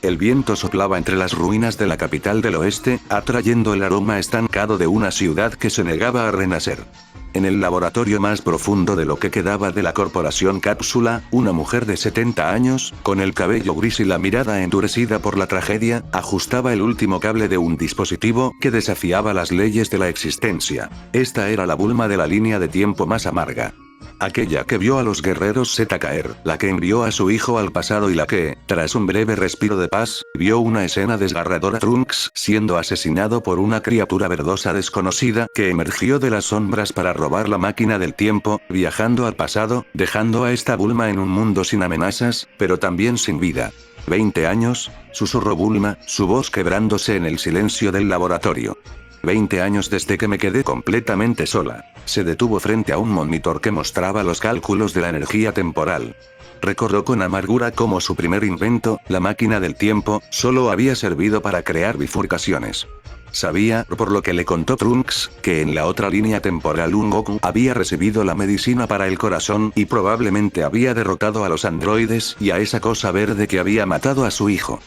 El viento soplaba entre las ruinas de la capital del oeste, atrayendo el aroma estancado de una ciudad que se negaba a renacer. En el laboratorio más profundo de lo que quedaba de la corporación Cápsula, una mujer de 70 años, con el cabello gris y la mirada endurecida por la tragedia, ajustaba el último cable de un dispositivo que desafiaba las leyes de la existencia. Esta era la Bulma de la línea de tiempo más amarga. Aquella que vio a los guerreros Z caer, la que envió a su hijo al pasado y la que, tras un breve respiro de paz, vio una escena desgarradora: Trunks siendo asesinado por una criatura verdosa desconocida que emergió de las sombras para robar la máquina del tiempo, viajando al pasado, dejando a esta Bulma en un mundo sin amenazas, pero también sin vida. 20 años, susurró Bulma, su voz quebrándose en el silencio del laboratorio. 20 años desde que me quedé completamente sola. Se detuvo frente a un monitor que mostraba los cálculos de la energía temporal. Recordó con amargura cómo su primer invento, la máquina del tiempo, solo había servido para crear bifurcaciones. Sabía, por lo que le contó Trunks, que en la otra línea temporal un Goku había recibido la medicina para el corazón y probablemente había derrotado a los androides y a esa cosa verde que había matado a su hijo.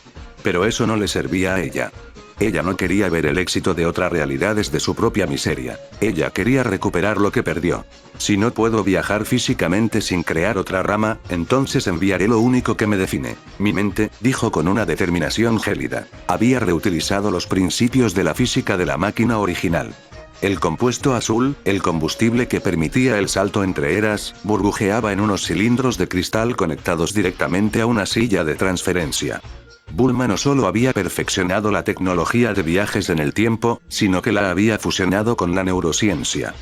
Pero eso no le servía a ella. Ella no quería ver el éxito de otra realidad desde su propia miseria. Ella quería recuperar lo que perdió. Si no puedo viajar físicamente sin crear otra rama, entonces enviaré lo único que me define. Mi mente, dijo con una determinación gélida. Había reutilizado los principios de la física de la máquina original. El compuesto azul, el combustible que permitía el salto entre eras, burbujeaba en unos cilindros de cristal conectados directamente a una silla de transferencia. Bulma no solo había perfeccionado la tecnología de viajes en el tiempo, sino que la había fusionado con la neurociencia.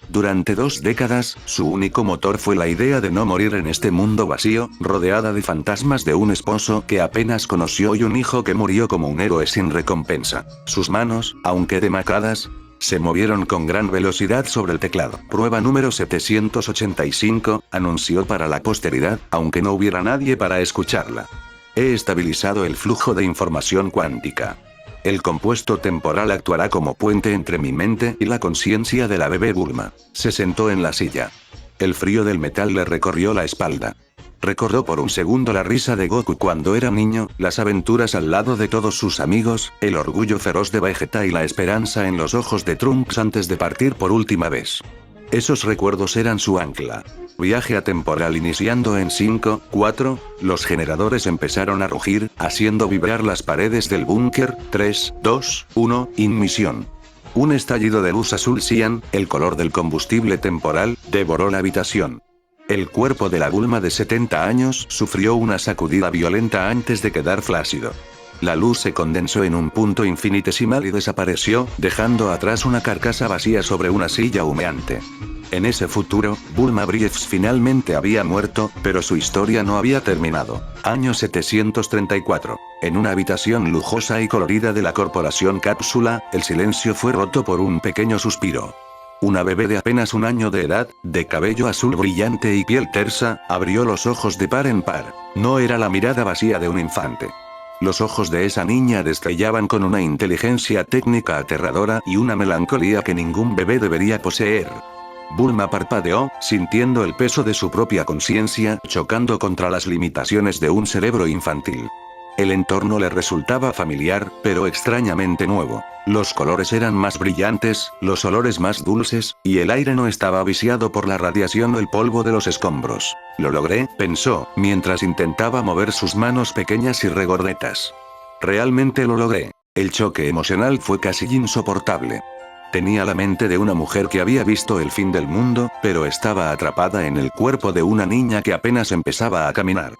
Durante 2 décadas, su único motor fue la idea de no morir en este mundo vacío, rodeada de fantasmas de un esposo que apenas conoció y un hijo que murió como un héroe sin recompensa. Sus manos, aunque demacradas, se movieron con gran velocidad sobre el teclado. Prueba número 785, anunció para la posteridad, aunque no hubiera nadie para escucharla. He estabilizado el flujo de información cuántica. El compuesto temporal actuará como puente entre mi mente y la conciencia de la bebé Bulma. Se sentó en la silla. El frío del metal le recorrió la espalda. Recordó por un segundo la risa de Goku cuando era niño, las aventuras al lado de todos sus amigos, el orgullo feroz de Vegeta y la esperanza en los ojos de Trunks antes de partir por última vez. Esos recuerdos eran su ancla. Viaje atemporal iniciando en 5, 4, los generadores empezaron a rugir, haciendo vibrar las paredes del búnker. 3, 2, 1, ignición. Un estallido de luz azul cian, el color del combustible temporal, devoró la habitación. El cuerpo de la Bulma de 70 años sufrió una sacudida violenta antes de quedar flácido. La luz se condensó en un punto infinitesimal y desapareció, dejando atrás una carcasa vacía sobre una silla humeante. En ese futuro, Bulma Briefs finalmente había muerto, pero su historia no había terminado. Año 734. En una habitación lujosa y colorida de la corporación Cápsula, el silencio fue roto por un pequeño suspiro. Una bebé de apenas 1 año de edad, de cabello azul brillante y piel tersa, abrió los ojos de par en par. No era la mirada vacía de un infante. Los ojos de esa niña destellaban con una inteligencia técnica aterradora y una melancolía que ningún bebé debería poseer. Bulma parpadeó, sintiendo el peso de su propia conciencia chocando contra las limitaciones de un cerebro infantil. El entorno le resultaba familiar, pero extrañamente nuevo. Los colores eran más brillantes, los olores más dulces, y el aire no estaba viciado por la radiación o el polvo de los escombros. Lo logré, pensó, mientras intentaba mover sus manos pequeñas y regordetas. Realmente lo logré. El choque emocional fue casi insoportable. Tenía la mente de una mujer que había visto el fin del mundo, pero estaba atrapada en el cuerpo de una niña que apenas empezaba a caminar.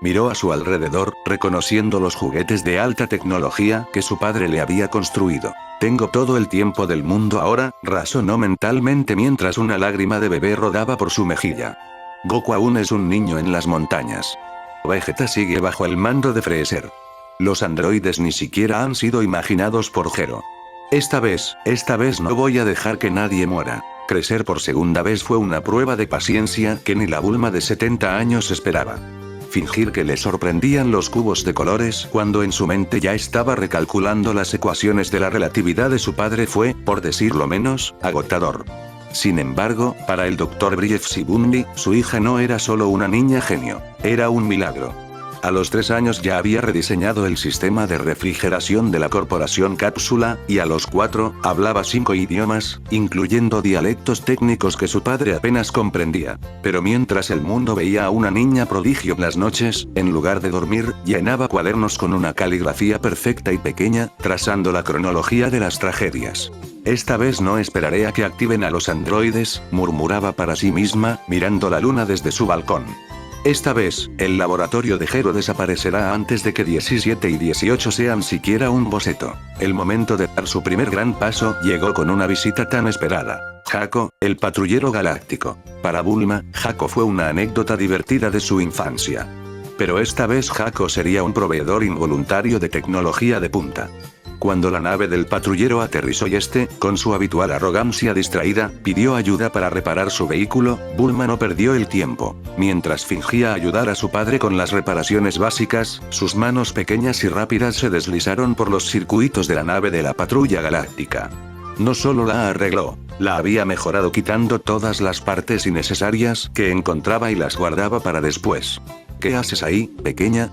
Miró a su alrededor, reconociendo los juguetes de alta tecnología que su padre le había construido. Tengo todo el tiempo del mundo ahora, razonó mentalmente mientras una lágrima de bebé rodaba por su mejilla. Goku aún es un niño en las montañas. Vegeta sigue bajo el mando de Freezer. Los androides ni siquiera han sido imaginados por Gero. Esta vez no voy a dejar que nadie muera. Crecer por segunda vez fue una prueba de paciencia que ni la Bulma de 70 años esperaba. Fingir que le sorprendían los cubos de colores cuando en su mente ya estaba recalculando las ecuaciones de la relatividad de su padre fue, por decirlo menos, agotador. Sin embargo, para el Dr. Briefs y Bundy, su hija no era solo una niña genio, era un milagro. A los 3 años ya había rediseñado el sistema de refrigeración de la corporación Cápsula, y a los 4, hablaba 5 idiomas, incluyendo dialectos técnicos que su padre apenas comprendía. Pero mientras el mundo veía a una niña prodigio en las noches, en lugar de dormir, llenaba cuadernos con una caligrafía perfecta y pequeña, trazando la cronología de las tragedias. Esta vez no esperaré a que activen a los androides, murmuraba para sí misma, mirando la luna desde su balcón. Esta vez, el laboratorio de Jero desaparecerá antes de que 17 y 18 sean siquiera un boceto. El momento de dar su primer gran paso llegó con una visita tan esperada. Jaco, el patrullero galáctico. Para Bulma, Jaco fue una anécdota divertida de su infancia. Pero esta vez Jaco sería un proveedor involuntario de tecnología de punta. Cuando la nave del patrullero aterrizó y con su habitual arrogancia distraída, pidió ayuda para reparar su vehículo, Bulma no perdió el tiempo. Mientras fingía ayudar a su padre con las reparaciones básicas, sus manos pequeñas y rápidas se deslizaron por los circuitos de la nave de la patrulla galáctica. No solo la arregló, la había mejorado quitando todas las partes innecesarias que encontraba y las guardaba para después. ¿Qué haces ahí, pequeña?,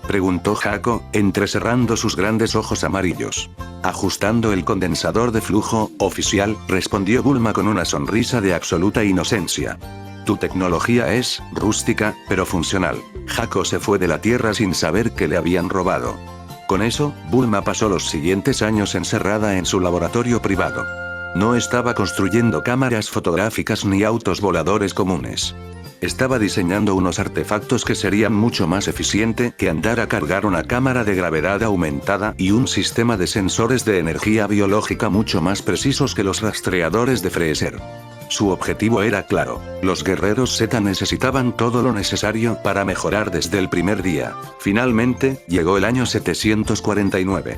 preguntó Jaco, entrecerrando sus grandes ojos amarillos. Ajustando el condensador de flujo, oficial, respondió Bulma con una sonrisa de absoluta inocencia. Tu tecnología es rústica, pero funcional. Jaco se fue de la Tierra sin saber que le habían robado. Con eso, Bulma pasó los siguientes años encerrada en su laboratorio privado. No estaba construyendo cámaras fotográficas ni autos voladores comunes. Estaba diseñando unos artefactos que serían mucho más eficiente que andar a cargar una cámara de gravedad aumentada y un sistema de sensores de energía biológica mucho más precisos que los rastreadores de Freezer. Su objetivo era claro: los guerreros Z necesitaban todo lo necesario para mejorar desde el primer día. Finalmente, llegó el año 749.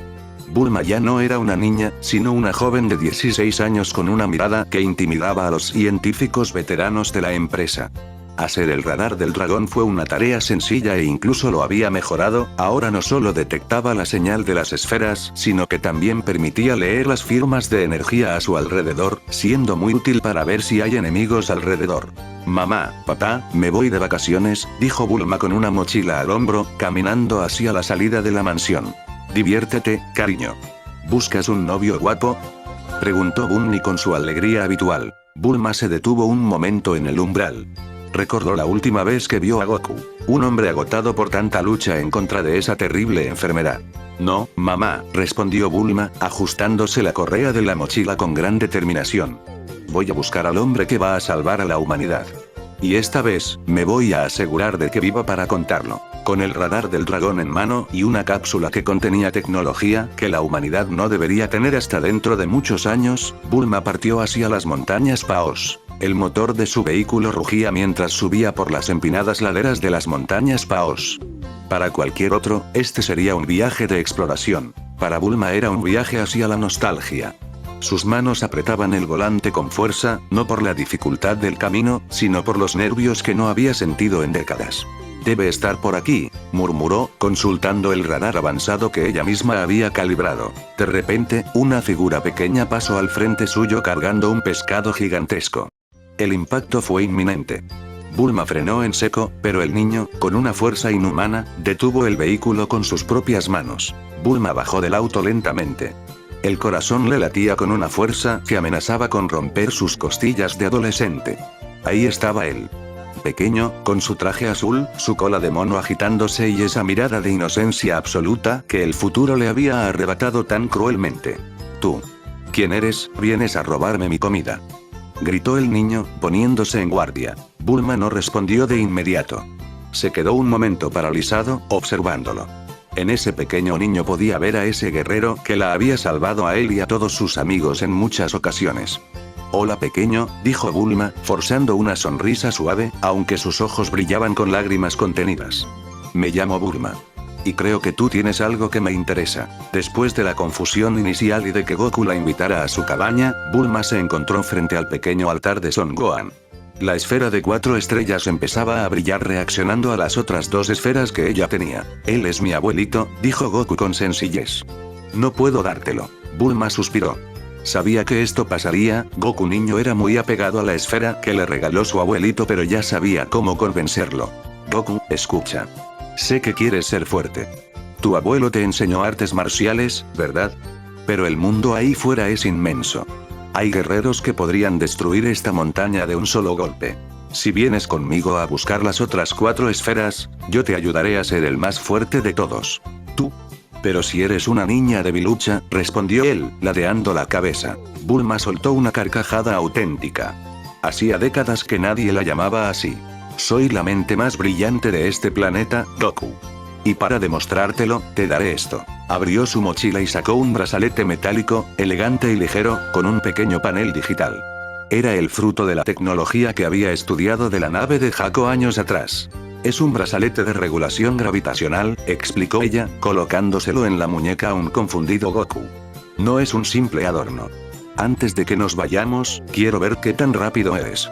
Bulma ya no era una niña, sino una joven de 16 años con una mirada que intimidaba a los científicos veteranos de la empresa. Hacer el radar del dragón fue una tarea sencilla e incluso lo había mejorado. Ahora no solo detectaba la señal de las esferas, sino que también permitía leer las firmas de energía a su alrededor, siendo muy útil para ver si hay enemigos alrededor. Mamá, papá, me voy de vacaciones, dijo Bulma con una mochila al hombro, caminando hacia la salida de la mansión. Diviértete, cariño. ¿Buscas un novio guapo?, preguntó Bunny con su alegría habitual. Bulma se detuvo un momento en el umbral. Recordó la última vez que vio a Goku, un hombre agotado por tanta lucha en contra de esa terrible enfermedad. No, mamá, respondió Bulma, ajustándose la correa de la mochila con gran determinación. Voy a buscar al hombre que va a salvar a la humanidad. Y esta vez, me voy a asegurar de que viva para contarlo. Con el radar del dragón en mano y una cápsula que contenía tecnología que la humanidad no debería tener hasta dentro de muchos años, Bulma partió hacia las montañas Paos. El motor de su vehículo rugía mientras subía por las empinadas laderas de las montañas Paos. Para cualquier otro, este sería un viaje de exploración. Para Bulma era un viaje hacia la nostalgia. Sus manos apretaban el volante con fuerza, no por la dificultad del camino, sino por los nervios que no había sentido en décadas. Debe estar por aquí, murmuró, consultando el radar avanzado que ella misma había calibrado. De repente, una figura pequeña pasó al frente suyo cargando un pescado gigantesco. El impacto fue inminente. Bulma frenó en seco, pero el niño, con una fuerza inhumana, detuvo el vehículo con sus propias manos. Bulma bajó del auto lentamente. El corazón le latía con una fuerza que amenazaba con romper sus costillas de adolescente. Ahí estaba él. Pequeño, con su traje azul, su cola de mono agitándose y esa mirada de inocencia absoluta que el futuro le había arrebatado tan cruelmente. ¿Tú? ¿Quién eres? ¿Vienes a robarme mi comida?, gritó el niño, poniéndose en guardia. Bulma no respondió de inmediato. Se quedó un momento paralizado, observándolo. En ese pequeño niño podía ver a ese guerrero que la había salvado a él y a todos sus amigos en muchas ocasiones. Hola pequeño, dijo Bulma, forzando una sonrisa suave, aunque sus ojos brillaban con lágrimas contenidas. Me llamo Bulma. Y creo que tú tienes algo que me interesa. Después de la confusión inicial y de que Goku la invitara a su cabaña, Bulma se encontró frente al pequeño altar de Son Gohan. La esfera de 4 estrellas empezaba a brillar reaccionando a las otras 2 esferas que ella tenía. Él es mi abuelito, dijo Goku con sencillez. No puedo dártelo. Bulma suspiró. Sabía que esto pasaría. Goku niño era muy apegado a la esfera que le regaló su abuelito, pero ya sabía cómo convencerlo. Goku, escucha. Sé que quieres ser fuerte. Tu abuelo te enseñó artes marciales, ¿verdad? Pero el mundo ahí fuera es inmenso. Hay guerreros que podrían destruir esta montaña de un solo golpe. Si vienes conmigo a buscar las otras 4 esferas, yo te ayudaré a ser el más fuerte de todos. ¿Tú? Pero si eres una niña debilucha, respondió él, ladeando la cabeza. Bulma soltó una carcajada auténtica. Hacía décadas que nadie la llamaba así. Soy la mente más brillante de este planeta, Goku. Y para demostrártelo, te daré esto. Abrió su mochila y sacó un brazalete metálico, elegante y ligero, con un pequeño panel digital. Era el fruto de la tecnología que había estudiado de la nave de Jaco años atrás. Es un brazalete de regulación gravitacional, explicó ella, colocándoselo en la muñeca a un confundido Goku. No es un simple adorno. Antes de que nos vayamos, quiero ver qué tan rápido eres.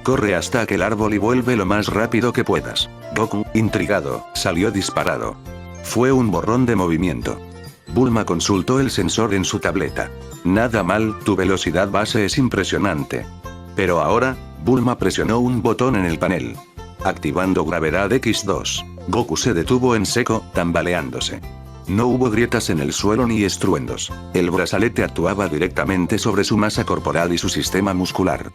Corre hasta aquel árbol y vuelve lo más rápido que puedas. Goku, intrigado, salió disparado. Fue un borrón de movimiento. Bulma consultó el sensor en su tableta. Nada mal, tu velocidad base es impresionante. Pero ahora, Bulma presionó un botón en el panel. Activando gravedad X2. Goku se detuvo en seco, tambaleándose. No hubo grietas en el suelo ni estruendos. El brazalete actuaba directamente sobre su masa corporal y su sistema muscular.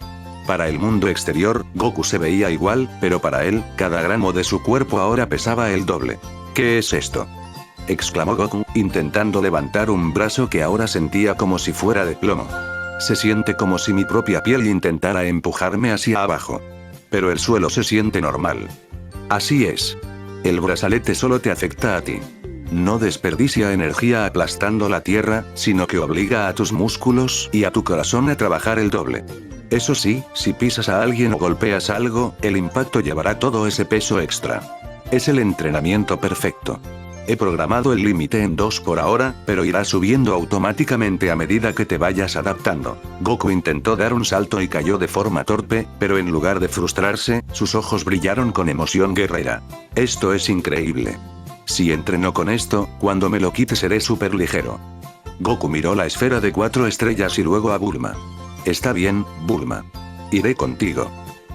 Para el mundo exterior, Goku se veía igual, pero para él, cada gramo de su cuerpo ahora pesaba el doble. ¿Qué es esto?, exclamó Goku, intentando levantar un brazo que ahora sentía como si fuera de plomo. Se siente como si mi propia piel intentara empujarme hacia abajo. Pero el suelo se siente normal. Así es. El brazalete solo te afecta a ti. No desperdicia energía aplastando la tierra, sino que obliga a tus músculos y a tu corazón a trabajar el doble. Eso sí, si pisas a alguien o golpeas algo, el impacto llevará todo ese peso extra. Es el entrenamiento perfecto. He programado el límite en 2 por ahora, pero irá subiendo automáticamente a medida que te vayas adaptando. Goku intentó dar un salto y cayó de forma torpe, pero en lugar de frustrarse, sus ojos brillaron con emoción guerrera. Esto es increíble. Si entreno con esto, cuando me lo quite seré súper ligero. Goku miró la esfera de 4 estrellas y luego a Bulma. Está bien, Bulma. Iré contigo.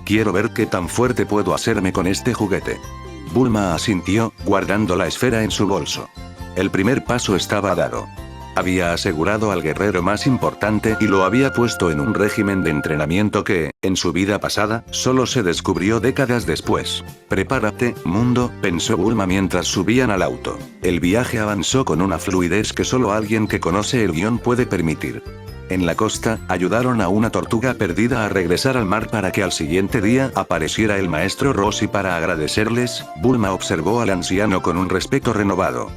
Quiero ver qué tan fuerte puedo hacerme con este juguete. Bulma asintió, guardando la esfera en su bolso. El primer paso estaba dado. Había asegurado al guerrero más importante y lo había puesto en un régimen de entrenamiento que, en su vida pasada, solo se descubrió décadas después. Prepárate, mundo, pensó Bulma mientras subían al auto. El viaje avanzó con una fluidez que solo alguien que conoce el guión puede permitir. En la costa, ayudaron a una tortuga perdida a regresar al mar para que al siguiente día apareciera el maestro Roshi para agradecerles. Bulma observó al anciano con un respeto renovado.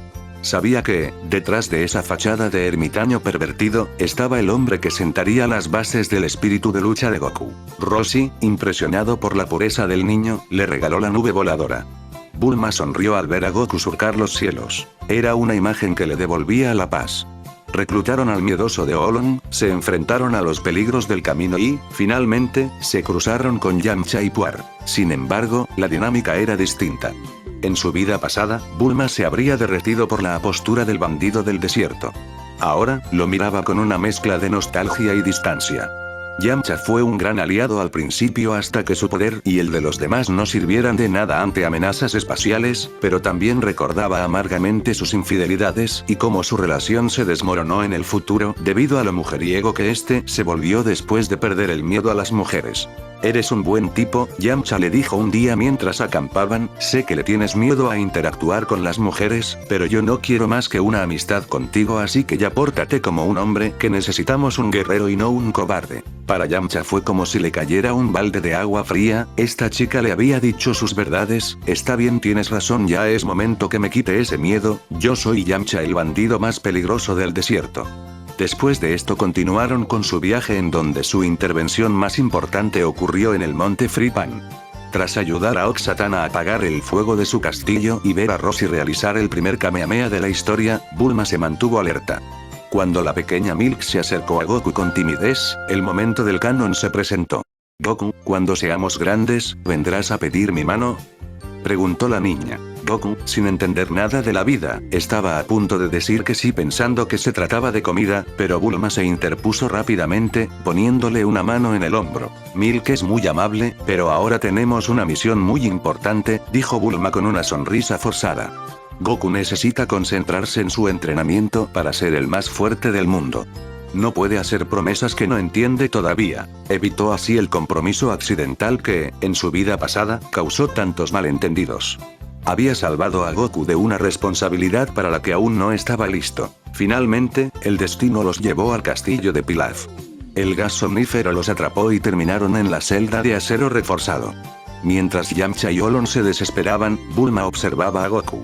Sabía que, detrás de esa fachada de ermitaño pervertido, estaba el hombre que sentaría las bases del espíritu de lucha de Goku. Roshi, impresionado por la pureza del niño, le regaló la nube voladora. Bulma sonrió al ver a Goku surcar los cielos. Era una imagen que le devolvía la paz. Reclutaron al miedoso de Olong, se enfrentaron a los peligros del camino y, finalmente, se cruzaron con Yamcha y Puar. Sin embargo, la dinámica era distinta. En su vida pasada, Bulma se habría derretido por la apostura del bandido del desierto. Ahora, lo miraba con una mezcla de nostalgia y distancia. Yamcha fue un gran aliado al principio hasta que su poder y el de los demás no sirvieran de nada ante amenazas espaciales, pero también recordaba amargamente sus infidelidades y cómo su relación se desmoronó en el futuro debido a lo mujeriego que este se volvió después de perder el miedo a las mujeres. Eres un buen tipo, Yamcha le dijo un día mientras acampaban, sé que le tienes miedo a interactuar con las mujeres, pero yo no quiero más que una amistad contigo así que ya pórtate como un hombre que necesitamos un guerrero y no un cobarde. Para Yamcha fue como si le cayera un balde de agua fría, esta chica le había dicho sus verdades, está bien tienes razón ya es momento que me quite ese miedo, yo soy Yamcha el bandido más peligroso del desierto. Después de esto continuaron con su viaje en donde su intervención más importante ocurrió en el monte Fripan. Tras ayudar a Oxatan a apagar el fuego de su castillo y ver a Roshi realizar el primer Kamehameha de la historia, Bulma se mantuvo alerta. Cuando la pequeña Milk se acercó a Goku con timidez, el momento del canon se presentó. Goku, cuando seamos grandes, ¿vendrás a pedir mi mano?, preguntó la niña. Goku, sin entender nada de la vida, estaba a punto de decir que sí pensando que se trataba de comida, pero Bulma se interpuso rápidamente, poniéndole una mano en el hombro. Milk es muy amable, pero ahora tenemos una misión muy importante, dijo Bulma con una sonrisa forzada. Goku necesita concentrarse en su entrenamiento para ser el más fuerte del mundo. No puede hacer promesas que no entiende todavía. Evitó así el compromiso accidental que, en su vida pasada, causó tantos malentendidos. Había salvado a Goku de una responsabilidad para la que aún no estaba listo. Finalmente, el destino los llevó al castillo de Pilaf. El gas somnífero los atrapó y terminaron en la celda de acero reforzado. Mientras Yamcha y Olon se desesperaban, Bulma observaba a Goku.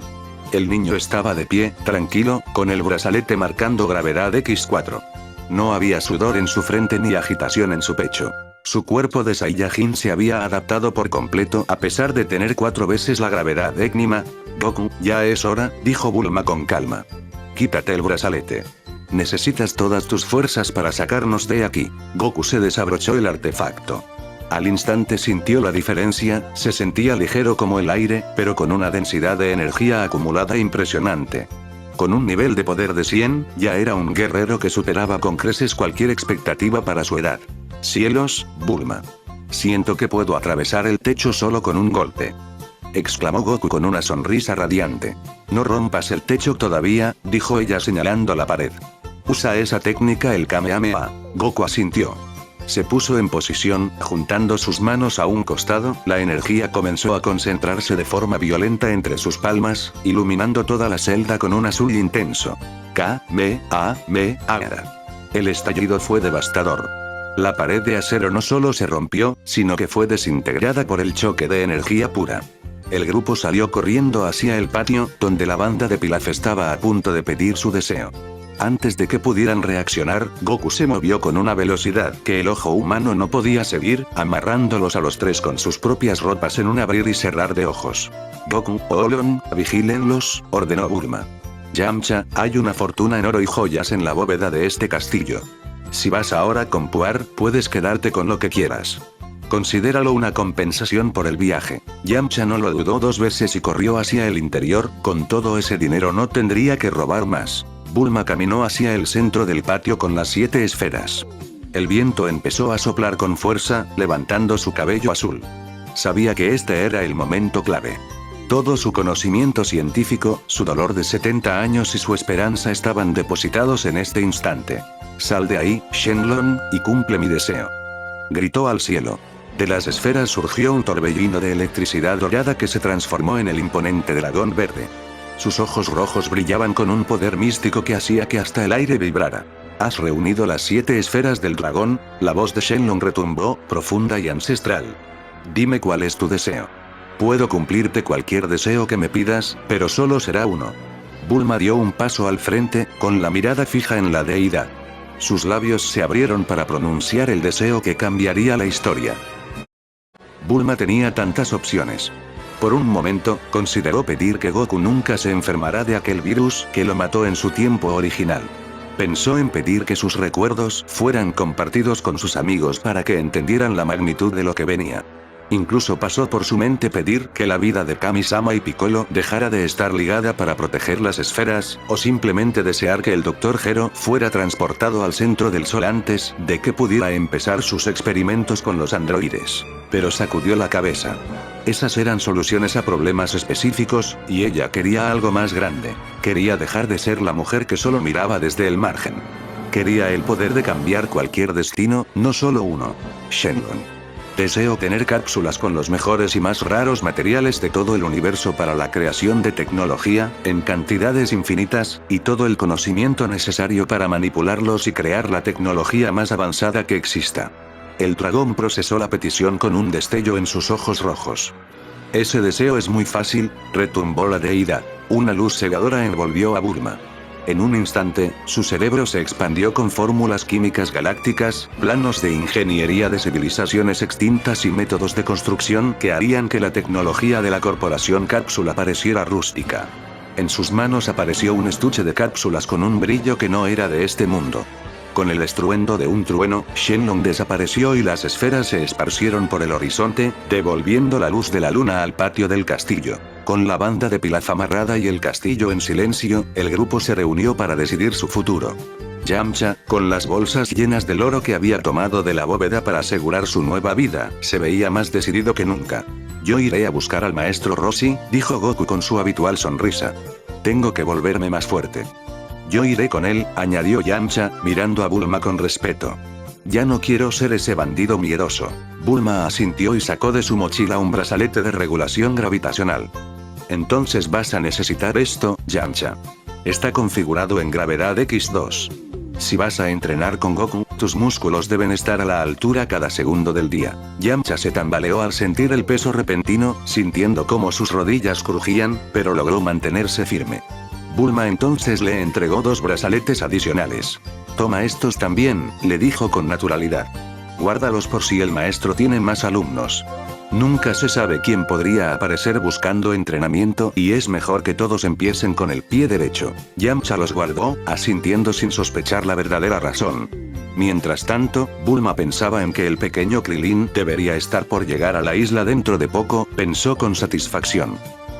El niño estaba de pie, tranquilo, con el brazalete marcando gravedad X4. No había sudor en su frente ni agitación en su pecho. Su cuerpo de Saiyajin se había adaptado por completo a pesar de tener 4 veces la gravedad de Enma. Goku, ya es hora, dijo Bulma con calma. Quítate el brazalete. Necesitas todas tus fuerzas para sacarnos de aquí. Goku se desabrochó el artefacto. Al instante sintió la diferencia, se sentía ligero como el aire, pero con una densidad de energía acumulada impresionante. Con un nivel de poder de 100, ya era un guerrero que superaba con creces cualquier expectativa para su edad. ¡Cielos, Bulma! Siento que puedo atravesar el techo solo con un golpe. Exclamó Goku con una sonrisa radiante. No rompas el techo todavía, dijo ella señalando la pared. Usa esa técnica el Kamehameha. Goku asintió. Se puso en posición, juntando sus manos a un costado, la energía comenzó a concentrarse de forma violenta entre sus palmas, iluminando toda la celda con un azul intenso. Kamehameha. El estallido fue devastador. La pared de acero no solo se rompió, sino que fue desintegrada por el choque de energía pura. El grupo salió corriendo hacia el patio, donde la banda de Pilaf estaba a punto de pedir su deseo. Antes de que pudieran reaccionar, Goku se movió con una velocidad que el ojo humano no podía seguir, amarrándolos a los 3 con sus propias ropas en un abrir y cerrar de ojos. Goku, Olon, vigílenlos, ordenó Bulma. Yamcha, hay una fortuna en oro y joyas en la bóveda de este castillo. Si vas ahora con Puar, puedes quedarte con lo que quieras. Considéralo una compensación por el viaje. Yamcha no lo dudó 2 veces y corrió hacia el interior, con todo ese dinero no tendría que robar más. Bulma caminó hacia el centro del patio con las 7 esferas. El viento empezó a soplar con fuerza, levantando su cabello azul. Sabía que este era el momento clave. Todo su conocimiento científico, su dolor de 70 años y su esperanza estaban depositados en este instante. Sal de ahí, Shenlong, y cumple mi deseo. Gritó al cielo. De las esferas surgió un torbellino de electricidad dorada que se transformó en el imponente dragón verde. Sus ojos rojos brillaban con un poder místico que hacía que hasta el aire vibrara. Has reunido las 7 esferas del dragón, la voz de Shenlong retumbó, profunda y ancestral. Dime cuál es tu deseo. Puedo cumplirte cualquier deseo que me pidas, pero solo será uno. Bulma dio un paso al frente, con la mirada fija en la deidad. Sus labios se abrieron para pronunciar el deseo que cambiaría la historia. Bulma tenía tantas opciones. Por un momento, consideró pedir que Goku nunca se enfermara de aquel virus que lo mató en su tiempo original. Pensó en pedir que sus recuerdos fueran compartidos con sus amigos para que entendieran la magnitud de lo que venía. Incluso pasó por su mente pedir que la vida de Kami-sama y Piccolo dejara de estar ligada para proteger las esferas, o simplemente desear que el Dr. Gero fuera transportado al centro del sol antes de que pudiera empezar sus experimentos con los androides. Pero sacudió la cabeza. Esas eran soluciones a problemas específicos, y ella quería algo más grande. Quería dejar de ser la mujer que solo miraba desde el margen. Quería el poder de cambiar cualquier destino, no solo uno. Shenlong. Deseo tener cápsulas con los mejores y más raros materiales de todo el universo para la creación de tecnología, en cantidades infinitas, y todo el conocimiento necesario para manipularlos y crear la tecnología más avanzada que exista. El dragón procesó la petición con un destello en sus ojos rojos. Ese deseo es muy fácil, retumbó la deidad. Una luz cegadora envolvió a Bulma. En un instante, su cerebro se expandió con fórmulas químicas galácticas, planos de ingeniería de civilizaciones extintas y métodos de construcción que harían que la tecnología de la corporación Cápsula pareciera rústica. En sus manos apareció un estuche de cápsulas con un brillo que no era de este mundo. Con el estruendo de un trueno, Shenlong desapareció y las esferas se esparcieron por el horizonte, devolviendo la luz de la luna al patio del castillo. Con la banda de Pilaf amarrada y el castillo en silencio, el grupo se reunió para decidir su futuro. Yamcha, con las bolsas llenas del oro que había tomado de la bóveda para asegurar su nueva vida, se veía más decidido que nunca. Yo iré a buscar al maestro Roshi, dijo Goku con su habitual sonrisa. Tengo que volverme más fuerte. Yo iré con él, añadió Yamcha, mirando a Bulma con respeto. Ya no quiero ser ese bandido miedoso. Bulma asintió y sacó de su mochila un brazalete de regulación gravitacional. Entonces vas a necesitar esto, Yamcha. Está configurado en gravedad X2. Si vas a entrenar con Goku, tus músculos deben estar a la altura cada segundo del día. Yamcha se tambaleó al sentir el peso repentino, sintiendo cómo sus rodillas crujían, pero logró mantenerse firme. Bulma entonces le entregó 2 brazaletes adicionales. Toma estos también, le dijo con naturalidad. Guárdalos por si el maestro tiene más alumnos. Nunca se sabe quién podría aparecer buscando entrenamiento y es mejor que todos empiecen con el pie derecho. Yamcha los guardó, asintiendo sin sospechar la verdadera razón. Mientras tanto, Bulma pensaba en que el pequeño Krillin debería estar por llegar a la isla dentro de poco, pensó con satisfacción.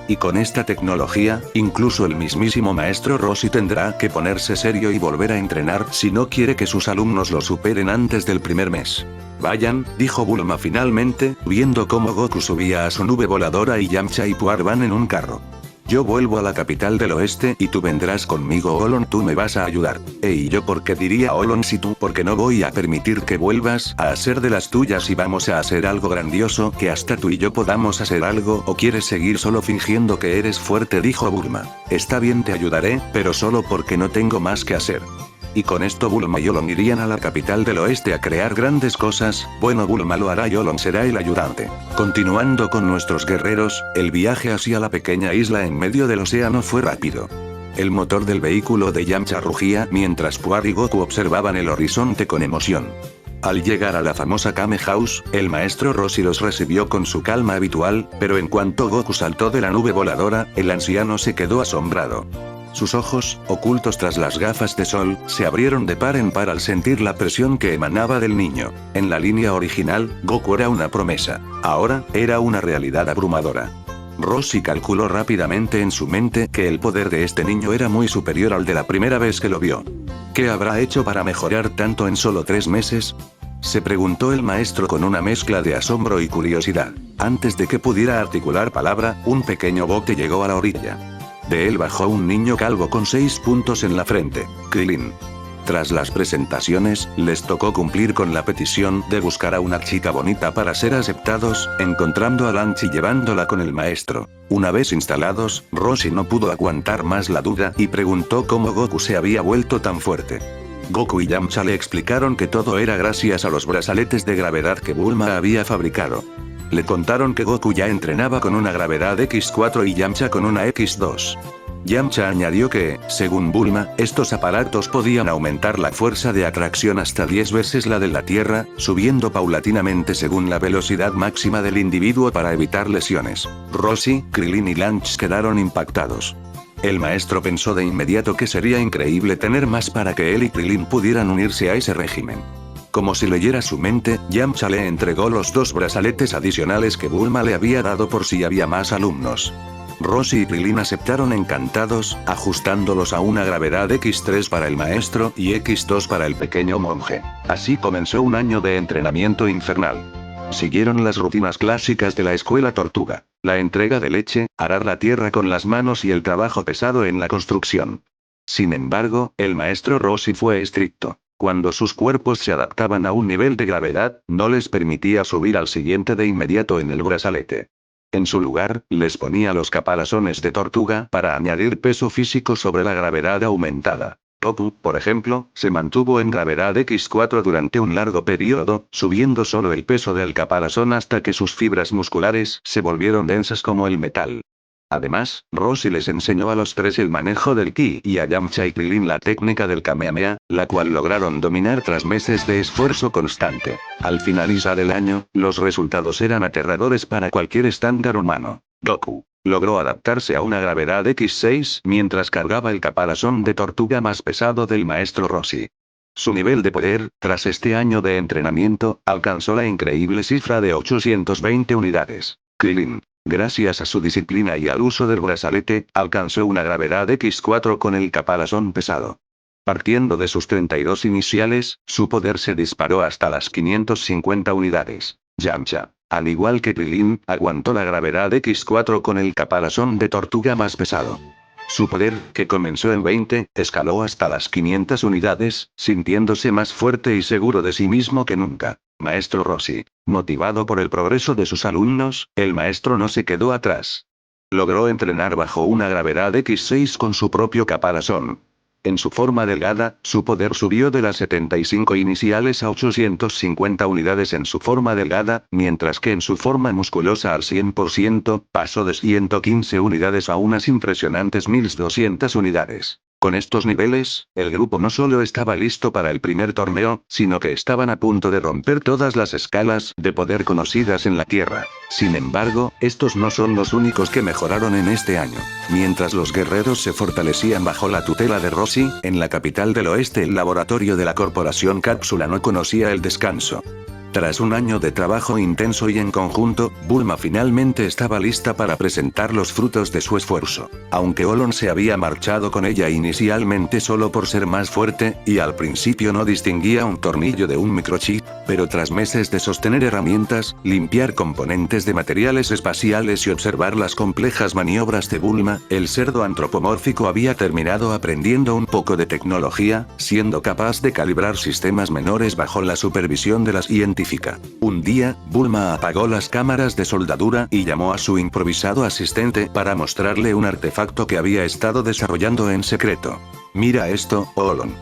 Y con esta tecnología, incluso el mismísimo maestro Roshi tendrá que ponerse serio y volver a entrenar si no quiere que sus alumnos lo superen antes del primer mes. Vayan, dijo Bulma finalmente, viendo cómo Goku subía a su nube voladora y Yamcha y Puar van en un carro. Yo vuelvo a la capital del oeste y tú vendrás conmigo, Olon, tú me vas a ayudar. ¿Y yo por qué diría Olon si tú? Porque no voy a permitir que vuelvas a hacer de las tuyas y vamos a hacer algo grandioso que hasta tú y yo podamos hacer algo, o quieres seguir solo fingiendo que eres fuerte, dijo Bulma. Está bien, te ayudaré, pero solo porque no tengo más que hacer. Y con esto Bulma y Olon irían a la capital del oeste a crear grandes cosas. Bueno, Bulma lo hará y Olon será el ayudante. Continuando con nuestros guerreros, el viaje hacia la pequeña isla en medio del océano fue rápido. El motor del vehículo de Yamcha rugía mientras Puar y Goku observaban el horizonte con emoción. Al llegar a la famosa Kame House, el maestro Roshi los recibió con su calma habitual, pero en cuanto Goku saltó de la nube voladora, el anciano se quedó asombrado. Sus ojos, ocultos tras las gafas de sol, se abrieron de par en par al sentir la presión que emanaba del niño. En la línea original, Goku era una promesa. Ahora, era una realidad abrumadora. Roshi calculó rápidamente en su mente que el poder de este niño era muy superior al de la primera vez que lo vio. ¿Qué habrá hecho para mejorar tanto en solo 3 meses? Se preguntó el maestro con una mezcla de asombro y curiosidad. Antes de que pudiera articular palabra, un pequeño bote llegó a la orilla. De él bajó un niño calvo con 6 puntos en la frente, Krillin. Tras las presentaciones, les tocó cumplir con la petición de buscar a una chica bonita para ser aceptados, encontrando a Lanchi y llevándola con el maestro. Una vez instalados, Roshi no pudo aguantar más la duda y preguntó cómo Goku se había vuelto tan fuerte. Goku y Yamcha le explicaron que todo era gracias a los brazaletes de gravedad que Bulma había fabricado. Le contaron que Goku ya entrenaba con una gravedad X4 y Yamcha con una X2. Yamcha añadió que, según Bulma, estos aparatos podían aumentar la fuerza de atracción hasta 10 veces la de la Tierra, subiendo paulatinamente según la velocidad máxima del individuo para evitar lesiones. Roshi, Krillin y Lanch quedaron impactados. El maestro pensó de inmediato que sería increíble tener más para que él y Krillin pudieran unirse a ese régimen. Como si leyera su mente, Yamcha le entregó los 2 brazaletes adicionales que Bulma le había dado por si había más alumnos. Roshi y Krillin aceptaron encantados, ajustándolos a una gravedad X3 para el maestro y X2 para el pequeño monje. Así comenzó un año de entrenamiento infernal. Siguieron las rutinas clásicas de la escuela tortuga: la entrega de leche, arar la tierra con las manos y el trabajo pesado en la construcción. Sin embargo, el maestro Roshi fue estricto. Cuando sus cuerpos se adaptaban a un nivel de gravedad, no les permitía subir al siguiente de inmediato en el brazalete. En su lugar, les ponía los caparazones de tortuga para añadir peso físico sobre la gravedad aumentada. Goku, por ejemplo, se mantuvo en gravedad X4 durante un largo periodo, subiendo solo el peso del caparazón hasta que sus fibras musculares se volvieron densas como el metal. Además, Roshi les enseñó a los 3 el manejo del ki y a Yamcha y Krillin la técnica del Kamehameha, la cual lograron dominar tras meses de esfuerzo constante. Al finalizar el año, los resultados eran aterradores para cualquier estándar humano. Goku logró adaptarse a una gravedad X6 mientras cargaba el caparazón de tortuga más pesado del maestro Roshi. Su nivel de poder, tras este año de entrenamiento, alcanzó la increíble cifra de 820 unidades. Krillin Gracias a su disciplina y al uso del brazalete, alcanzó una gravedad X4 con el caparazón pesado. Partiendo de sus 32 iniciales, su poder se disparó hasta las 550 unidades. Yamcha, al igual que Krillin, aguantó la gravedad X4 con el caparazón de tortuga más pesado. Su poder, que comenzó en 20, escaló hasta las 500 unidades, sintiéndose más fuerte y seguro de sí mismo que nunca. Maestro Roshi. Motivado por el progreso de sus alumnos, el maestro no se quedó atrás. Logró entrenar bajo una gravedad X6 con su propio caparazón. En su forma delgada, su poder subió de las 75 iniciales a 850 unidades en su forma delgada, mientras que en su forma musculosa al 100%, pasó de 115 unidades a unas impresionantes 1200 unidades. Con estos niveles, el grupo no solo estaba listo para el primer torneo, sino que estaban a punto de romper todas las escalas de poder conocidas en la Tierra. Sin embargo, estos no son los únicos que mejoraron en este año. Mientras los guerreros se fortalecían bajo la tutela de Roshi, en la capital del oeste el laboratorio de la Corporación Cápsula no conocía el descanso. Tras un año de trabajo intenso y en conjunto, Bulma finalmente estaba lista para presentar los frutos de su esfuerzo. Aunque Olon se había marchado con ella inicialmente solo por ser más fuerte, y al principio no distinguía un tornillo de un microchip, pero tras meses de sostener herramientas, limpiar componentes de materiales espaciales y observar las complejas maniobras de Bulma, el cerdo antropomórfico había terminado aprendiendo un poco de tecnología, siendo capaz de calibrar sistemas menores bajo la supervisión de la científica. Un día, Bulma apagó las cámaras de soldadura y llamó a su improvisado asistente para mostrarle un artefacto que había estado desarrollando en secreto. Mira esto, Olon.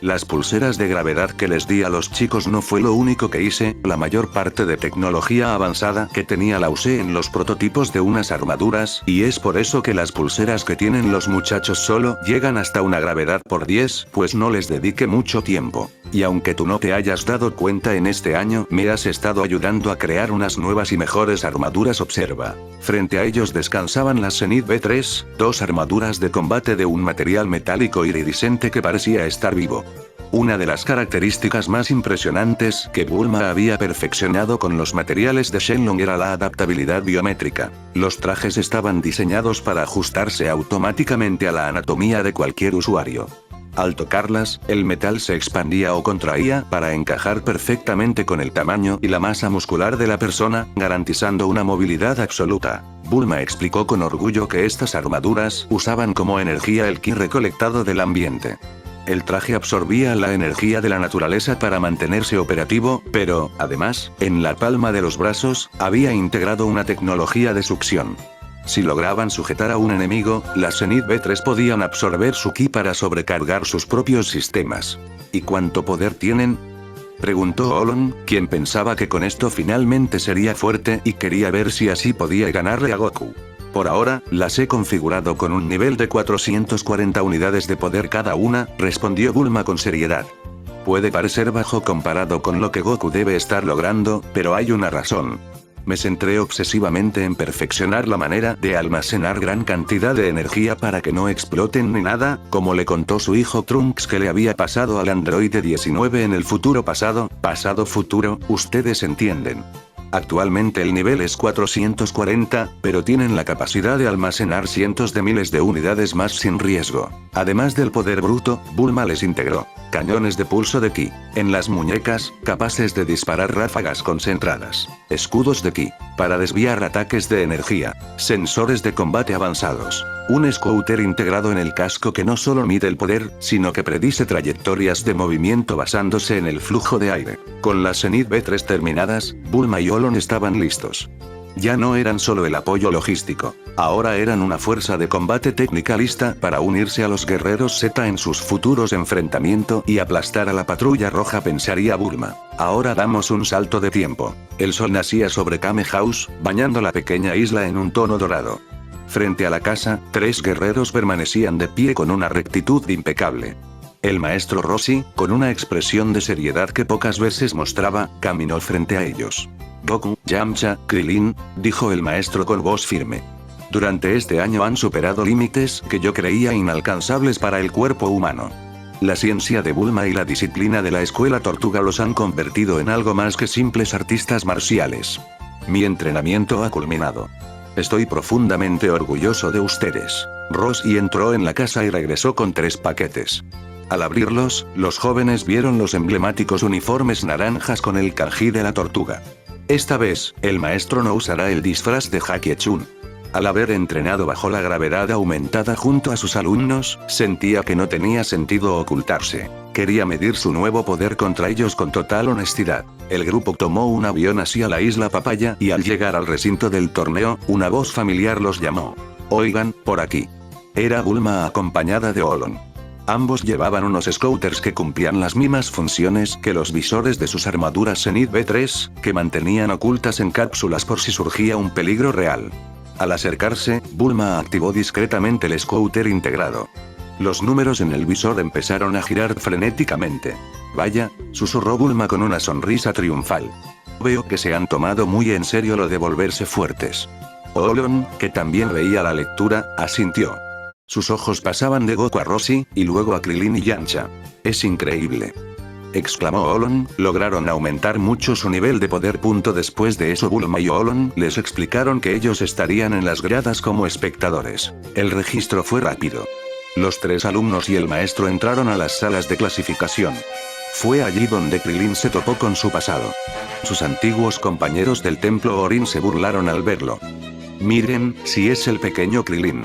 Las pulseras de gravedad que les di a los chicos no fue lo único que hice, la mayor parte de tecnología avanzada que tenía la usé en los prototipos de unas armaduras, y es por eso que las pulseras que tienen los muchachos solo llegan hasta una gravedad por 10, pues no les dediqué mucho tiempo. Y aunque tú no te hayas dado cuenta en este año, me has estado ayudando a crear unas nuevas y mejores armaduras. Observa. Frente a ellos descansaban las Zenith B3, dos armaduras de combate de un material metálico iridiscente que parecía estar vivo. Una de las características más impresionantes que Bulma había perfeccionado con los materiales de Shenlong era la adaptabilidad biométrica. Los trajes estaban diseñados para ajustarse automáticamente a la anatomía de cualquier usuario. Al tocarlas, el metal se expandía o contraía para encajar perfectamente con el tamaño y la masa muscular de la persona, garantizando una movilidad absoluta. Bulma explicó con orgullo que estas armaduras usaban como energía el ki recolectado del ambiente. El traje absorbía la energía de la naturaleza para mantenerse operativo, pero, además, en la palma de los brazos, había integrado una tecnología de succión. Si lograban sujetar a un enemigo, las Zenith B3 podían absorber su ki para sobrecargar sus propios sistemas. ¿Y cuánto poder tienen?, preguntó Olon, quien pensaba que con esto finalmente sería fuerte y quería ver si así podía ganarle a Goku. Por ahora, las he configurado con un nivel de 440 unidades de poder cada una, respondió Bulma con seriedad. Puede parecer bajo comparado con lo que Goku debe estar logrando, pero hay una razón. Me centré obsesivamente en perfeccionar la manera de almacenar gran cantidad de energía para que no exploten ni nada, como le contó su hijo Trunks que le había pasado al androide 19 en el futuro pasado, futuro, ustedes entienden. Actualmente el nivel es 440, pero tienen la capacidad de almacenar cientos de miles de unidades más sin riesgo. Además del poder bruto, Bulma les integró cañones de pulso de ki en las muñecas, capaces de disparar ráfagas concentradas, escudos de ki para desviar ataques de energía, sensores de combate avanzados, un scouter integrado en el casco que no solo mide el poder, sino que predice trayectorias de movimiento basándose en el flujo de aire. Con las Zenith B3 terminadas, Bulma y Olon estaban listos. Ya no eran solo el apoyo logístico, ahora eran una fuerza de combate técnica lista para unirse a los guerreros Z en sus futuros enfrentamientos y aplastar a la patrulla roja, pensaría Bulma. Ahora damos un salto de tiempo. El sol nacía sobre Kame House, bañando la pequeña isla en un tono dorado. Frente a la casa, tres guerreros permanecían de pie con una rectitud impecable. El maestro Roshi, con una expresión de seriedad que pocas veces mostraba, caminó frente a ellos. Goku, Yamcha, Krillin, dijo el maestro con voz firme. Durante este año han superado límites que yo creía inalcanzables para el cuerpo humano. La ciencia de Bulma y la disciplina de la escuela Tortuga los han convertido en algo más que simples artistas marciales. Mi entrenamiento ha culminado. Estoy profundamente orgulloso de ustedes. Rosie entró en la casa y regresó con 3 paquetes. Al abrirlos, los jóvenes vieron los emblemáticos uniformes naranjas con el kanji de la tortuga. Esta vez, el maestro no usará el disfraz de Haki-chun. Al haber entrenado bajo la gravedad aumentada junto a sus alumnos, sentía que no tenía sentido ocultarse. Quería medir su nuevo poder contra ellos con total honestidad. El grupo tomó un avión hacia la isla Papaya y al llegar al recinto del torneo, una voz familiar los llamó. Oigan, por aquí. Era Bulma acompañada de Olon. Ambos llevaban unos scooters que cumplían las mismas funciones que los visores de sus armaduras Zenith B3, que mantenían ocultas en cápsulas por si surgía un peligro real. Al acercarse, Bulma activó discretamente el scooter integrado. Los números en el visor empezaron a girar frenéticamente. Vaya, susurró Bulma con una sonrisa triunfal. Veo que se han tomado muy en serio lo de volverse fuertes. Olon, que también veía la lectura, asintió. Sus ojos pasaban de Goku a Roshi, y luego a Krilin y Yamcha. Es increíble, exclamó Olon, lograron aumentar mucho su nivel de poder. Después de eso Bulma y Olon les explicaron que ellos estarían en las gradas como espectadores. El registro fue rápido. Los 3 alumnos y el maestro entraron a las salas de clasificación. Fue allí donde Krilin se topó con su pasado. Sus antiguos compañeros del templo Orin se burlaron al verlo. Miren, si es el pequeño Krilin.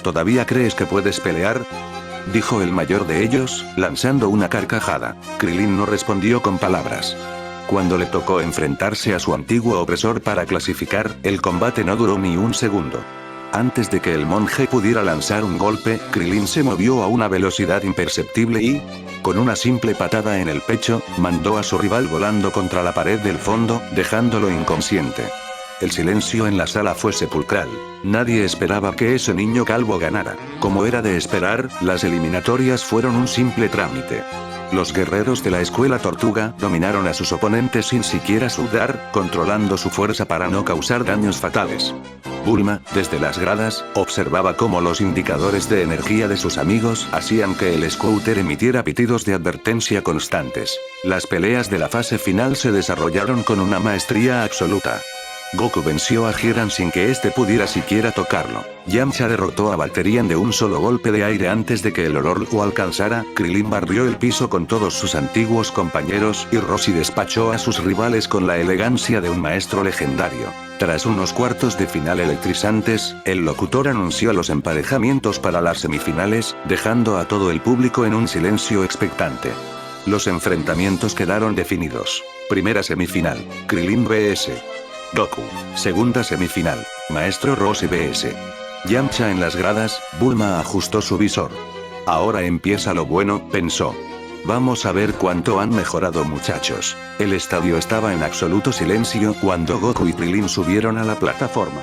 ¿Todavía crees que puedes pelear?, dijo el mayor de ellos, lanzando una carcajada. Krilin no respondió con palabras. Cuando le tocó enfrentarse a su antiguo opresor para clasificar, el combate no duró ni un segundo. Antes de que el monje pudiera lanzar un golpe, Krilin se movió a una velocidad imperceptible y, con una simple patada en el pecho, mandó a su rival volando contra la pared del fondo, dejándolo inconsciente. El silencio en la sala fue sepulcral. Nadie esperaba que ese niño calvo ganara. Como era de esperar, las eliminatorias fueron un simple trámite. Los guerreros de la escuela Tortuga dominaron a sus oponentes sin siquiera sudar, controlando su fuerza para no causar daños fatales. Bulma, desde las gradas, observaba cómo los indicadores de energía de sus amigos hacían que el scooter emitiera pitidos de advertencia constantes. Las peleas de la fase final se desarrollaron con una maestría absoluta. Goku venció a Jiran sin que éste pudiera siquiera tocarlo. Yamcha derrotó a Valterian de un solo golpe de aire antes de que el olor lo alcanzara. Krilin barrió el piso con todos sus antiguos compañeros y Roshi despachó a sus rivales con la elegancia de un maestro legendario. Tras unos cuartos de final electrizantes, el locutor anunció los emparejamientos para las semifinales, dejando a todo el público en un silencio expectante. Los enfrentamientos quedaron definidos. Primera semifinal, Krilin vs Goku. Segunda semifinal, Maestro Roshi vs Yamcha. En las gradas, Bulma ajustó su visor. Ahora empieza lo bueno, pensó. Vamos a ver cuánto han mejorado, muchachos. El estadio estaba en absoluto silencio cuando Goku y Krilin subieron a la plataforma.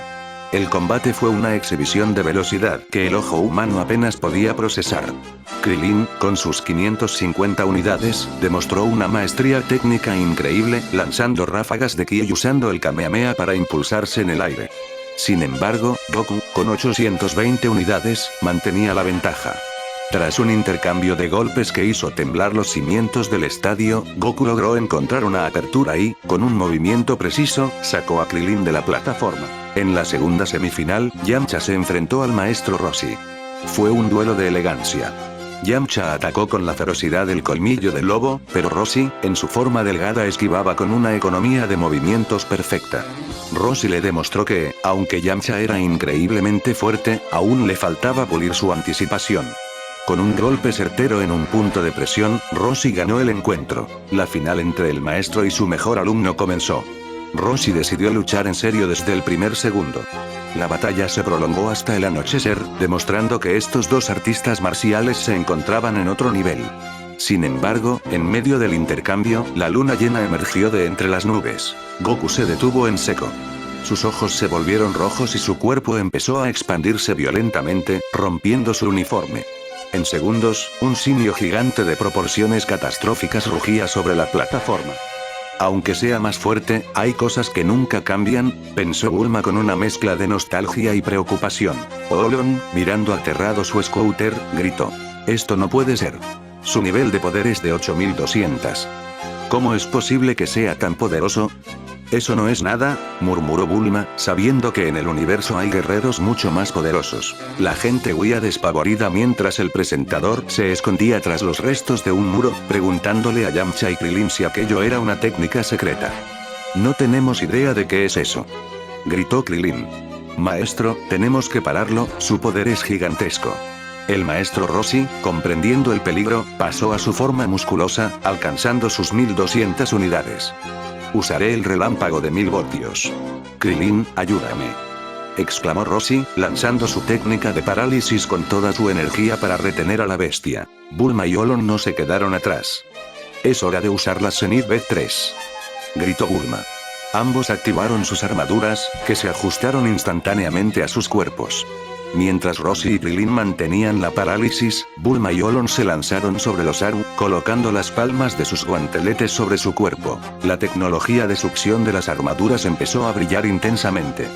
El combate fue una exhibición de velocidad que el ojo humano apenas podía procesar. Krilin, con sus 550 unidades, demostró una maestría técnica increíble, lanzando ráfagas de ki y usando el Kamehameha para impulsarse en el aire. Sin embargo, Goku, con 820 unidades, mantenía la ventaja. Tras un intercambio de golpes que hizo temblar los cimientos del estadio, Goku logró encontrar una apertura y, con un movimiento preciso, sacó a Krilin de la plataforma. En la segunda semifinal, Yamcha se enfrentó al maestro Roshi. Fue un duelo de elegancia. Yamcha atacó con la ferocidad del colmillo del lobo, pero Roshi, en su forma delgada, esquivaba con una economía de movimientos perfecta. Roshi le demostró que, aunque Yamcha era increíblemente fuerte, aún le faltaba pulir su anticipación. Con un golpe certero en un punto de presión, Roshi ganó el encuentro. La final entre el maestro y su mejor alumno comenzó. Roshi decidió luchar en serio desde el primer segundo. La batalla se prolongó hasta el anochecer, demostrando que estos dos artistas marciales se encontraban en otro nivel. Sin embargo, en medio del intercambio, la luna llena emergió de entre las nubes. Goku se detuvo en seco. Sus ojos se volvieron rojos y su cuerpo empezó a expandirse violentamente, rompiendo su uniforme. En segundos, un simio gigante de proporciones catastróficas rugía sobre la plataforma. Aunque sea más fuerte, hay cosas que nunca cambian, pensó Bulma con una mezcla de nostalgia y preocupación. Olon, mirando aterrado su scooter, gritó. Esto no puede ser. Su nivel de poder es de 8200. ¿Cómo es posible que sea tan poderoso? Eso no es nada, murmuró Bulma, sabiendo que en el universo hay guerreros mucho más poderosos. La gente huía despavorida mientras el presentador se escondía tras los restos de un muro, preguntándole a Yamcha y Krillin si aquello era una técnica secreta. No tenemos idea de qué es eso, gritó Krillin. Maestro, tenemos que pararlo, su poder es gigantesco. El maestro Roshi, comprendiendo el peligro, pasó a su forma musculosa, alcanzando sus 1200 unidades. Usaré el relámpago de 1000 voltios. Krillin, ayúdame, exclamó Roshi, lanzando su técnica de parálisis con toda su energía para retener a la bestia. Bulma y Olon no se quedaron atrás. Es hora de usar la Zenith B3, gritó Bulma. Ambos activaron sus armaduras, que se ajustaron instantáneamente a sus cuerpos. Mientras Roshi y Krillin mantenían la parálisis, Bulma y Olon se lanzaron sobre los Aru, colocando las palmas de sus guanteletes sobre su cuerpo. La tecnología de succión de las armaduras empezó a brillar intensamente.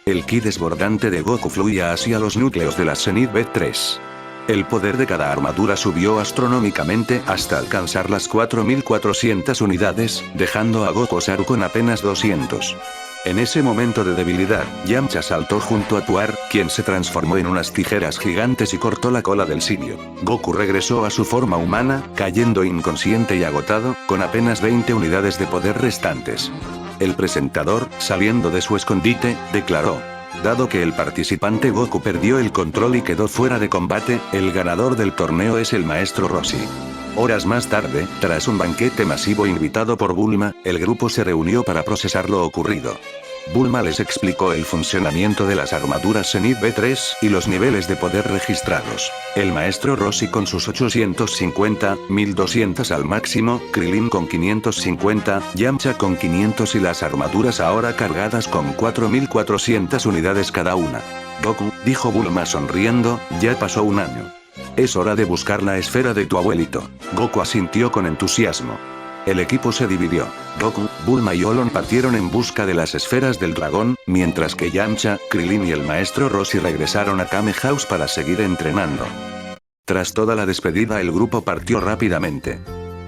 El ki desbordante de Goku fluía hacia los núcleos de la Zenith B3. El poder de cada armadura subió astronómicamente hasta alcanzar las 4400 unidades, dejando a Goku Saru con apenas 200. En ese momento de debilidad, Yamcha saltó junto a Puar, quien se transformó en unas tijeras gigantes y cortó la cola del simio. Goku regresó a su forma humana, cayendo inconsciente y agotado, con apenas 20 unidades de poder restantes. El presentador, saliendo de su escondite, declaró: dado que el participante Goku perdió el control y quedó fuera de combate, el ganador del torneo es el maestro Roshi. Horas más tarde, tras un banquete masivo invitado por Bulma, el grupo se reunió para procesar lo ocurrido. Bulma les explicó el funcionamiento de las armaduras Zenith B3 y los niveles de poder registrados. El maestro Roshi con sus 850, 1200 al máximo, Krillin con 550, Yamcha con 500 y las armaduras ahora cargadas con 4400 unidades cada una. Goku, dijo Bulma sonriendo, ya pasó un año. Es hora de buscar la esfera de tu abuelito. Goku asintió con entusiasmo. El equipo se dividió. Goku, Bulma y Olon partieron en busca de las esferas del dragón, mientras que Yamcha, Krillin y el maestro Roshi regresaron a Kame House para seguir entrenando. Tras toda la despedida, el grupo partió rápidamente.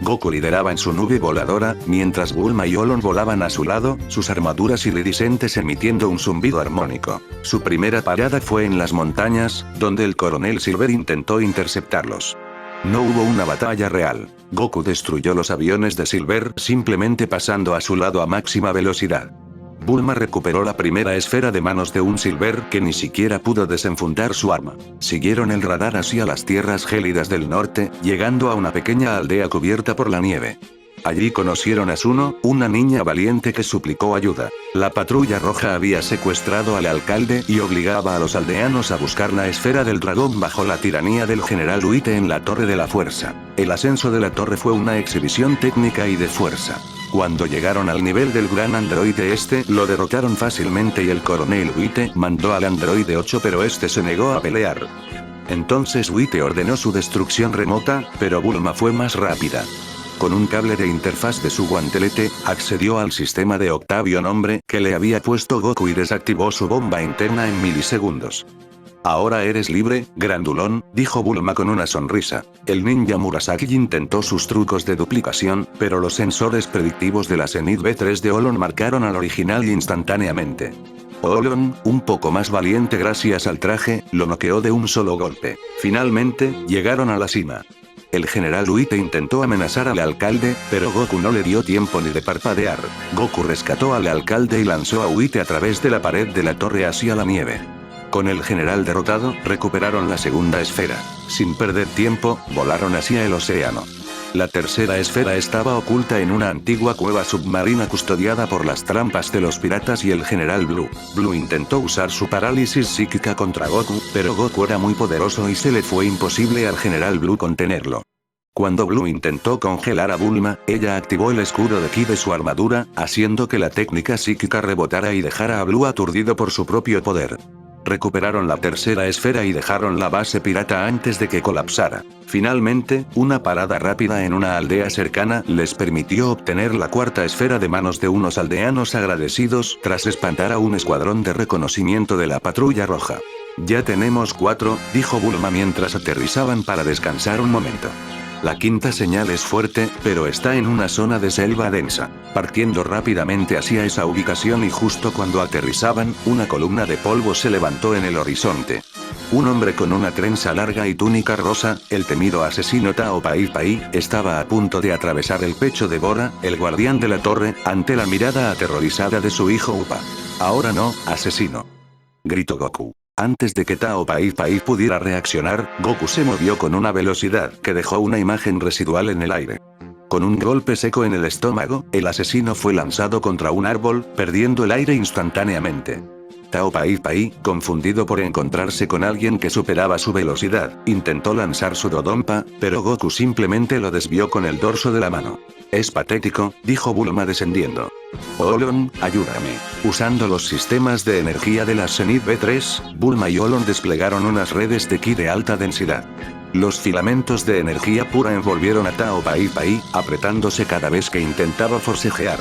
Goku lideraba en su nube voladora, mientras Bulma y Olon volaban a su lado, sus armaduras iridiscentes emitiendo un zumbido armónico. Su primera parada fue en las montañas, donde el coronel Silver intentó interceptarlos. No hubo una batalla real. Goku destruyó los aviones de Silver simplemente pasando a su lado a máxima velocidad. Bulma recuperó la primera esfera de manos de un Silver que ni siquiera pudo desenfundar su arma. Siguieron el radar hacia las tierras gélidas del norte, llegando a una pequeña aldea cubierta por la nieve. Allí conocieron a Suno, una niña valiente que suplicó ayuda. La patrulla roja había secuestrado al alcalde y obligaba a los aldeanos a buscar la esfera del dragón bajo la tiranía del general Uite en la Torre de la Fuerza. El ascenso de la torre fue una exhibición técnica y de fuerza. Cuando llegaron al nivel del gran androide lo derrotaron fácilmente y el coronel Uite mandó al androide 8 pero se negó a pelear. Entonces Uite ordenó su destrucción remota, pero Bulma fue más rápida. Con un cable de interfaz de su guantelete, accedió al sistema de Octavio nombre que le había puesto Goku y desactivó su bomba interna en milisegundos. Ahora eres libre, grandulón, dijo Bulma con una sonrisa. El ninja Murasaki intentó sus trucos de duplicación, pero los sensores predictivos de la Zenith B3 de Olon marcaron al original instantáneamente. Olon, un poco más valiente gracias al traje, lo noqueó de un solo golpe. Finalmente, llegaron a la cima. El general Uite intentó amenazar al alcalde, pero Goku no le dio tiempo ni de parpadear. Goku rescató al alcalde y lanzó a Uite a través de la pared de la torre hacia la nieve. Con el general derrotado, recuperaron la segunda esfera. Sin perder tiempo, volaron hacia el océano. La tercera esfera estaba oculta en una antigua cueva submarina custodiada por las trampas de los piratas y el general Blue. Blue intentó usar su parálisis psíquica contra Goku, pero Goku era muy poderoso y se le fue imposible al general Blue contenerlo. Cuando Blue intentó congelar a Bulma, ella activó el escudo de ki de su armadura, haciendo que la técnica psíquica rebotara y dejara a Blue aturdido por su propio poder. Recuperaron la tercera esfera y dejaron la base pirata antes de que colapsara. Finalmente, una parada rápida en una aldea cercana les permitió obtener la cuarta esfera de manos de unos aldeanos agradecidos tras espantar a un escuadrón de reconocimiento de la patrulla roja. Ya tenemos 4, dijo Bulma mientras aterrizaban para descansar un momento. La quinta señal es fuerte, pero está en una zona de selva densa. Partiendo rápidamente hacia esa ubicación y justo cuando aterrizaban, una columna de polvo se levantó en el horizonte. Un hombre con una trenza larga y túnica rosa, el temido asesino Tao Pai Pai, estaba a punto de atravesar el pecho de Bora, el guardián de la torre, ante la mirada aterrorizada de su hijo Upa. Ahora no, asesino, gritó Goku. Antes de que Tao Pai Pai pudiera reaccionar, Goku se movió con una velocidad que dejó una imagen residual en el aire. Con un golpe seco en el estómago, el asesino fue lanzado contra un árbol, perdiendo el aire instantáneamente. Tao Pai Pai, confundido por encontrarse con alguien que superaba su velocidad, intentó lanzar su Dodonpa, pero Goku simplemente lo desvió con el dorso de la mano. Es patético, dijo Bulma descendiendo. Olon, ayúdame. Usando los sistemas de energía de la Zenith B3, Bulma y Olon desplegaron unas redes de ki de alta densidad. Los filamentos de energía pura envolvieron a Tao Pai Pai, apretándose cada vez que intentaba forcejear.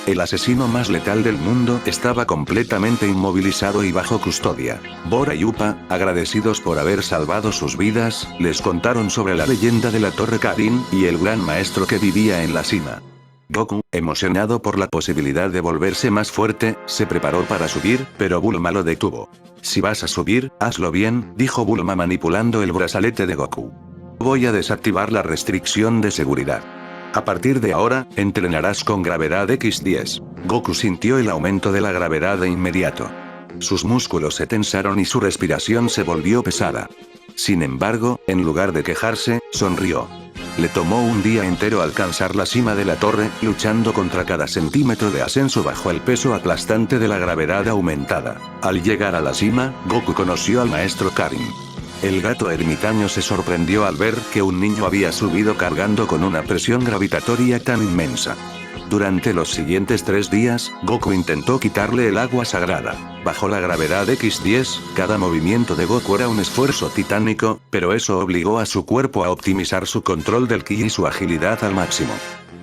El asesino más letal del mundo estaba completamente inmovilizado y bajo custodia. Bora y Upa, agradecidos por haber salvado sus vidas, les contaron sobre la leyenda de la Torre Karin y el gran maestro que vivía en la cima. Goku, emocionado por la posibilidad de volverse más fuerte, se preparó para subir, pero Bulma lo detuvo. Si vas a subir, hazlo bien, dijo Bulma manipulando el brazalete de Goku. Voy a desactivar la restricción de seguridad. A partir de ahora, entrenarás con gravedad X10. Goku sintió el aumento de la gravedad de inmediato. Sus músculos se tensaron y su respiración se volvió pesada. Sin embargo, en lugar de quejarse, sonrió. Le tomó un día entero alcanzar la cima de la torre, luchando contra cada centímetro de ascenso bajo el peso aplastante de la gravedad aumentada. Al llegar a la cima, Goku conoció al maestro Karin. El gato ermitaño se sorprendió al ver que un niño había subido cargando con una presión gravitatoria tan inmensa. Durante los siguientes 3 días, Goku intentó quitarle el agua sagrada. Bajo la gravedad X10, cada movimiento de Goku era un esfuerzo titánico, pero eso obligó a su cuerpo a optimizar su control del ki y su agilidad al máximo.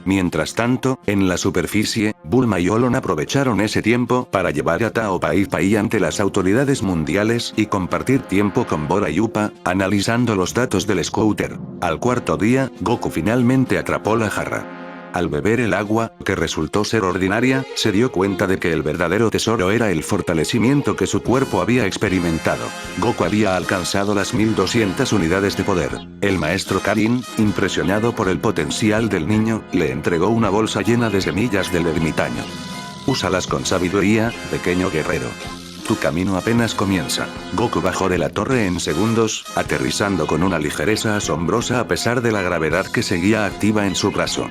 Mientras tanto, en la superficie, Bulma y Olon aprovecharon ese tiempo para llevar a Tao Pai Pai ante las autoridades mundiales y compartir tiempo con Bora y Upa, analizando los datos del scouter. Al cuarto día, Goku finalmente atrapó la jarra. Al beber el agua, que resultó ser ordinaria, se dio cuenta de que el verdadero tesoro era el fortalecimiento que su cuerpo había experimentado. Goku había alcanzado las 1200 unidades de poder. El maestro Karin, impresionado por el potencial del niño, le entregó una bolsa llena de semillas del ermitaño. Úsalas con sabiduría, pequeño guerrero. Tu camino apenas comienza. Goku bajó de la torre en segundos, aterrizando con una ligereza asombrosa a pesar de la gravedad que seguía activa en su brazo.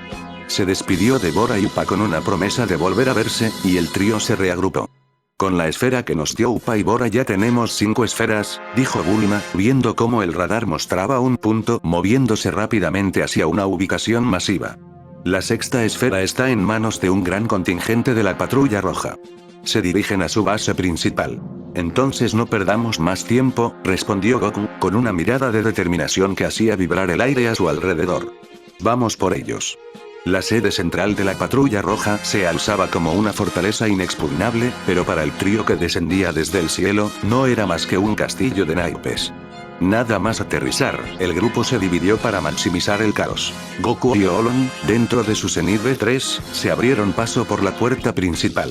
Se despidió de Bora y Upa con una promesa de volver a verse, y el trío se reagrupó. Con la esfera que nos dio Upa y Bora ya tenemos 5 esferas, dijo Bulma, viendo cómo el radar mostraba un punto moviéndose rápidamente hacia una ubicación masiva. La sexta esfera está en manos de un gran contingente de la Patrulla Roja. Se dirigen a su base principal. Entonces no perdamos más tiempo, respondió Goku, con una mirada de determinación que hacía vibrar el aire a su alrededor. Vamos por ellos. La sede central de la Patrulla Roja se alzaba como una fortaleza inexpugnable, pero para el trío que descendía desde el cielo, no era más que un castillo de naipes. Nada más aterrizar, el grupo se dividió para maximizar el caos. Goku y Olon, dentro de su Zenith B3, se abrieron paso por la puerta principal.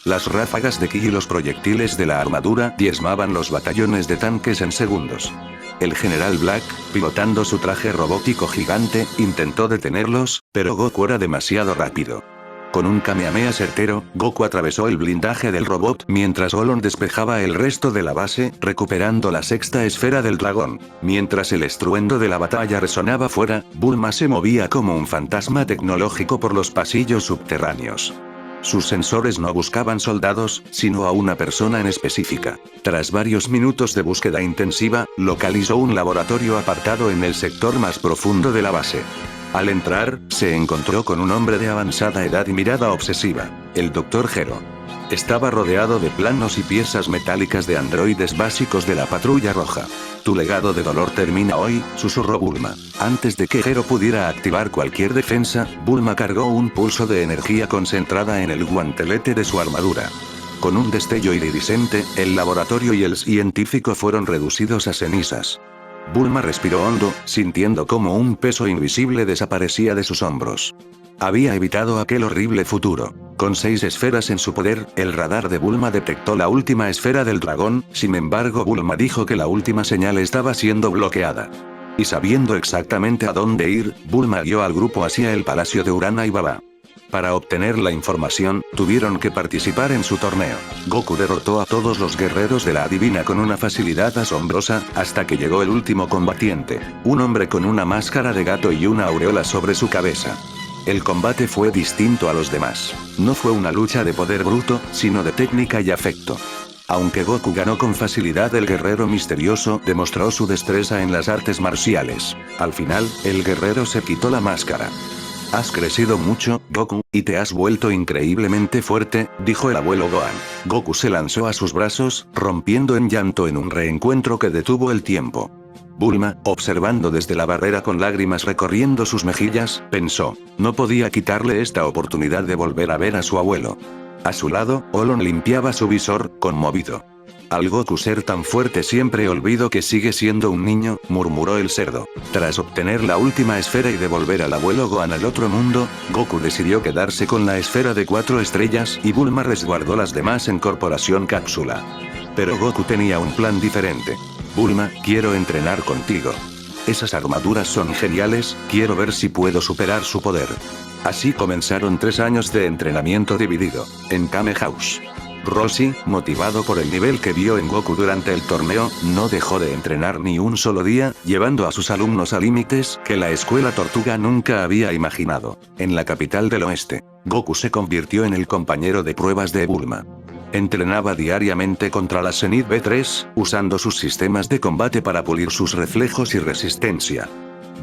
Las ráfagas de ki y los proyectiles de la armadura diezmaban los batallones de tanques en segundos. El general Black, pilotando su traje robótico gigante, intentó detenerlos, pero Goku era demasiado rápido. Con un Kamehameha certero, Goku atravesó el blindaje del robot mientras Olon despejaba el resto de la base, recuperando la sexta esfera del dragón. Mientras el estruendo de la batalla resonaba fuera, Bulma se movía como un fantasma tecnológico por los pasillos subterráneos. Sus sensores no buscaban soldados, sino a una persona en específica. Tras varios minutos de búsqueda intensiva, localizó un laboratorio apartado en el sector más profundo de la base. Al entrar, se encontró con un hombre de avanzada edad y mirada obsesiva, el Dr. Gero. Estaba rodeado de planos y piezas metálicas de androides básicos de la Patrulla Roja. Tu legado de dolor termina hoy, susurró Bulma. Antes de que Gero pudiera activar cualquier defensa, Bulma cargó un pulso de energía concentrada en el guantelete de su armadura. Con un destello iridiscente, el laboratorio y el científico fueron reducidos a cenizas. Bulma respiró hondo, sintiendo como un peso invisible desaparecía de sus hombros. Había evitado aquel horrible futuro. Con 6 esferas en su poder, el radar de Bulma detectó la última esfera del dragón, sin embargo Bulma dijo que la última señal estaba siendo bloqueada. Y sabiendo exactamente a dónde ir, Bulma guió al grupo hacia el palacio de Urana y Baba. Para obtener la información, tuvieron que participar en su torneo. Goku derrotó a todos los guerreros de la adivina con una facilidad asombrosa, hasta que llegó el último combatiente, un hombre con una máscara de gato y una aureola sobre su cabeza. El combate fue distinto a los demás. No fue una lucha de poder bruto, sino de técnica y afecto. Aunque Goku ganó con facilidad, el guerrero misterioso demostró su destreza en las artes marciales. Al final, el guerrero se quitó la máscara. Has crecido mucho, Goku, y te has vuelto increíblemente fuerte, dijo el abuelo Gohan. Goku se lanzó a sus brazos, rompiendo en llanto en un reencuentro que detuvo el tiempo. Bulma, observando desde la barrera con lágrimas recorriendo sus mejillas, pensó, no podía quitarle esta oportunidad de volver a ver a su abuelo. A su lado, Olon limpiaba su visor, conmovido. Al Goku ser tan fuerte siempre olvido que sigue siendo un niño, murmuró el cerdo. Tras obtener la última esfera y devolver al abuelo Gohan al otro mundo, Goku decidió quedarse con la esfera de 4 estrellas y Bulma resguardó las demás en Corporación Cápsula. Pero Goku tenía un plan diferente. Bulma, quiero entrenar contigo. Esas armaduras son geniales, quiero ver si puedo superar su poder. Así comenzaron 3 años de entrenamiento dividido, en Kame House. Roshi, motivado por el nivel que vio en Goku durante el torneo, no dejó de entrenar ni un solo día, llevando a sus alumnos a límites que la escuela Tortuga nunca había imaginado. En la capital del oeste, Goku se convirtió en el compañero de pruebas de Bulma. Entrenaba diariamente contra la Zenith B3, usando sus sistemas de combate para pulir sus reflejos y resistencia.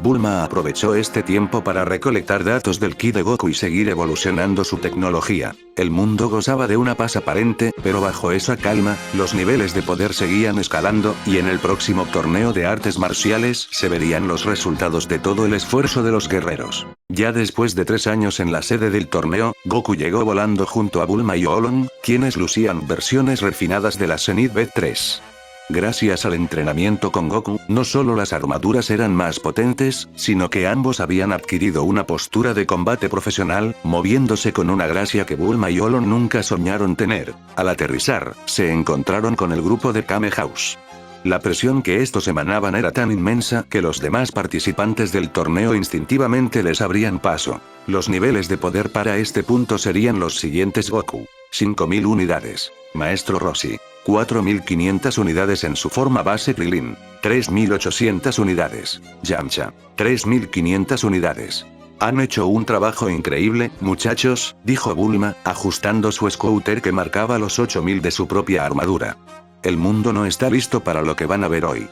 Bulma aprovechó este tiempo para recolectar datos del ki de Goku y seguir evolucionando su tecnología. El mundo gozaba de una paz aparente, pero bajo esa calma, los niveles de poder seguían escalando, y en el próximo torneo de artes marciales se verían los resultados de todo el esfuerzo de los guerreros. Ya después de 3 años en la sede del torneo, Goku llegó volando junto a Bulma y Olon, quienes lucían versiones refinadas de la Zenith B3. Gracias al entrenamiento con Goku, no solo las armaduras eran más potentes, sino que ambos habían adquirido una postura de combate profesional, moviéndose con una gracia que Bulma y Olon nunca soñaron tener. Al aterrizar, se encontraron con el grupo de Kame House. La presión que estos emanaban era tan inmensa que los demás participantes del torneo instintivamente les abrían paso. Los niveles de poder para este punto serían los siguientes: Goku, 5000 unidades. Maestro Roshi, 4500 unidades en su forma base. Krillin, 3800 unidades. Yamcha, 3500 unidades. Han hecho un trabajo increíble, muchachos, dijo Bulma, ajustando su scooter que marcaba los 8000 de su propia armadura. El mundo no está listo para lo que van a ver hoy.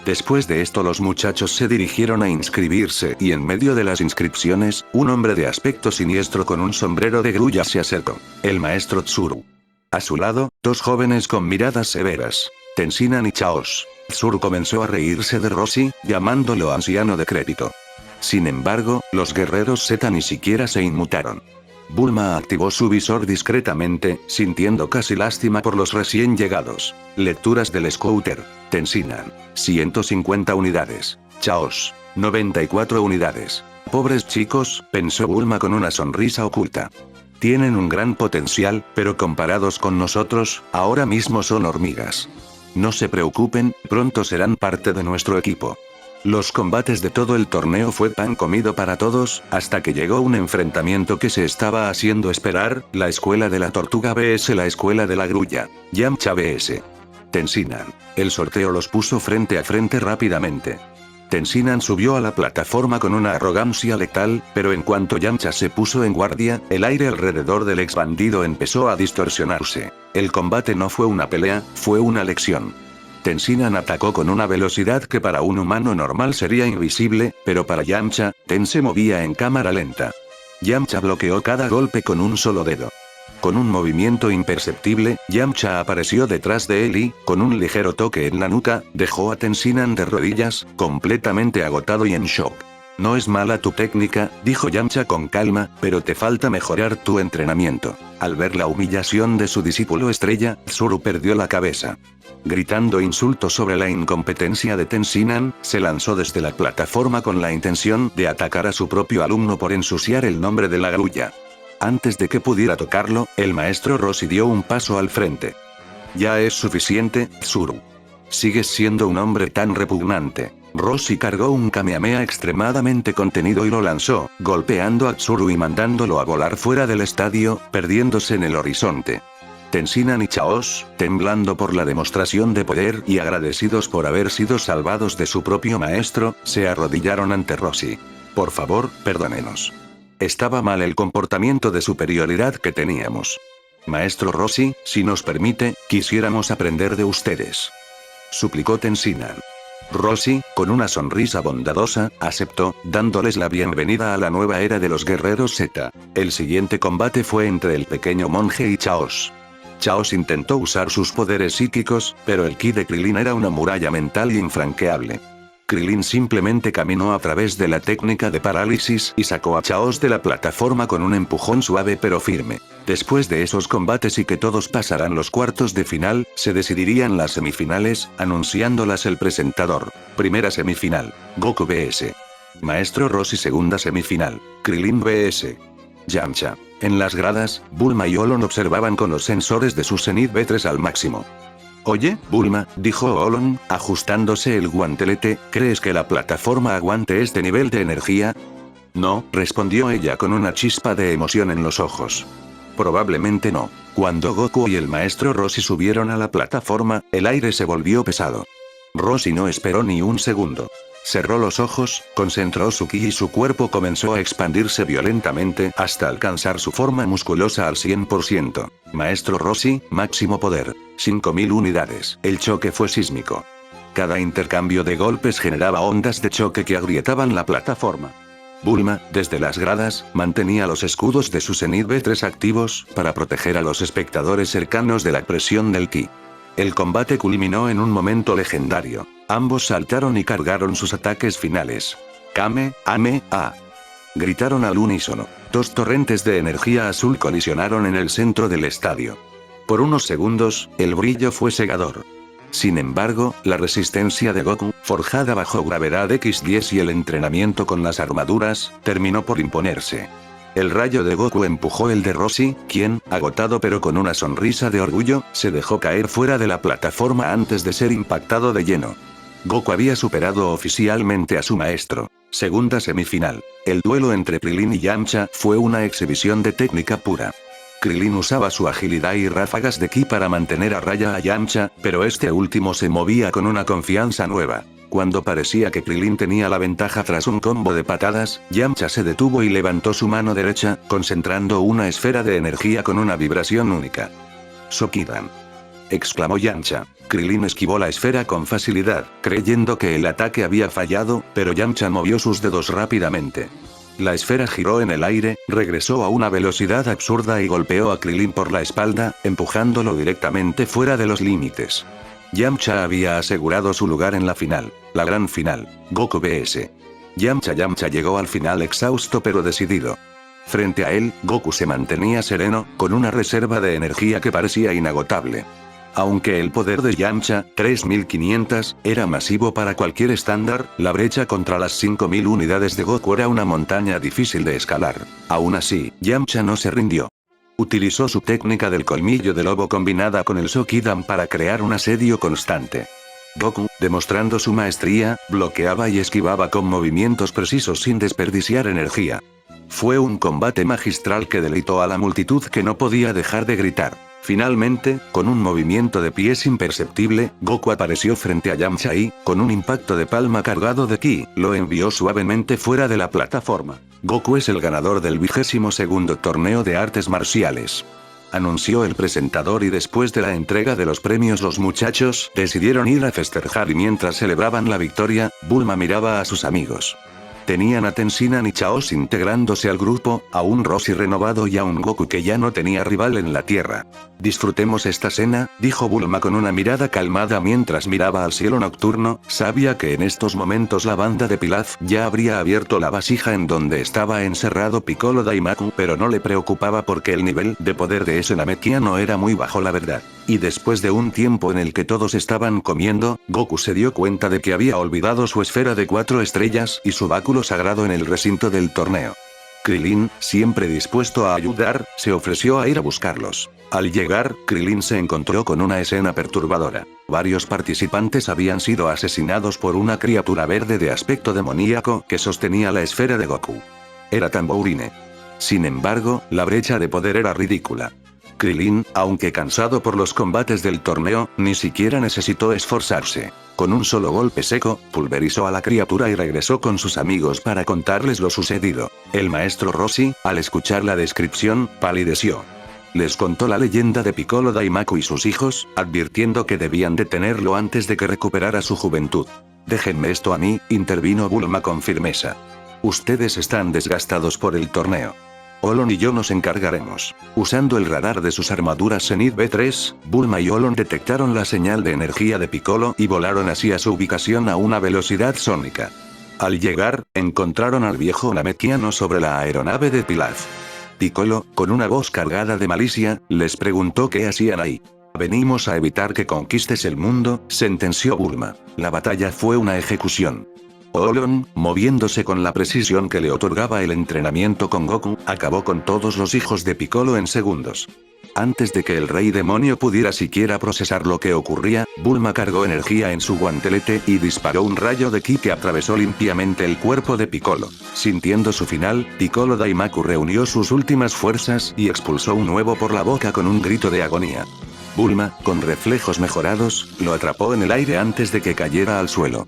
Después de esto los muchachos se dirigieron a inscribirse y en medio de las inscripciones, un hombre de aspecto siniestro con un sombrero de grulla se acercó. El maestro Tsuru. A su lado, 2 jóvenes con miradas severas. Tensinan y Chaos. Tsuru comenzó a reírse de Roshi, llamándolo anciano decrépito. Sin embargo, los guerreros Z ni siquiera se inmutaron. Bulma activó su visor discretamente, sintiendo casi lástima por los recién llegados. Lecturas del scooter. Tensinan, 150 unidades. Chaos, 94 unidades. Pobres chicos, pensó Bulma con una sonrisa oculta. Tienen un gran potencial, pero comparados con nosotros, ahora mismo son hormigas. No se preocupen, pronto serán parte de nuestro equipo. Los combates de todo el torneo fue pan comido para todos, hasta que llegó un enfrentamiento que se estaba haciendo esperar, la escuela de la tortuga vs la escuela de la grulla. Yamcha vs Tensinan. El sorteo los puso frente a frente rápidamente. Tensinan subió a la plataforma con una arrogancia letal, pero en cuanto Yamcha se puso en guardia, el aire alrededor del ex bandido empezó a distorsionarse. El combate no fue una pelea, fue una lección. Tensinan atacó con una velocidad que para un humano normal sería invisible, pero para Yamcha, Ten se movía en cámara lenta. Yamcha bloqueó cada golpe con un solo dedo. Con un movimiento imperceptible, Yamcha apareció detrás de él y, con un ligero toque en la nuca, dejó a Tensinan de rodillas, completamente agotado y en shock. No es mala tu técnica, dijo Yamcha con calma, pero te falta mejorar tu entrenamiento. Al ver la humillación de su discípulo estrella, Zoro perdió la cabeza. Gritando insultos sobre la incompetencia de Tenshinhan, se lanzó desde la plataforma con la intención de atacar a su propio alumno por ensuciar el nombre de la grulla. Antes de que pudiera tocarlo, el maestro Roshi dio un paso al frente. Ya es suficiente, Zoro. Sigues siendo un hombre tan repugnante. Roshi cargó un Kamehameha extremadamente contenido y lo lanzó, golpeando a Tsuru y mandándolo a volar fuera del estadio, perdiéndose en el horizonte. Tenshinhan y Chaos, temblando por la demostración de poder y agradecidos por haber sido salvados de su propio maestro, se arrodillaron ante Roshi. Por favor, perdónenos. Estaba mal el comportamiento de superioridad que teníamos. Maestro Roshi, si nos permite, quisiéramos aprender de ustedes. Suplicó Tenshinhan. Roshi, con una sonrisa bondadosa, aceptó, dándoles la bienvenida a la nueva era de los guerreros Z. El siguiente combate fue entre el pequeño monje y Chaos. Chaos intentó usar sus poderes psíquicos, pero el ki de Krillin era una muralla mental infranqueable. Krillin simplemente caminó a través de la técnica de parálisis y sacó a Chaos de la plataforma con un empujón suave pero firme. Después de esos combates y que todos pasaran los cuartos de final, se decidirían las semifinales, anunciándolas el presentador. Primera semifinal. Goku vs. Maestro Roshi. Segunda semifinal. Krillin vs. Yamcha. En las gradas, Bulma y Olon observaban con los sensores de su Zenith B3 al máximo. Oye, Bulma, dijo Olon, ajustándose el guantelete, ¿crees que la plataforma aguante este nivel de energía? No, respondió ella con una chispa de emoción en los ojos. Probablemente no. Cuando Goku y el maestro Roshi subieron a la plataforma, el aire se volvió pesado. Roshi no esperó ni un segundo. Cerró los ojos, concentró su ki y su cuerpo comenzó a expandirse violentamente hasta alcanzar su forma musculosa al 100%. Maestro Roshi, máximo poder. 5000 unidades. El choque fue sísmico. Cada intercambio de golpes generaba ondas de choque que agrietaban la plataforma. Bulma, desde las gradas, mantenía los escudos de su Zenith B3 activos, para proteger a los espectadores cercanos de la presión del ki. El combate culminó en un momento legendario. Ambos saltaron y cargaron sus ataques finales. Kame-ame-a. Gritaron al unísono. Dos torrentes de energía azul colisionaron en el centro del estadio. Por unos segundos, el brillo fue cegador. Sin embargo, la resistencia de Goku, forjada bajo gravedad X10 y el entrenamiento con las armaduras, terminó por imponerse. El rayo de Goku empujó el de Roshi, quien, agotado pero con una sonrisa de orgullo, se dejó caer fuera de la plataforma antes de ser impactado de lleno. Goku había superado oficialmente a su maestro. Segunda semifinal. El duelo entre Krillin y Yamcha fue una exhibición de técnica pura. Krillin usaba su agilidad y ráfagas de ki para mantener a raya a Yamcha, pero este último se movía con una confianza nueva. Cuando parecía que Krillin tenía la ventaja tras un combo de patadas, Yamcha se detuvo y levantó su mano derecha, concentrando una esfera de energía con una vibración única. «Sokidan», exclamó Yamcha. Krillin esquivó la esfera con facilidad, creyendo que el ataque había fallado, pero Yamcha movió sus dedos rápidamente. La esfera giró en el aire, regresó a una velocidad absurda y golpeó a Krillin por la espalda, empujándolo directamente fuera de los límites. Yamcha había asegurado su lugar en la final, la gran final. Goku vs. Yamcha. Yamcha llegó al final exhausto pero decidido. Frente a él, Goku se mantenía sereno, con una reserva de energía que parecía inagotable. Aunque el poder de Yamcha, 3500, era masivo para cualquier estándar, la brecha contra las 5000 unidades de Goku era una montaña difícil de escalar. Aún así, Yamcha no se rindió. Utilizó su técnica del colmillo de lobo combinada con el Sokidan para crear un asedio constante. Goku, demostrando su maestría, bloqueaba y esquivaba con movimientos precisos sin desperdiciar energía. Fue un combate magistral que deleitó a la multitud que no podía dejar de gritar. Finalmente, con un movimiento de pies imperceptible, Goku apareció frente a Yamcha y, con un impacto de palma cargado de ki, lo envió suavemente fuera de la plataforma. Goku es el ganador del 22º torneo de artes marciales, anunció el presentador, y después de la entrega de los premios los muchachos decidieron ir a festejar y mientras celebraban la victoria, Bulma miraba a sus amigos. Tenían a Tenshinhan y Chaos integrándose al grupo, a un Roshi renovado y a un Goku que ya no tenía rival en la Tierra. Disfrutemos esta cena, dijo Bulma con una mirada calmada mientras miraba al cielo nocturno. Sabía que en estos momentos la banda de Pilaf ya habría abierto la vasija en donde estaba encerrado Piccolo Daimaku, pero no le preocupaba porque el nivel de poder de ese Namekiano era muy bajo, la verdad. Y después de un tiempo en el que todos estaban comiendo, Goku se dio cuenta de que había olvidado su esfera de 4 estrellas y su báculo sagrado en el recinto del torneo. Krillin, siempre dispuesto a ayudar, se ofreció a ir a buscarlos. Al llegar, Krillin se encontró con una escena perturbadora. Varios participantes habían sido asesinados por una criatura verde de aspecto demoníaco que sostenía la esfera de Goku. Era Tambourine. Sin embargo, la brecha de poder era ridícula. Krillin, aunque cansado por los combates del torneo, ni siquiera necesitó esforzarse. Con un solo golpe seco, pulverizó a la criatura y regresó con sus amigos para contarles lo sucedido. El maestro Roshi, al escuchar la descripción, palideció. Les contó la leyenda de Piccolo Daimaku y sus hijos, advirtiendo que debían detenerlo antes de que recuperara su juventud. «Déjenme esto a mí», intervino Bulma con firmeza. «Ustedes están desgastados por el torneo. Olon y yo nos encargaremos». Usando el radar de sus armaduras Zenith B3, Bulma y Olon detectaron la señal de energía de Piccolo y volaron hacia su ubicación a una velocidad sónica. Al llegar, encontraron al viejo Namekiano sobre la aeronave de Pilaf. Piccolo, con una voz cargada de malicia, les preguntó qué hacían ahí. «Venimos a evitar que conquistes el mundo», sentenció Bulma. La batalla fue una ejecución. Olon, moviéndose con la precisión que le otorgaba el entrenamiento con Goku, acabó con todos los hijos de Piccolo en segundos. Antes de que el rey demonio pudiera siquiera procesar lo que ocurría, Bulma cargó energía en su guantelete y disparó un rayo de ki que atravesó limpiamente el cuerpo de Piccolo. Sintiendo su final, Piccolo Daimaku reunió sus últimas fuerzas y expulsó un huevo por la boca con un grito de agonía. Bulma, con reflejos mejorados, lo atrapó en el aire antes de que cayera al suelo.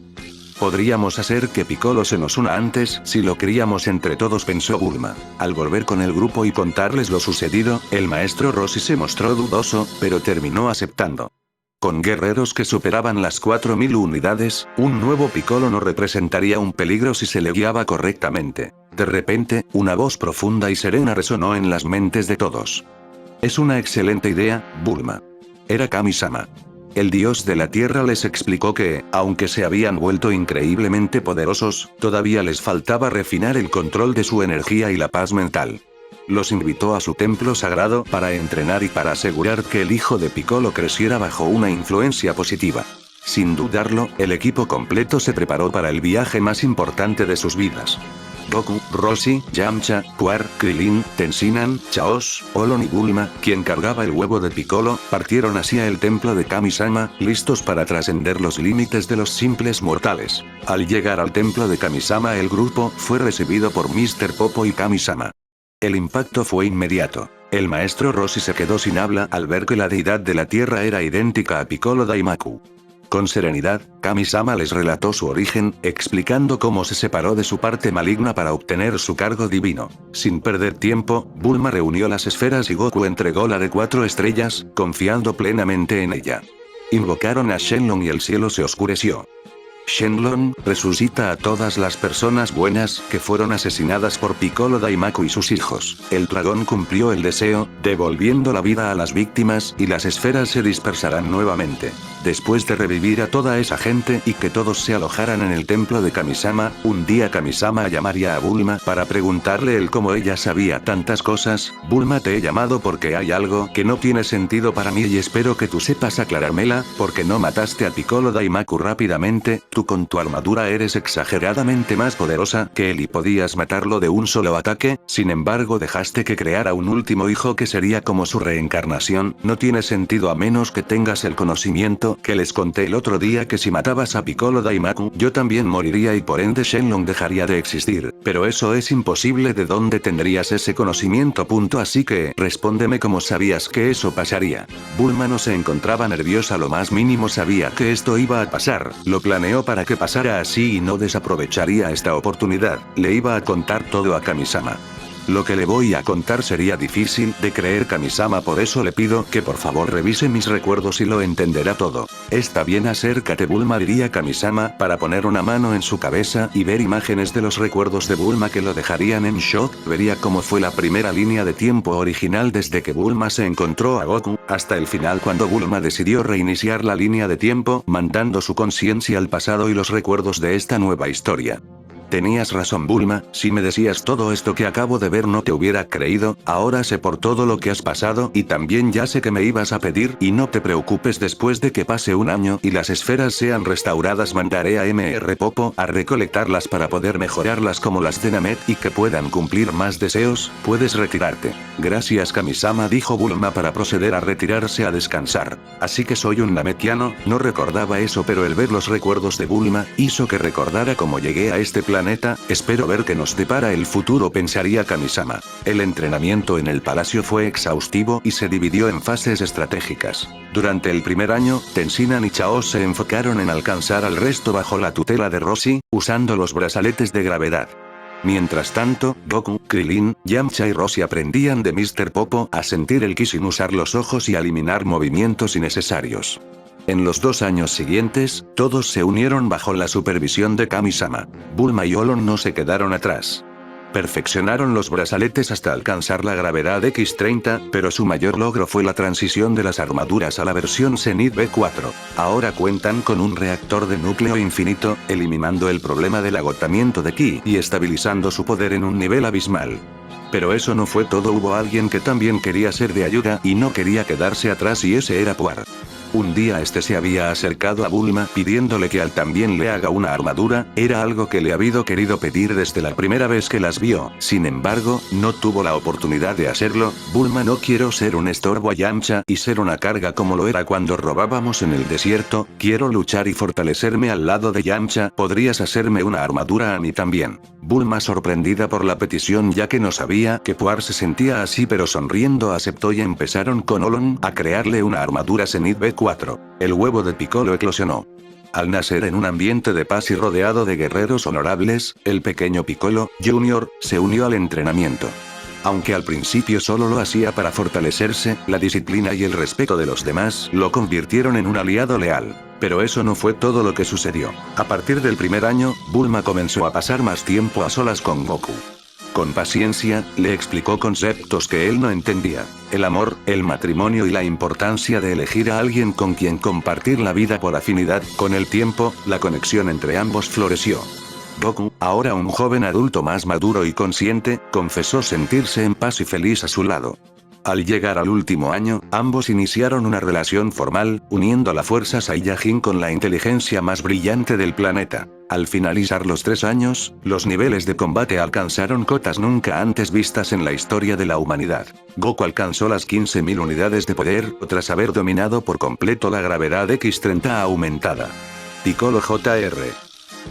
«Podríamos hacer que Piccolo se nos una antes si lo queríamos entre todos», pensó Bulma. Al volver con el grupo y contarles lo sucedido, el maestro Roshi se mostró dudoso, pero terminó aceptando. Con guerreros que superaban las 4000 unidades, un nuevo Piccolo no representaría un peligro si se le guiaba correctamente. De repente, una voz profunda y serena resonó en las mentes de todos. «Es una excelente idea, Bulma». Era Kami-sama. El dios de la tierra les explicó que, aunque se habían vuelto increíblemente poderosos, todavía les faltaba refinar el control de su energía y la paz mental. Los invitó a su templo sagrado para entrenar y para asegurar que el hijo de Piccolo creciera bajo una influencia positiva. Sin dudarlo, el equipo completo se preparó para el viaje más importante de sus vidas. Goku, Roshi, Yamcha, Puar, Krillin, Tenshinhan, Chaos, Olon y Bulma, quien cargaba el huevo de Piccolo, partieron hacia el templo de Kami-sama, listos para trascender los límites de los simples mortales. Al llegar al templo de Kami-sama, el grupo fue recibido por Mr. Popo y Kami-sama. El impacto fue inmediato. El maestro Roshi se quedó sin habla al ver que la deidad de la tierra era idéntica a Piccolo Daimaku. Con serenidad, Kami-sama les relató su origen, explicando cómo se separó de su parte maligna para obtener su cargo divino. Sin perder tiempo, Bulma reunió las esferas y Goku entregó la de 4 estrellas, confiando plenamente en ella. Invocaron a Shenlong y el cielo se oscureció. Shenlong, resucita a todas las personas buenas que fueron asesinadas por Piccolo Daimaku y sus hijos. El dragón cumplió el deseo, devolviendo la vida a las víctimas y las esferas se dispersarán nuevamente. Después de revivir a toda esa gente y que todos se alojaran en el templo de Kami-sama, un día Kami-sama llamaría a Bulma para preguntarle el cómo ella sabía tantas cosas. «Bulma, te he llamado porque hay algo que no tiene sentido para mí y espero que tú sepas aclarármela, porque no mataste a Piccolo Daimaku rápidamente. Tú con tu armadura eres exageradamente más poderosa que él y podías matarlo de un solo ataque, sin embargo dejaste que creara un último hijo que sería como su reencarnación. No tiene sentido a menos que tengas el conocimiento que les conté el otro día, que si matabas a Piccolo Daimaku, yo también moriría y por ende Shenlong dejaría de existir. Pero eso es imposible. ¿De dónde tendrías ese conocimiento? Así que, respóndeme cómo sabías que eso pasaría». Bulma no se encontraba nerviosa lo más mínimo, sabía que esto iba a pasar, lo planeó para que pasara así y no desaprovecharía esta oportunidad. Le iba a contar todo a Kami-sama. Lo que le voy a contar sería difícil de creer, Kami-sama, por eso le pido que por favor revise mis recuerdos y lo entenderá todo. Está bien, acércate Bulma, diría Kami-sama, para poner una mano en su cabeza y ver imágenes de los recuerdos de Bulma que lo dejarían en shock. Vería cómo fue la primera línea de tiempo original desde que Bulma se encontró a Goku, hasta el final cuando Bulma decidió reiniciar la línea de tiempo, mandando su conciencia al pasado y los recuerdos de esta nueva historia. Tenías razón Bulma, si me decías todo esto que acabo de ver no te hubiera creído, ahora sé por todo lo que has pasado y también ya sé que me ibas a pedir y no te preocupes, después de que pase un año y las esferas sean restauradas mandaré a Mr. Popo a recolectarlas para poder mejorarlas como las de Namek y que puedan cumplir más deseos, puedes retirarte. Gracias Kami-sama, dijo Bulma para proceder a retirarse a descansar. Así que soy un Namekiano, no recordaba eso, pero el ver los recuerdos de Bulma hizo que recordara cómo llegué a este planeta. Espero ver qué nos depara el futuro, pensaría Kami-sama. El entrenamiento en el palacio fue exhaustivo y se dividió en fases estratégicas. Durante el primer año, Tenshinhan y Chaos se enfocaron en alcanzar al resto bajo la tutela de Roshi, usando los brazaletes de gravedad. Mientras tanto, Goku, Krillin, Yamcha y Roshi aprendían de Mr. Popo a sentir el ki sin usar los ojos y a eliminar movimientos innecesarios. En los 2 años siguientes, todos se unieron bajo la supervisión de Kami-sama. Bulma y Olon no se quedaron atrás. Perfeccionaron los brazaletes hasta alcanzar la gravedad X30, pero su mayor logro fue la transición de las armaduras a la versión Zenith B4. Ahora cuentan con un reactor de núcleo infinito, eliminando el problema del agotamiento de ki y estabilizando su poder en un nivel abismal. Pero eso no fue todo, hubo alguien que también quería ser de ayuda y no quería quedarse atrás, y ese era Puar. Un día este se había acercado a Bulma pidiéndole que al también le haga una armadura, era algo que le había querido pedir desde la primera vez que las vio, sin embargo, no tuvo la oportunidad de hacerlo. Bulma, no quiero ser un estorbo a Yamcha y ser una carga como lo era cuando robábamos en el desierto, quiero luchar y fortalecerme al lado de Yamcha, ¿podrías hacerme una armadura a mí también? Bulma, sorprendida por la petición ya que no sabía que Puar se sentía así, pero sonriendo aceptó y empezaron con Olon a crearle una armadura Zenith B4. El huevo de Piccolo eclosionó. Al nacer en un ambiente de paz y rodeado de guerreros honorables, el pequeño Piccolo Jr. se unió al entrenamiento. Aunque al principio solo lo hacía para fortalecerse, la disciplina y el respeto de los demás lo convirtieron en un aliado leal. Pero eso no fue todo lo que sucedió. A partir del primer año, Bulma comenzó a pasar más tiempo a solas con Goku. Con paciencia, le explicó conceptos que él no entendía: el amor, el matrimonio y la importancia de elegir a alguien con quien compartir la vida por afinidad. Con el tiempo, la conexión entre ambos floreció. Goku, ahora un joven adulto más maduro y consciente, confesó sentirse en paz y feliz a su lado. Al llegar al último año, ambos iniciaron una relación formal, uniendo la fuerza Saiyajin con la inteligencia más brillante del planeta. Al finalizar los 3 años, los niveles de combate alcanzaron cotas nunca antes vistas en la historia de la humanidad. Goku alcanzó las 15.000 unidades de poder, tras haber dominado por completo la gravedad X30 aumentada. Piccolo Jr.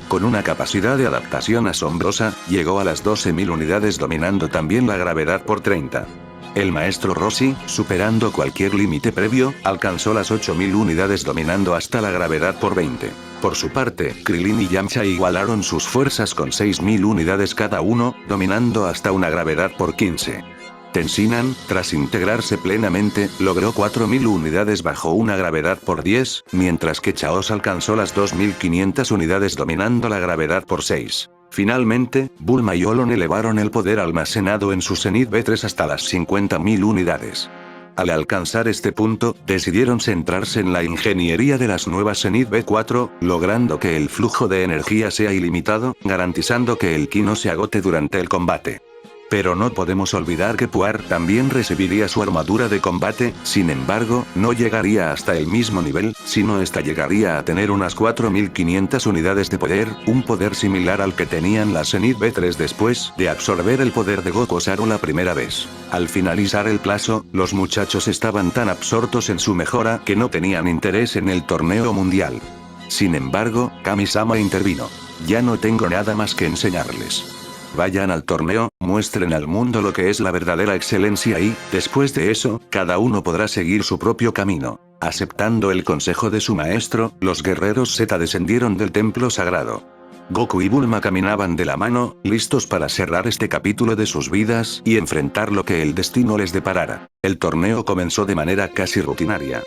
Con una capacidad de adaptación asombrosa, llegó a las 12.000 unidades dominando también la gravedad por 30. El maestro Roshi, superando cualquier límite previo, alcanzó las 8.000 unidades dominando hasta la gravedad por 20. Por su parte, Krillin y Yamcha igualaron sus fuerzas con 6.000 unidades cada uno, dominando hasta una gravedad por 15. Tenshinhan, tras integrarse plenamente, logró 4.000 unidades bajo una gravedad por 10, mientras que Chaos alcanzó las 2.500 unidades dominando la gravedad por 6. Finalmente, Bulma y Olon elevaron el poder almacenado en su Zenith B3 hasta las 50.000 unidades. Al alcanzar este punto, decidieron centrarse en la ingeniería de las nuevas Zenith B4, logrando que el flujo de energía sea ilimitado, garantizando que el ki no se agote durante el combate. Pero no podemos olvidar que Puar también recibiría su armadura de combate, sin embargo, no llegaría hasta el mismo nivel, sino esta llegaría a tener unas 4.500 unidades de poder, un poder similar al que tenían las Zenith B3 después de absorber el poder de Goku Saru la primera vez. Al finalizar el plazo, los muchachos estaban tan absortos en su mejora que no tenían interés en el torneo mundial. Sin embargo, Kami-sama intervino. Ya no tengo nada más que enseñarles. Vayan al torneo, muestren al mundo lo que es la verdadera excelencia y, después de eso, cada uno podrá seguir su propio camino. Aceptando el consejo de su maestro, los guerreros Z descendieron del templo sagrado. Goku y Bulma caminaban de la mano, listos para cerrar este capítulo de sus vidas y enfrentar lo que el destino les deparara. El torneo comenzó de manera casi rutinaria.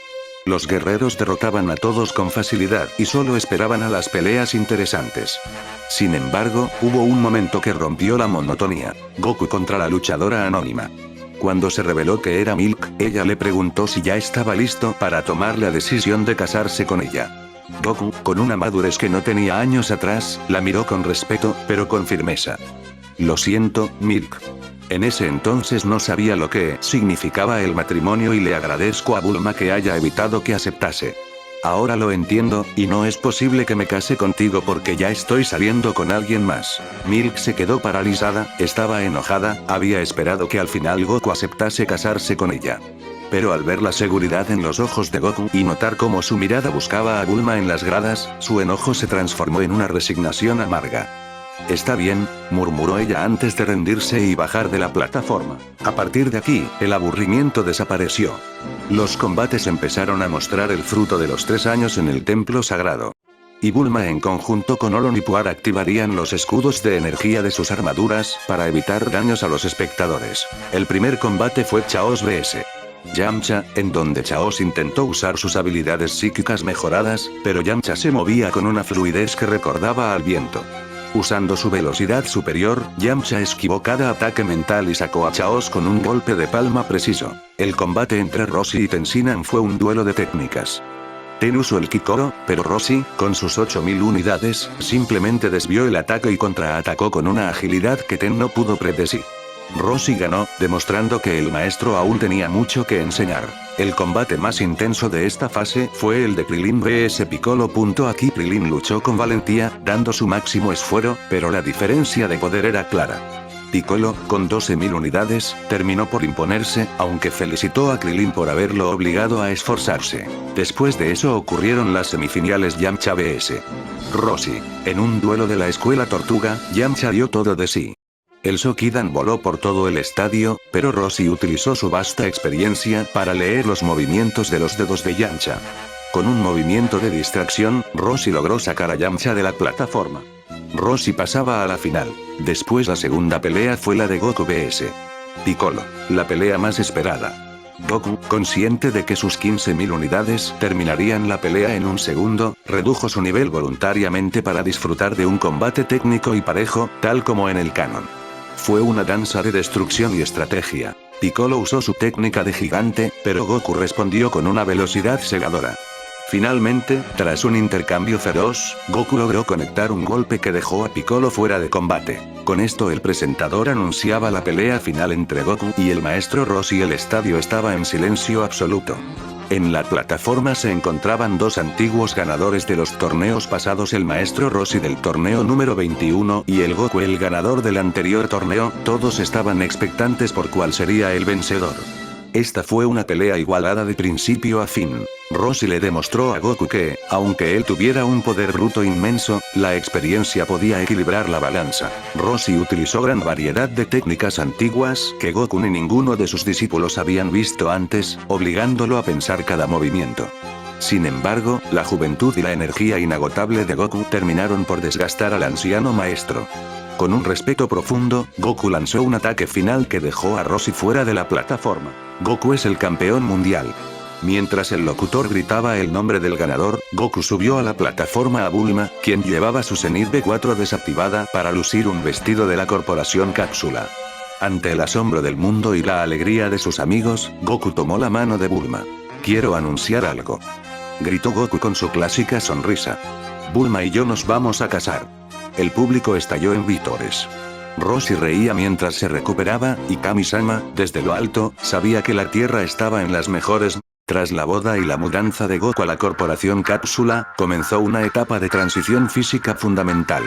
Los guerreros derrotaban a todos con facilidad y solo esperaban a las peleas interesantes. Sin embargo, hubo un momento que rompió la monotonía. Goku contra la luchadora anónima. Cuando se reveló que era Milk, ella le preguntó si ya estaba listo para tomar la decisión de casarse con ella. Goku, con una madurez que no tenía años atrás, la miró con respeto, pero con firmeza. Lo siento, Milk. En ese entonces no sabía lo que significaba el matrimonio y le agradezco a Bulma que haya evitado que aceptase. Ahora lo entiendo, y no es posible que me case contigo porque ya estoy saliendo con alguien más. Milk se quedó paralizada, estaba enojada, había esperado que al final Goku aceptase casarse con ella. Pero al ver la seguridad en los ojos de Goku y notar cómo su mirada buscaba a Bulma en las gradas, su enojo se transformó en una resignación amarga. Está bien, murmuró ella antes de rendirse y bajar de la plataforma. A partir de aquí, el aburrimiento desapareció. Los combates empezaron a mostrar el fruto de los 3 años en el templo sagrado. Y Bulma en conjunto con Olon y Puar activarían los escudos de energía de sus armaduras para evitar daños a los espectadores. El primer combate fue Chaos vs. Yamcha, en donde Chaos intentó usar sus habilidades psíquicas mejoradas, pero Yamcha se movía con una fluidez que recordaba al viento. Usando su velocidad superior, Yamcha esquivó cada ataque mental y sacó a Chaos con un golpe de palma preciso. El combate entre Roshi y Tenshinhan fue un duelo de técnicas. Ten usó el Kikoro, pero Roshi, con sus 8000 unidades, simplemente desvió el ataque y contraatacó con una agilidad que Ten no pudo predecir. Roshi ganó, demostrando que el maestro aún tenía mucho que enseñar. El combate más intenso de esta fase fue el de Krillin vs Piccolo. Aquí Krillin luchó con valentía, dando su máximo esfuerzo, pero la diferencia de poder era clara. Piccolo, con 12.000 unidades, terminó por imponerse, aunque felicitó a Krillin por haberlo obligado a esforzarse. Después de eso ocurrieron las semifinales Yamcha vs. Roshi. En un duelo de la escuela Tortuga, Yamcha dio todo de sí. El Sokidan voló por todo el estadio, pero Roshi utilizó su vasta experiencia para leer los movimientos de los dedos de Yamcha. Con un movimiento de distracción, Roshi logró sacar a Yamcha de la plataforma. Roshi pasaba a la final. Después la segunda pelea fue la de Goku vs. Piccolo, la pelea más esperada. Goku, consciente de que sus 15.000 unidades terminarían la pelea en un segundo, redujo su nivel voluntariamente para disfrutar de un combate técnico y parejo, tal como en el canon. Fue una danza de destrucción y estrategia. Piccolo usó su técnica de gigante, pero Goku respondió con una velocidad cegadora. Finalmente, tras un intercambio feroz, Goku logró conectar un golpe que dejó a Piccolo fuera de combate. Con esto el presentador anunciaba la pelea final entre Goku y el maestro Roshi. El estadio estaba en silencio absoluto. En la plataforma se encontraban dos antiguos ganadores de los torneos pasados, el maestro Roshi del torneo número 21 y el Goku, el ganador del anterior torneo. Todos estaban expectantes por cuál sería el vencedor. Esta fue una pelea igualada de principio a fin. Roshi le demostró a Goku que, aunque él tuviera un poder bruto inmenso, la experiencia podía equilibrar la balanza. Roshi utilizó gran variedad de técnicas antiguas que Goku ni ninguno de sus discípulos habían visto antes, obligándolo a pensar cada movimiento. Sin embargo, la juventud y la energía inagotable de Goku terminaron por desgastar al anciano maestro. Con un respeto profundo, Goku lanzó un ataque final que dejó a Roshi fuera de la plataforma. Goku es el campeón mundial. Mientras el locutor gritaba el nombre del ganador, Goku subió a la plataforma a Bulma, quien llevaba su Zenith B4 desactivada para lucir un vestido de la corporación Cápsula. Ante el asombro del mundo y la alegría de sus amigos, Goku tomó la mano de Bulma. «Quiero anunciar algo», gritó Goku con su clásica sonrisa. «Bulma y yo nos vamos a casar». El público estalló en vítores. Roshi reía mientras se recuperaba, y Kami-sama, desde lo alto, sabía que la Tierra estaba en las mejores. Tras la boda y la mudanza de Goku a la corporación Cápsula, comenzó una etapa de transición física fundamental.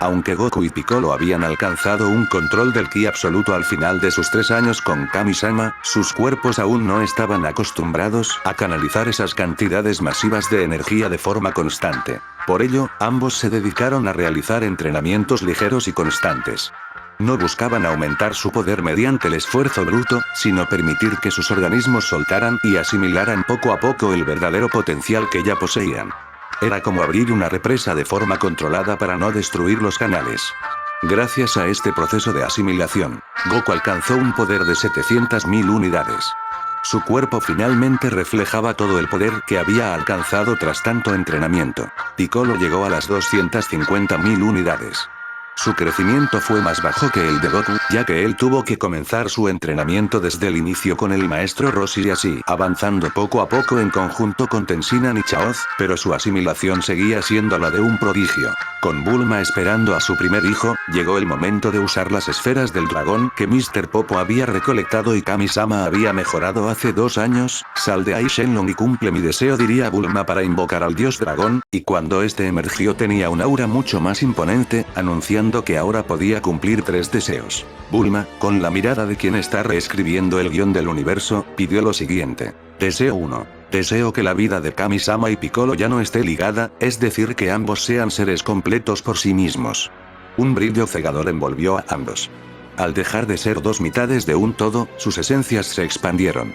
Aunque Goku y Piccolo habían alcanzado un control del ki absoluto al final de sus 3 años con Kami-sama, sus cuerpos aún no estaban acostumbrados a canalizar esas cantidades masivas de energía de forma constante. Por ello, ambos se dedicaron a realizar entrenamientos ligeros y constantes. No buscaban aumentar su poder mediante el esfuerzo bruto, sino permitir que sus organismos soltaran y asimilaran poco a poco el verdadero potencial que ya poseían. Era como abrir una represa de forma controlada para no destruir los canales. Gracias a este proceso de asimilación, Goku alcanzó un poder de 700.000 unidades. Su cuerpo finalmente reflejaba todo el poder que había alcanzado tras tanto entrenamiento. Piccolo llegó a las 250.000 unidades. Su crecimiento fue más bajo que el de Goku, ya que él tuvo que comenzar su entrenamiento desde el inicio con el maestro Roshi y así, avanzando poco a poco en conjunto con Tenshinhan y Chaoz, pero su asimilación seguía siendo la de un prodigio. Con Bulma esperando a su primer hijo, llegó el momento de usar las esferas del dragón que Mr. Popo había recolectado y Kami-sama había mejorado hace 2 años. Sal de ahí Shenlong y cumple mi deseo, diría Bulma para invocar al dios dragón, y cuando este emergió tenía un aura mucho más imponente, anunciando que ahora podía cumplir 3 deseos. Bulma, con la mirada de quien está reescribiendo el guión del universo, pidió lo siguiente. Deseo 1. Deseo que la vida de Kami-sama y Piccolo ya no esté ligada, es decir que ambos sean seres completos por sí mismos. Un brillo cegador envolvió a ambos. Al dejar de ser 2 mitades de un todo, sus esencias se expandieron.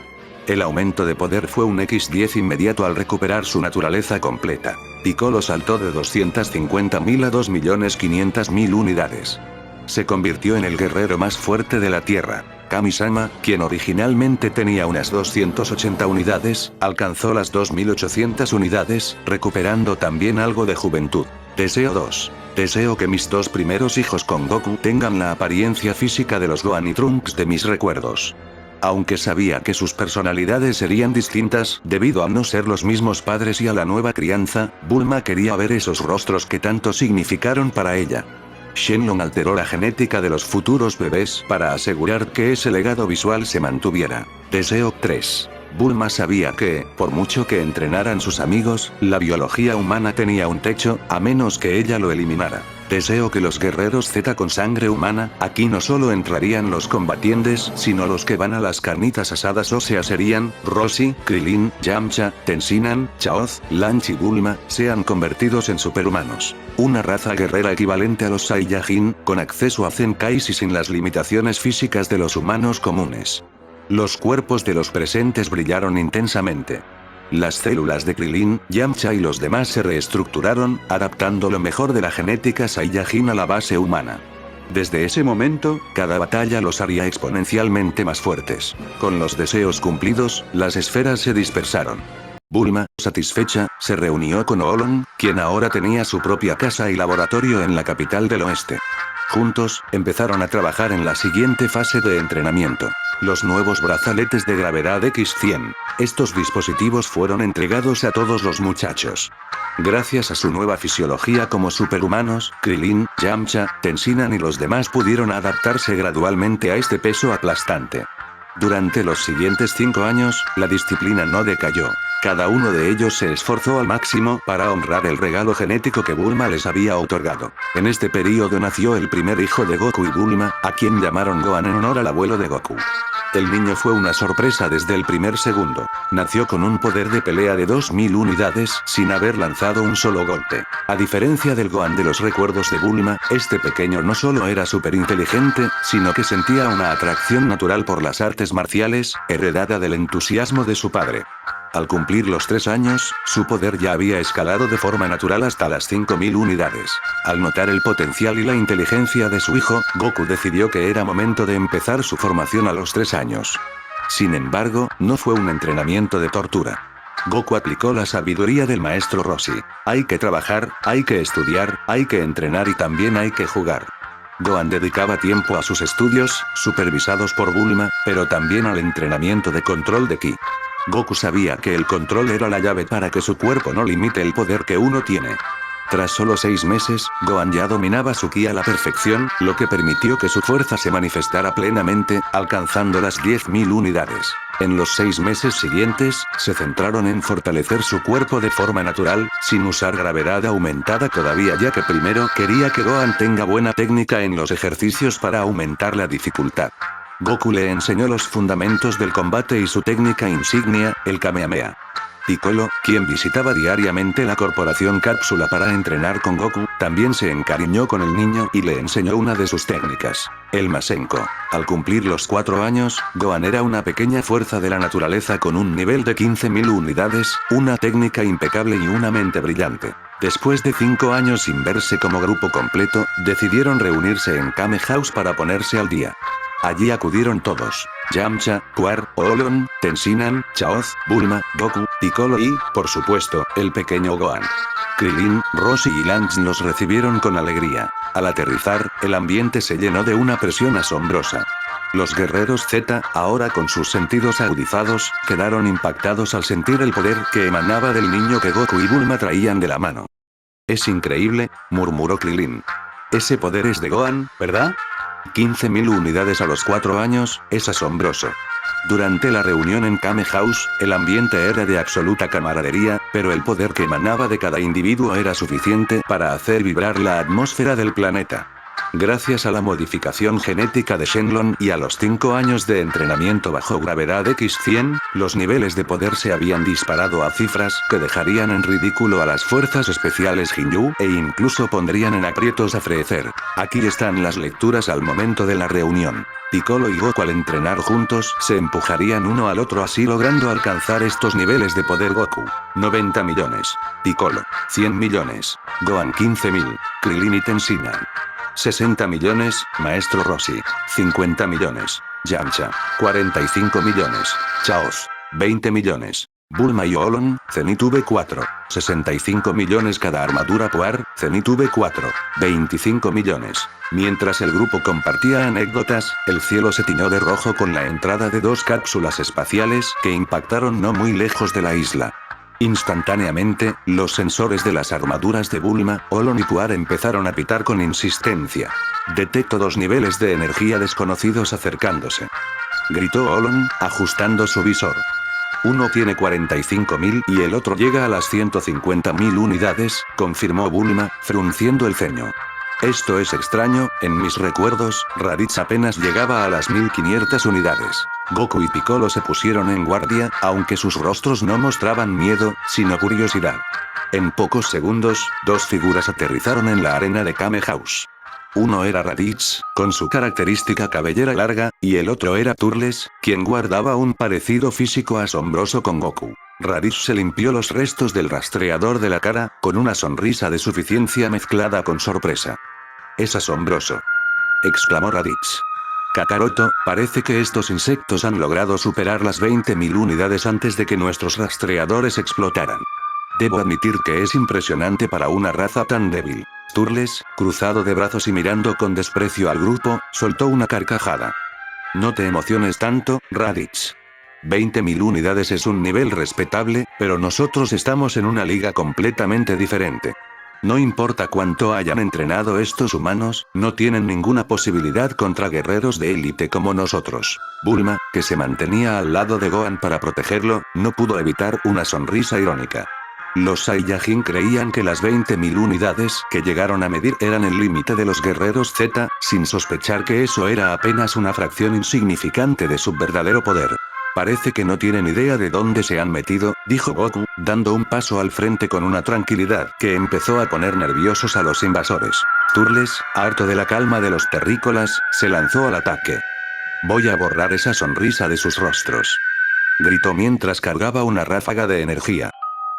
El aumento de poder fue un X10 inmediato al recuperar su naturaleza completa. Piccolo saltó de 250.000 a 2.500.000 unidades. Se convirtió en el guerrero más fuerte de la Tierra. Kami-sama, quien originalmente tenía unas 280 unidades, alcanzó las 2.800 unidades, recuperando también algo de juventud. Deseo 2. Deseo que mis 2 primeros hijos con Goku tengan la apariencia física de los Gohan y Trunks de mis recuerdos. Aunque sabía que sus personalidades serían distintas, debido a no ser los mismos padres y a la nueva crianza, Bulma quería ver esos rostros que tanto significaron para ella. Shenlong alteró la genética de los futuros bebés para asegurar que ese legado visual se mantuviera. Deseo 3. Bulma sabía que, por mucho que entrenaran sus amigos, la biología humana tenía un techo, a menos que ella lo eliminara. Deseo que los guerreros Z con sangre humana, aquí no solo entrarían los combatientes, sino los que van a las carnitas asadas, o sea serían, Roshi, Krillin, Yamcha, Tenshinhan, Chaoz, Lanch y Bulma, sean convertidos en superhumanos. Una raza guerrera equivalente a los Saiyajin, con acceso a Zenkais y sin las limitaciones físicas de los humanos comunes. Los cuerpos de los presentes brillaron intensamente. Las células de Krillin, Yamcha y los demás se reestructuraron, adaptando lo mejor de la genética Saiyajin a la base humana. Desde ese momento, cada batalla los haría exponencialmente más fuertes. Con los deseos cumplidos, las esferas se dispersaron. Bulma, satisfecha, se reunió con Oolong, quien ahora tenía su propia casa y laboratorio en la capital del oeste. Juntos, empezaron a trabajar en la siguiente fase de entrenamiento. Los nuevos brazaletes de gravedad X100. Estos dispositivos fueron entregados a todos los muchachos. Gracias a su nueva fisiología como superhumanos, Krillin, Yamcha, Tenshinhan y los demás pudieron adaptarse gradualmente a este peso aplastante. Durante los siguientes 5 años, la disciplina no decayó. Cada uno de ellos se esforzó al máximo para honrar el regalo genético que Bulma les había otorgado. En este período nació el primer hijo de Goku y Bulma, a quien llamaron Gohan en honor al abuelo de Goku. El niño fue una sorpresa desde el primer segundo. Nació con un poder de pelea de 2.000 unidades, sin haber lanzado un solo golpe. A diferencia del Gohan de los recuerdos de Bulma, este pequeño no solo era súper inteligente, sino que sentía una atracción natural por las artes marciales, heredada del entusiasmo de su padre. Al cumplir los 3 años, su poder ya había escalado de forma natural hasta las 5.000 unidades. Al notar el potencial y la inteligencia de su hijo, Goku decidió que era momento de empezar su formación a los 3 años. Sin embargo, no fue un entrenamiento de tortura. Goku aplicó la sabiduría del maestro Roshi. Hay que trabajar, hay que estudiar, hay que entrenar y también hay que jugar. Gohan dedicaba tiempo a sus estudios, supervisados por Bulma, pero también al entrenamiento de control de ki. Goku sabía que el control era la llave para que su cuerpo no limite el poder que uno tiene. Tras solo 6 meses, Gohan ya dominaba su ki a la perfección, lo que permitió que su fuerza se manifestara plenamente, alcanzando las 10.000 unidades. En los 6 meses siguientes, se centraron en fortalecer su cuerpo de forma natural, sin usar gravedad aumentada todavía, ya que primero quería que Gohan tenga buena técnica en los ejercicios para aumentar la dificultad. Goku le enseñó los fundamentos del combate y su técnica insignia, el Kamehameha. Piccolo, quien visitaba diariamente la corporación Cápsula para entrenar con Goku, también se encariñó con el niño y le enseñó una de sus técnicas, el Masenko. Al cumplir los 4 años, Gohan era una pequeña fuerza de la naturaleza con un nivel de 15.000 unidades, una técnica impecable y una mente brillante. Después de 5 años sin verse como grupo completo, decidieron reunirse en Kame House para ponerse al día. Allí acudieron todos: Yamcha, Puar, Olon, Tensinan, Chaoz, Bulma, Goku, Piccolo y, por supuesto, el pequeño Gohan. Krillin, Roshi y Lance los recibieron con alegría. Al aterrizar, el ambiente se llenó de una presión asombrosa. Los guerreros Z, ahora con sus sentidos agudizados, quedaron impactados al sentir el poder que emanaba del niño que Goku y Bulma traían de la mano. «Es increíble», murmuró Krillin. «Ese poder es de Gohan, ¿verdad? 15.000 unidades a los 4 años, es asombroso». Durante la reunión en Kame House, el ambiente era de absoluta camaradería, pero el poder que emanaba de cada individuo era suficiente para hacer vibrar la atmósfera del planeta. Gracias a la modificación genética de Shenlong y a los 5 años de entrenamiento bajo gravedad X100, los niveles de poder se habían disparado a cifras que dejarían en ridículo a las fuerzas especiales Ginyu e incluso pondrían en aprietos a Freezer. Aquí están las lecturas al momento de la reunión. Piccolo y Goku al entrenar juntos se empujarían uno al otro así logrando alcanzar estos niveles de poder. Goku, 90 millones. Piccolo, 100 millones. Gohan 15.000. Krillin y Tensinan. 60 millones, Maestro Roshi. 50 millones. Yamcha. 45 millones. Chaos. 20 millones. Bulma y Olon, Zenith V4. 65 millones cada armadura. Puar, Zenith V4. 25 millones. Mientras el grupo compartía anécdotas, el cielo se tiñó de rojo con la entrada de 2 cápsulas espaciales que impactaron no muy lejos de la isla. Instantáneamente, los sensores de las armaduras de Bulma, Olon y Puar empezaron a pitar con insistencia. «Detecto 2 niveles de energía desconocidos acercándose», gritó Olon, ajustando su visor. «Uno tiene 45.000 y el otro llega a las 150.000 unidades», confirmó Bulma, frunciendo el ceño. «Esto es extraño, en mis recuerdos, Raditz apenas llegaba a las 1.500 unidades». Goku y Piccolo se pusieron en guardia, aunque sus rostros no mostraban miedo, sino curiosidad. En pocos segundos, 2 figuras aterrizaron en la arena de Kame House. Uno era Raditz, con su característica cabellera larga, y el otro era Turles, quien guardaba un parecido físico asombroso con Goku. Raditz se limpió los restos del rastreador de la cara, con una sonrisa de suficiencia mezclada con sorpresa. «Es asombroso», exclamó Raditz. «Kakaroto, parece que estos insectos han logrado superar las 20.000 unidades antes de que nuestros rastreadores explotaran. Debo admitir que es impresionante para una raza tan débil». Turles, cruzado de brazos y mirando con desprecio al grupo, soltó una carcajada. «No te emociones tanto, Raditz. 20.000 unidades es un nivel respetable, pero nosotros estamos en una liga completamente diferente. No importa cuánto hayan entrenado estos humanos, no tienen ninguna posibilidad contra guerreros de élite como nosotros». Bulma, que se mantenía al lado de Gohan para protegerlo, no pudo evitar una sonrisa irónica. Los Saiyajin creían que las 20.000 unidades que llegaron a medir eran el límite de los guerreros Z, sin sospechar que eso era apenas una fracción insignificante de su verdadero poder. «Parece que no tienen idea de dónde se han metido», dijo Goku, dando un paso al frente con una tranquilidad que empezó a poner nerviosos a los invasores. Turles, harto de la calma de los terrícolas, se lanzó al ataque. «Voy a borrar esa sonrisa de sus rostros», gritó mientras cargaba una ráfaga de energía.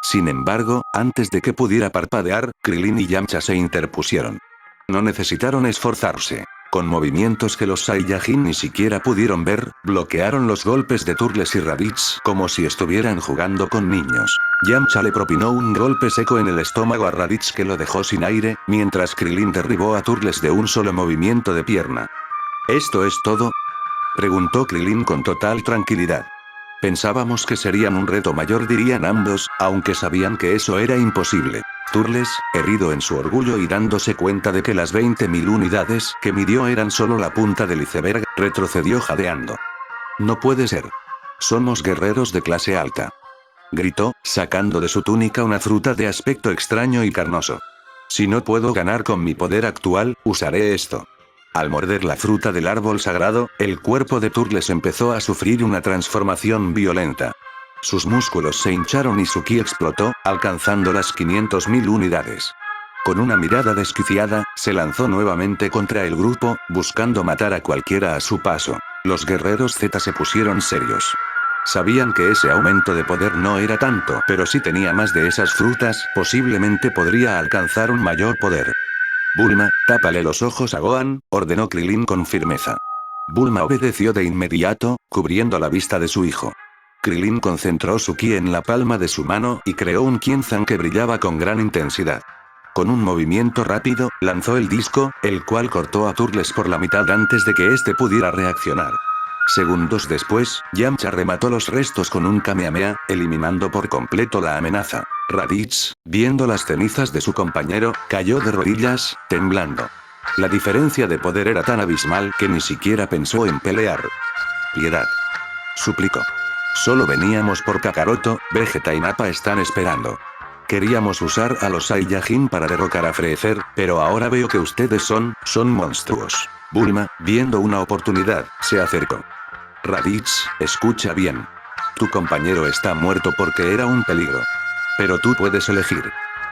Sin embargo, antes de que pudiera parpadear, Krillin y Yamcha se interpusieron. No necesitaron esforzarse. Con movimientos que los Saiyajin ni siquiera pudieron ver, bloquearon los golpes de Turles y Raditz como si estuvieran jugando con niños. Yamcha le propinó un golpe seco en el estómago a Raditz que lo dejó sin aire, mientras Krillin derribó a Turles de un solo movimiento de pierna. «¿Esto es todo?», preguntó Krillin con total tranquilidad. «Pensábamos que serían un reto mayor», dirían ambos, aunque sabían que eso era imposible. Turles, herido en su orgullo y dándose cuenta de que las 20.000 unidades que midió eran solo la punta del iceberg, retrocedió jadeando. «No puede ser. Somos guerreros de clase alta», gritó, sacando de su túnica una fruta de aspecto extraño y carnoso. «Si no puedo ganar con mi poder actual, usaré esto». Al morder la fruta del árbol sagrado, el cuerpo de Turles empezó a sufrir una transformación violenta. Sus músculos se hincharon y su ki explotó, alcanzando las 500.000 unidades. Con una mirada desquiciada, se lanzó nuevamente contra el grupo, buscando matar a cualquiera a su paso. Los guerreros Z se pusieron serios. Sabían que ese aumento de poder no era tanto, pero si tenía más de esas frutas, posiblemente podría alcanzar un mayor poder. Bulma, tápale los ojos a Gohan, ordenó Krilin con firmeza. Bulma obedeció de inmediato, cubriendo la vista de su hijo. Krilin concentró su ki en la palma de su mano y creó un Qianzan que brillaba con gran intensidad. Con un movimiento rápido, lanzó el disco, el cual cortó a Turles por la mitad antes de que éste pudiera reaccionar. Segundos después, Yamcha remató los restos con un Kamehameha, eliminando por completo la amenaza. Raditz, viendo las cenizas de su compañero, cayó de rodillas, temblando. La diferencia de poder era tan abismal que ni siquiera pensó en pelear. «Piedad», suplicó. «Solo veníamos por Kakaroto, Vegeta y Nappa están esperando. Queríamos usar a los Saiyajin para derrocar a Freezer, pero ahora veo que ustedes son monstruos». Bulma, viendo una oportunidad, se acercó. «Raditz, escucha bien. Tu compañero está muerto porque era un peligro. Pero tú puedes elegir.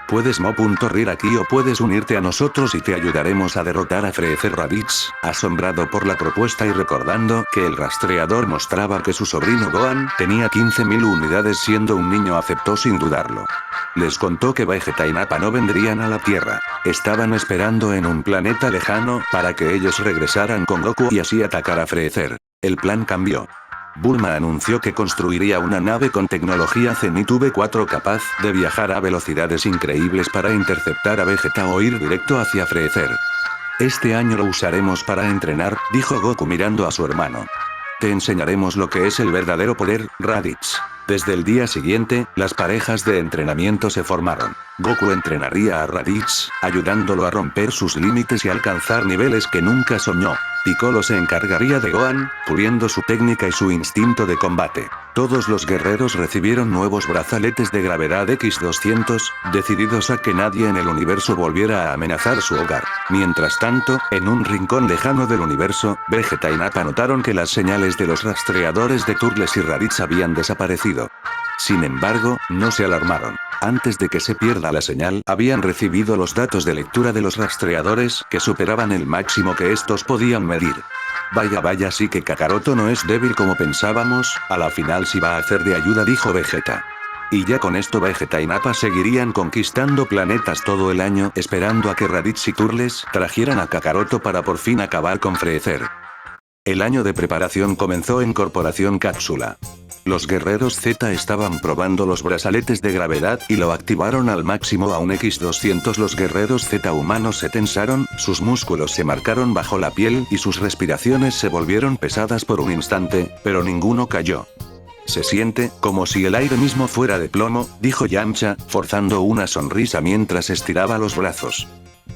Puedes rir aquí o puedes unirte a nosotros y te ayudaremos a derrotar a Freezer». Raditz, asombrado por la propuesta y recordando que el rastreador mostraba que su sobrino Gohan tenía 15.000 unidades siendo un niño, aceptó sin dudarlo. Les contó que Vegeta y Nappa no vendrían a la Tierra. Estaban esperando en un planeta lejano para que ellos regresaran con Goku y así atacar a Freezer. El plan cambió. Bulma anunció que construiría una nave con tecnología Zenith V4 capaz de viajar a velocidades increíbles para interceptar a Vegeta o ir directo hacia Freezer. «Este año lo usaremos para entrenar», dijo Goku mirando a su hermano. «Te enseñaremos lo que es el verdadero poder, Raditz». Desde el día siguiente, las parejas de entrenamiento se formaron. Goku entrenaría a Raditz, ayudándolo a romper sus límites y alcanzar niveles que nunca soñó. Piccolo se encargaría de Gohan, puliendo su técnica y su instinto de combate. Todos los guerreros recibieron nuevos brazaletes de gravedad X200, decididos a que nadie en el universo volviera a amenazar su hogar. Mientras tanto, en un rincón lejano del universo, Vegeta y Nappa notaron que las señales de los rastreadores de Turles y Raditz habían desaparecido. Sin embargo, no se alarmaron. Antes de que se pierda la señal, habían recibido los datos de lectura de los rastreadores que superaban el máximo que estos podían medir. Vaya, sí que Kakaroto no es débil como pensábamos, a la final sí va a hacer de ayuda, dijo Vegeta. Y ya con esto Vegeta y Nappa seguirían conquistando planetas todo el año, esperando a que Raditz y Turles trajeran a Kakaroto para por fin acabar con Freezer. El año de preparación comenzó en Corporación Cápsula. Los guerreros Z estaban probando los brazaletes de gravedad y lo activaron al máximo a un X200. Los guerreros Z humanos se tensaron, sus músculos se marcaron bajo la piel y sus respiraciones se volvieron pesadas por un instante, pero ninguno cayó. «Se siente como si el aire mismo fuera de plomo», dijo Yamcha, forzando una sonrisa mientras estiraba los brazos.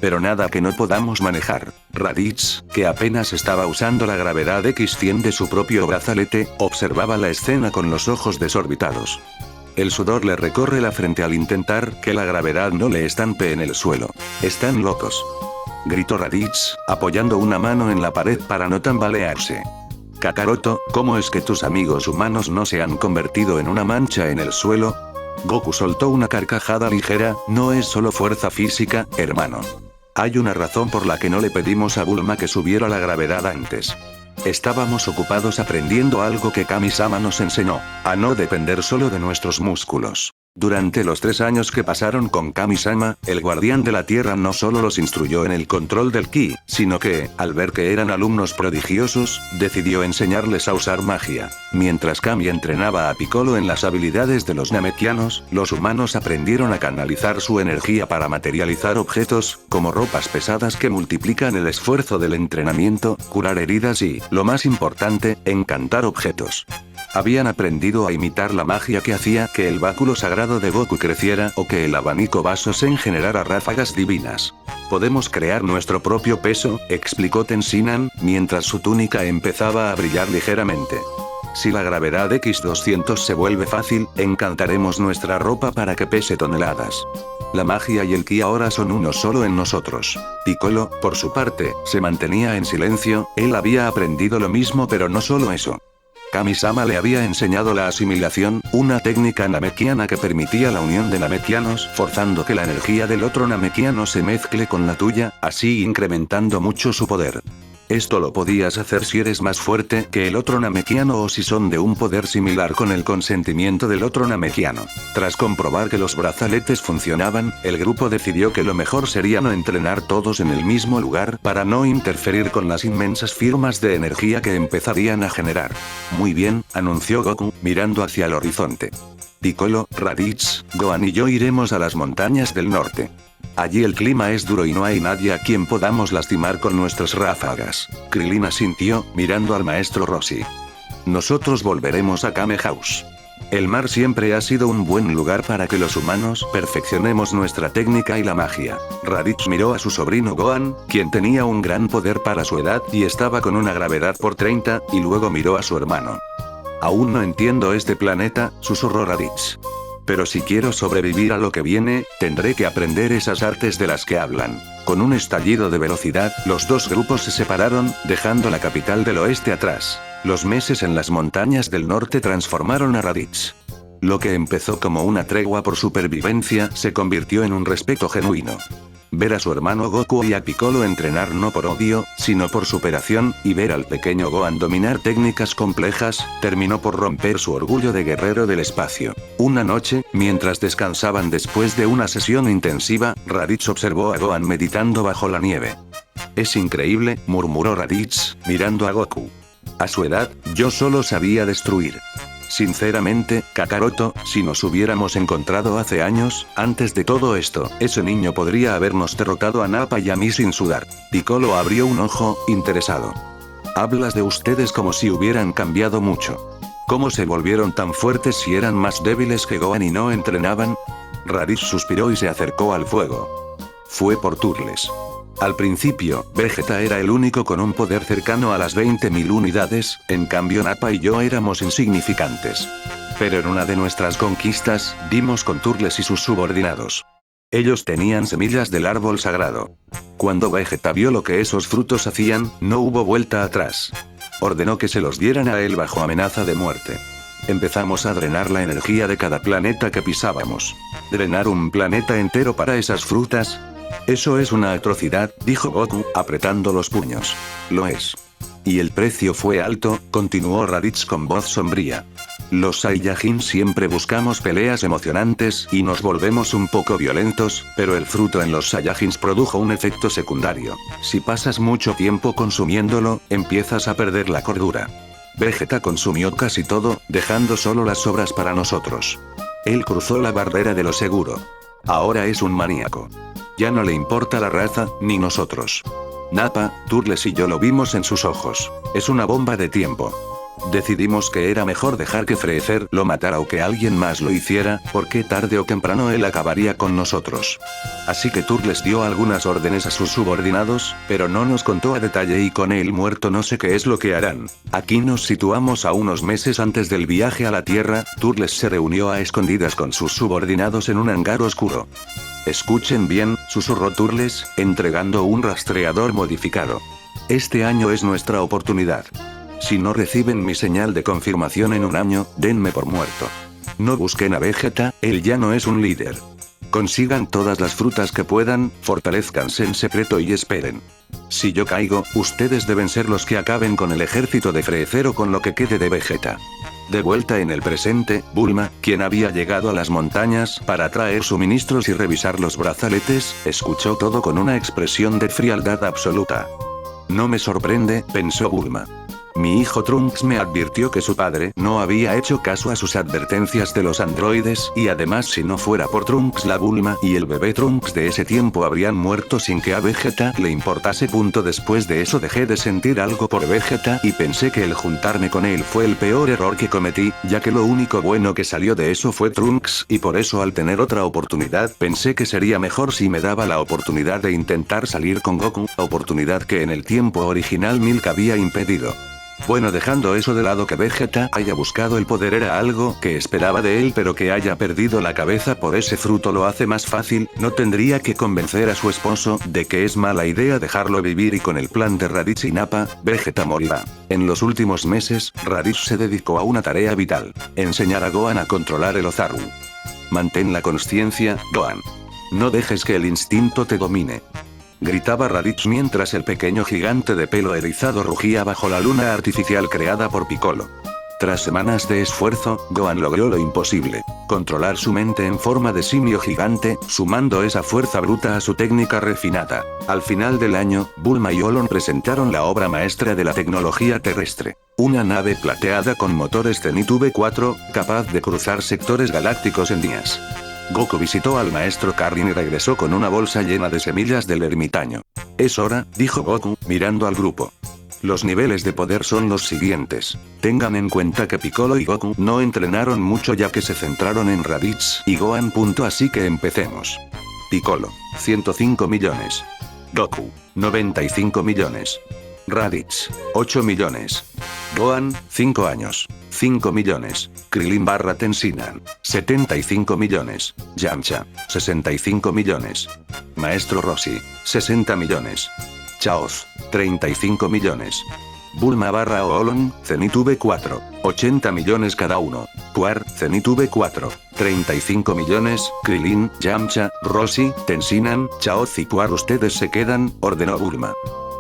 «Pero nada que no podamos manejar». Raditz, que apenas estaba usando la gravedad X100 de su propio brazalete, observaba la escena con los ojos desorbitados. El sudor le recorre la frente al intentar que la gravedad no le estampe en el suelo. «Están locos», gritó Raditz, apoyando una mano en la pared para no tambalearse. «Kakaroto, ¿cómo es que tus amigos humanos no se han convertido en una mancha en el suelo?» Goku soltó una carcajada ligera. «No es solo fuerza física, hermano. Hay una razón por la que no le pedimos a Bulma que subiera la gravedad antes. Estábamos ocupados aprendiendo algo que Kami-sama nos enseñó, a no depender solo de nuestros músculos. Durante los 3 años que pasaron con Kami-sama, el guardián de la tierra no solo los instruyó en el control del ki, sino que, al ver que eran alumnos prodigiosos, decidió enseñarles a usar magia. Mientras Kami entrenaba a Piccolo en las habilidades de los Namekianos, los humanos aprendieron a canalizar su energía para materializar objetos, como ropas pesadas que multiplican el esfuerzo del entrenamiento, curar heridas y, lo más importante, encantar objetos. Habían aprendido a imitar la magia que hacía que el báculo sagrado de Goku creciera o que el abanico Basosen generara ráfagas divinas. «Podemos crear nuestro propio peso», explicó Tenshinhan, mientras su túnica empezaba a brillar ligeramente. «Si la gravedad X200 se vuelve fácil, encantaremos nuestra ropa para que pese toneladas. La magia y el ki ahora son uno solo en nosotros». Piccolo, por su parte, se mantenía en silencio. Él había aprendido lo mismo, pero no solo eso. Kami-sama le había enseñado la asimilación, una técnica namekiana que permitía la unión de namekianos, forzando que la energía del otro namekiano se mezcle con la tuya, así incrementando mucho su poder. Esto lo podías hacer si eres más fuerte que el otro namekiano o si son de un poder similar con el consentimiento del otro namekiano. Tras comprobar que los brazaletes funcionaban, el grupo decidió que lo mejor sería no entrenar todos en el mismo lugar para no interferir con las inmensas firmas de energía que empezarían a generar. Muy bien, anunció Goku, mirando hacia el horizonte. Piccolo, Raditz, Gohan y yo iremos a las montañas del norte. Allí el clima es duro y no hay nadie a quien podamos lastimar con nuestras ráfagas. Krillin asintió, mirando al maestro Roshi. Nosotros volveremos a Kame House. El mar siempre ha sido un buen lugar para que los humanos perfeccionemos nuestra técnica y la magia. Raditz miró a su sobrino Gohan, quien tenía un gran poder para su edad y estaba con una gravedad por 30, y luego miró a su hermano. Aún no entiendo este planeta, susurró Raditz. Pero si quiero sobrevivir a lo que viene, tendré que aprender esas artes de las que hablan. Con un estallido de velocidad, los dos grupos se separaron, dejando la capital del oeste atrás. Los meses en las montañas del norte transformaron a Raditz. Lo que empezó como una tregua por supervivencia se convirtió en un respeto genuino. Ver a su hermano Goku y a Piccolo entrenar no por odio, sino por superación, y ver al pequeño Gohan dominar técnicas complejas, terminó por romper su orgullo de guerrero del espacio. Una noche, mientras descansaban después de una sesión intensiva, Raditz observó a Gohan meditando bajo la nieve. Es increíble, murmuró Raditz, mirando a Goku. A su edad, yo solo sabía destruir. Sinceramente, Kakaroto, si nos hubiéramos encontrado hace años, antes de todo esto, ese niño podría habernos derrotado a Nappa y a mí sin sudar. Piccolo abrió un ojo, interesado. Hablas de ustedes como si hubieran cambiado mucho. ¿Cómo se volvieron tan fuertes si eran más débiles que Gohan y no entrenaban? Raditz suspiró y se acercó al fuego. Fue por Turles. Al principio, Vegeta era el único con un poder cercano a las 20.000 unidades, en cambio Nappa y yo éramos insignificantes. Pero en una de nuestras conquistas, dimos con Turles y sus subordinados. Ellos tenían semillas del árbol sagrado. Cuando Vegeta vio lo que esos frutos hacían, no hubo vuelta atrás. Ordenó que se los dieran a él bajo amenaza de muerte. Empezamos a drenar la energía de cada planeta que pisábamos. ¿Drenar un planeta entero para esas frutas? Eso es una atrocidad, dijo Goku, apretando los puños. Lo es. Y el precio fue alto, continuó Raditz con voz sombría. Los Saiyajin siempre buscamos peleas emocionantes y nos volvemos un poco violentos, pero el fruto en los Saiyajins produjo un efecto secundario. Si pasas mucho tiempo consumiéndolo, empiezas a perder la cordura. Vegeta consumió casi todo, dejando solo las sobras para nosotros. Él cruzó la barrera de lo seguro. Ahora es un maníaco. Ya no le importa la raza, ni nosotros. Nappa, Turles y yo lo vimos en sus ojos. Es una bomba de tiempo. Decidimos que era mejor dejar que Freezer lo matara o que alguien más lo hiciera, porque tarde o temprano él acabaría con nosotros. Así que Turles dio algunas órdenes a sus subordinados, pero no nos contó a detalle y con él muerto no sé qué es lo que harán. Aquí nos situamos a unos meses antes del viaje a la Tierra. Turles se reunió a escondidas con sus subordinados en un hangar oscuro. Escuchen bien, susurró Turles, entregando un rastreador modificado. Este año es nuestra oportunidad. Si no reciben mi señal de confirmación en un año, denme por muerto. No busquen a Vegeta, él ya no es un líder. Consigan todas las frutas que puedan, fortalezcanse en secreto y esperen. Si yo caigo, ustedes deben ser los que acaben con el ejército de Freezer o con lo que quede de Vegeta. De vuelta en el presente, Bulma, quien había llegado a las montañas para traer suministros y revisar los brazaletes, escuchó todo con una expresión de frialdad absoluta. No me sorprende, pensó Bulma. Mi hijo Trunks me advirtió que su padre no había hecho caso a sus advertencias de los androides, y además si no fuera por Trunks la Bulma y el bebé Trunks de ese tiempo habrían muerto sin que a Vegeta le importase. Después de eso dejé de sentir algo por Vegeta y pensé que el juntarme con él fue el peor error que cometí, ya que lo único bueno que salió de eso fue Trunks, y por eso al tener otra oportunidad pensé que sería mejor si me daba la oportunidad de intentar salir con Goku, oportunidad que en el tiempo original Milk había impedido. Bueno, dejando eso de lado, que Vegeta haya buscado el poder era algo que esperaba de él, pero que haya perdido la cabeza por ese fruto lo hace más fácil. No tendría que convencer a su esposo de que es mala idea dejarlo vivir, y con el plan de Raditz y Nappa, Vegeta morirá. En los últimos meses, Raditz se dedicó a una tarea vital: enseñar a Gohan a controlar el Ozaru. Mantén la consciencia, Gohan. No dejes que el instinto te domine, gritaba Raditz mientras el pequeño gigante de pelo erizado rugía bajo la luna artificial creada por Piccolo. Tras semanas de esfuerzo, Gohan logró lo imposible: controlar su mente en forma de simio gigante, sumando esa fuerza bruta a su técnica refinada. Al final del año, Bulma y Olon presentaron la obra maestra de la tecnología terrestre: una nave plateada con motores Zenith V4, capaz de cruzar sectores galácticos en días. Goku visitó al maestro Krillin y regresó con una bolsa llena de semillas del ermitaño. Es hora, dijo Goku, mirando al grupo. Los niveles de poder son los siguientes. Tengan en cuenta que Piccolo y Goku no entrenaron mucho, ya que se centraron en Raditz y Gohan. Así que empecemos. Piccolo, 105 millones. Goku, 95 millones. Raditz, 8 millones. Gohan, 5 años, 5 millones. Krillin / Tensinan, 75 millones. Yamcha, 65 millones. Maestro Roshi, 60 millones. Chaoz, 35 millones. Bulma / Olon, Zenith V4, 80 millones cada uno. Puar, Zenith V4, 35 millones. Krillin, Yamcha, Roshi, Tensinan, Chaoz y Puar, ustedes se quedan, ordenó Bulma.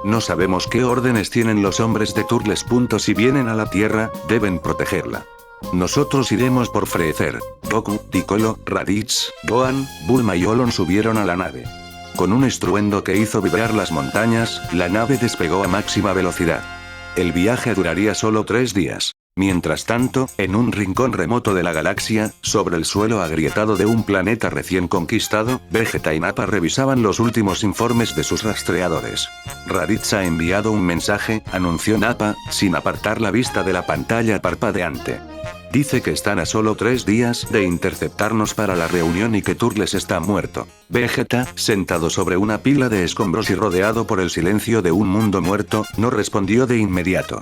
No sabemos qué órdenes tienen los hombres de Turles. Si vienen a la Tierra, deben protegerla. Nosotros iremos por Freezer. Goku, Piccolo, Raditz, Gohan, Bulma y Olon subieron a la nave. Con un estruendo que hizo vibrar las montañas, la nave despegó a máxima velocidad. El viaje duraría solo 3 días. Mientras tanto, en un rincón remoto de la galaxia, sobre el suelo agrietado de un planeta recién conquistado, Vegeta y Nappa revisaban los últimos informes de sus rastreadores. Raditz ha enviado un mensaje, anunció Nappa, sin apartar la vista de la pantalla parpadeante. Dice que están a solo 3 días de interceptarnos para la reunión y que Turles está muerto. Vegeta, sentado sobre una pila de escombros y rodeado por el silencio de un mundo muerto, no respondió de inmediato.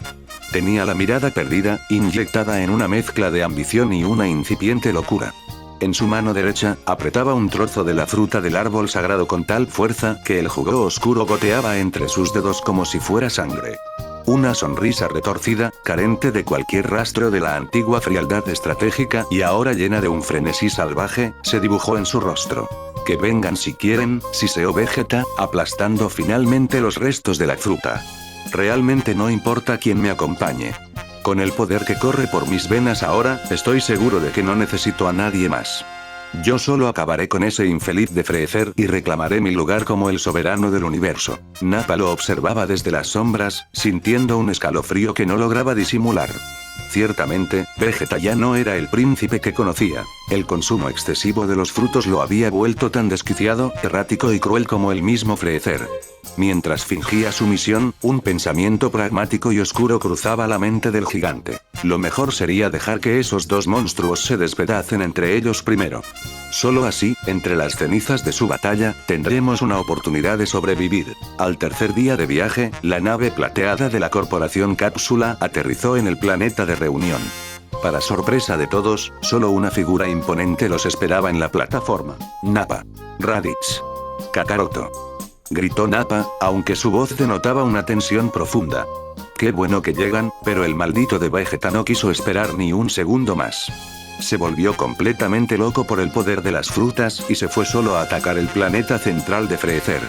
Tenía la mirada perdida, inyectada en una mezcla de ambición y una incipiente locura. En su mano derecha, apretaba un trozo de la fruta del árbol sagrado con tal fuerza que el jugo oscuro goteaba entre sus dedos como si fuera sangre. Una sonrisa retorcida, carente de cualquier rastro de la antigua frialdad estratégica y ahora llena de un frenesí salvaje, se dibujó en su rostro. Que vengan si quieren, siseó Vegeta, aplastando finalmente los restos de la fruta. Realmente no importa quién me acompañe. Con el poder que corre por mis venas ahora, estoy seguro de que no necesito a nadie más. Yo solo acabaré con ese infeliz de Freezer y reclamaré mi lugar como el soberano del universo. Nappa lo observaba desde las sombras, sintiendo un escalofrío que no lograba disimular. Ciertamente, Vegeta ya no era el príncipe que conocía. El consumo excesivo de los frutos lo había vuelto tan desquiciado, errático y cruel como el mismo Freezer. Mientras fingía su misión, un pensamiento pragmático y oscuro cruzaba la mente del gigante. Lo mejor sería dejar que esos dos monstruos se despedacen entre ellos primero. Solo así, entre las cenizas de su batalla, tendremos una oportunidad de sobrevivir. Al tercer día de viaje, la nave plateada de la Corporación Cápsula aterrizó en el planeta de reunión. Para sorpresa de todos, solo una figura imponente los esperaba en la plataforma. Nappa. Raditz. Kakaroto. Gritó Nappa, aunque su voz denotaba una tensión profunda. Qué bueno que llegan, pero el maldito de Vegeta no quiso esperar ni un segundo más. Se volvió completamente loco por el poder de las frutas y se fue solo a atacar el planeta central de Freezer.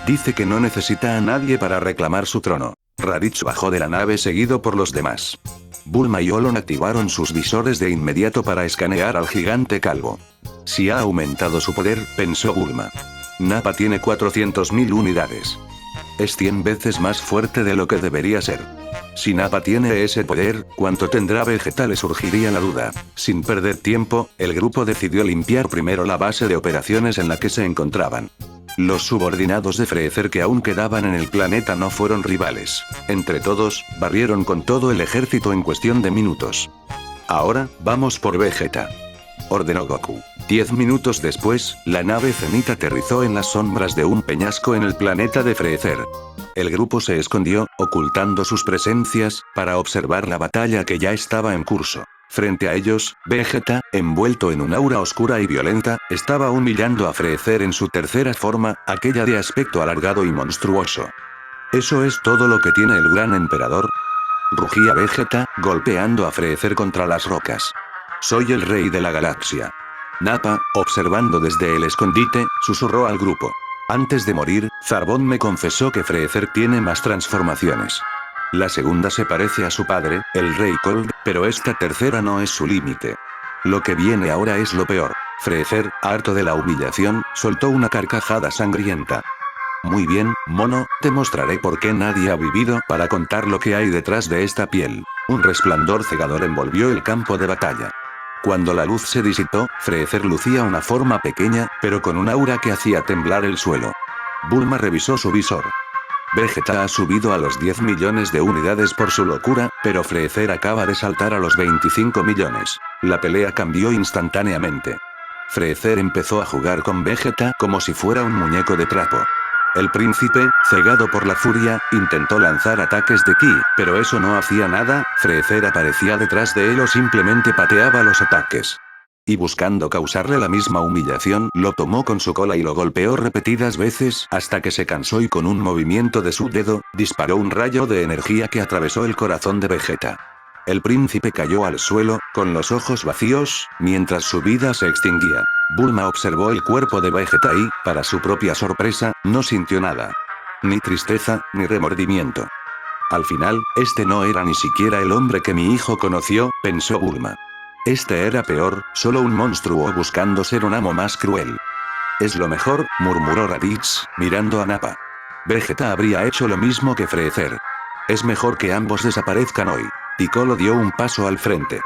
Dice que no necesita a nadie para reclamar su trono. Raditz bajó de la nave seguido por los demás. Bulma y Olon activaron sus visores de inmediato para escanear al gigante calvo. Si ha aumentado su poder, pensó Bulma. Nappa tiene 400.000 unidades. Es 100 veces más fuerte de lo que debería ser. Si Nappa tiene ese poder, ¿cuánto tendrá Vegeta? Le surgiría la duda. Sin perder tiempo, el grupo decidió limpiar primero la base de operaciones en la que se encontraban. Los subordinados de Freezer que aún quedaban en el planeta no fueron rivales. Entre todos, barrieron con todo el ejército en cuestión de minutos. Ahora, vamos por Vegeta. ordenó Goku. 10 minutos después, la nave Zenith aterrizó en las sombras de un peñasco en el planeta de Freezer. El grupo se escondió, ocultando sus presencias, para observar la batalla que ya estaba en curso. Frente a ellos, Vegeta, envuelto en un aura oscura y violenta, estaba humillando a Freezer en su tercera forma, aquella de aspecto alargado y monstruoso. ¿Eso es todo lo que tiene el gran emperador?, rugía Vegeta, golpeando a Freezer contra las rocas. Soy el rey de la galaxia. Nappa, observando desde el escondite, susurró al grupo. Antes de morir, Zarbon me confesó que Freezer tiene más transformaciones. La segunda se parece a su padre, el Rey Cold, pero esta tercera no es su límite. Lo que viene ahora es lo peor. Freezer, harto de la humillación, soltó una carcajada sangrienta. Muy bien, mono, te mostraré por qué nadie ha vivido para contar lo que hay detrás de esta piel. Un resplandor cegador envolvió el campo de batalla. Cuando la luz se disipó, Freezer lucía una forma pequeña, pero con un aura que hacía temblar el suelo. Bulma revisó su visor. Vegeta ha subido a los 10 millones de unidades por su locura, pero Freezer acaba de saltar a los 25 millones. La pelea cambió instantáneamente. Freezer empezó a jugar con Vegeta como si fuera un muñeco de trapo. El príncipe, cegado por la furia, intentó lanzar ataques de ki, pero eso no hacía nada, Freezer aparecía detrás de él o simplemente pateaba los ataques. Y buscando causarle la misma humillación, lo tomó con su cola y lo golpeó repetidas veces hasta que se cansó y con un movimiento de su dedo, disparó un rayo de energía que atravesó el corazón de Vegeta. El príncipe cayó al suelo, con los ojos vacíos, mientras su vida se extinguía. Bulma observó el cuerpo de Vegeta y, para su propia sorpresa, no sintió nada. Ni tristeza, ni remordimiento. Al final, este no era ni siquiera el hombre que mi hijo conoció, pensó Bulma. Este era peor, solo un monstruo buscando ser un amo más cruel. Es lo mejor, murmuró Raditz, mirando a Nappa. Vegeta habría hecho lo mismo que Freezer. Es mejor que ambos desaparezcan hoy. Piccolo dio un paso al frente.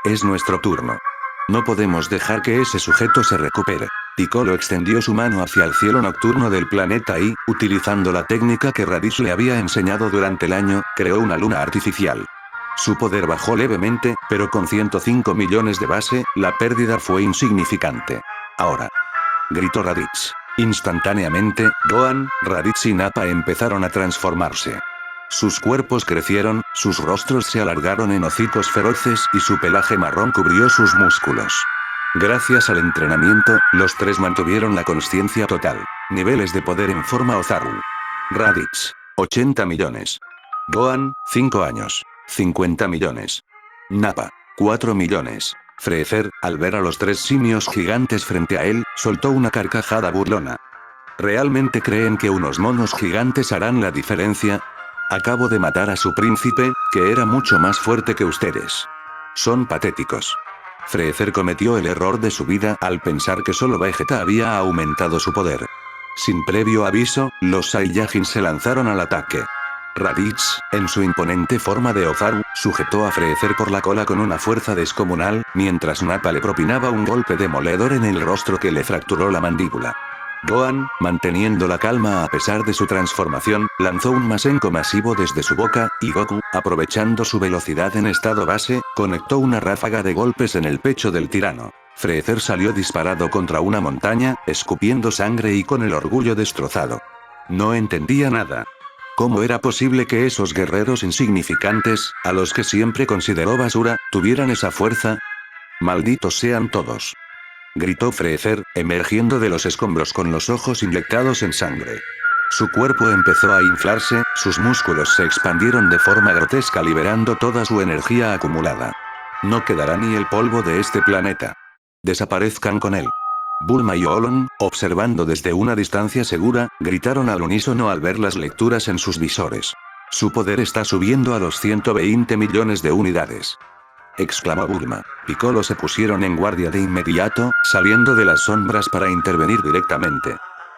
Es nuestro turno. No podemos dejar que ese sujeto se recupere. Piccolo extendió su mano hacia el cielo nocturno del planeta y, utilizando la técnica que Raditz le había enseñado durante el año, creó una luna artificial. Su poder bajó levemente, pero con 105 millones de base, la pérdida fue insignificante. Ahora, gritó Raditz. Instantáneamente, Gohan, Raditz y Nappa empezaron a transformarse. Sus cuerpos crecieron, sus rostros se alargaron en hocicos feroces y su pelaje marrón cubrió sus músculos. Gracias al entrenamiento, los tres mantuvieron la consciencia total. Niveles de poder en forma Ozaru. Raditz, 80 millones. Gohan, 5 años. 50 millones. Nappa, 4 millones. Freezer, al ver a los tres simios gigantes frente a él, soltó una carcajada burlona. ¿Realmente creen que unos monos gigantes harán la diferencia? Acabo de matar a su príncipe, que era mucho más fuerte que ustedes. Son patéticos. Freezer cometió el error de su vida al pensar que solo Vegeta había aumentado su poder. Sin previo aviso, los Saiyajin se lanzaron al ataque. Raditz, en su imponente forma de Ozaru, sujetó a Freezer por la cola con una fuerza descomunal, mientras Nappa le propinaba un golpe demoledor en el rostro que le fracturó la mandíbula. Gohan, manteniendo la calma a pesar de su transformación, lanzó un Masenko masivo desde su boca, y Goku, aprovechando su velocidad en estado base, conectó una ráfaga de golpes en el pecho del tirano. Freezer salió disparado contra una montaña, escupiendo sangre y con el orgullo destrozado. No entendía nada. ¿Cómo era posible que esos guerreros insignificantes, a los que siempre consideró basura, tuvieran esa fuerza? ¡Malditos sean todos! Gritó Freezer, emergiendo de los escombros con los ojos inyectados en sangre. Su cuerpo empezó a inflarse, sus músculos se expandieron de forma grotesca liberando toda su energía acumulada. No quedará ni el polvo de este planeta. Desaparezcan con él. Bulma y Olon, observando desde una distancia segura, gritaron al unísono al ver las lecturas en sus visores. Su poder está subiendo a los 120 millones de unidades. Exclamó Bulma. Piccolo se pusieron en guardia de inmediato, saliendo de las sombras para intervenir directamente.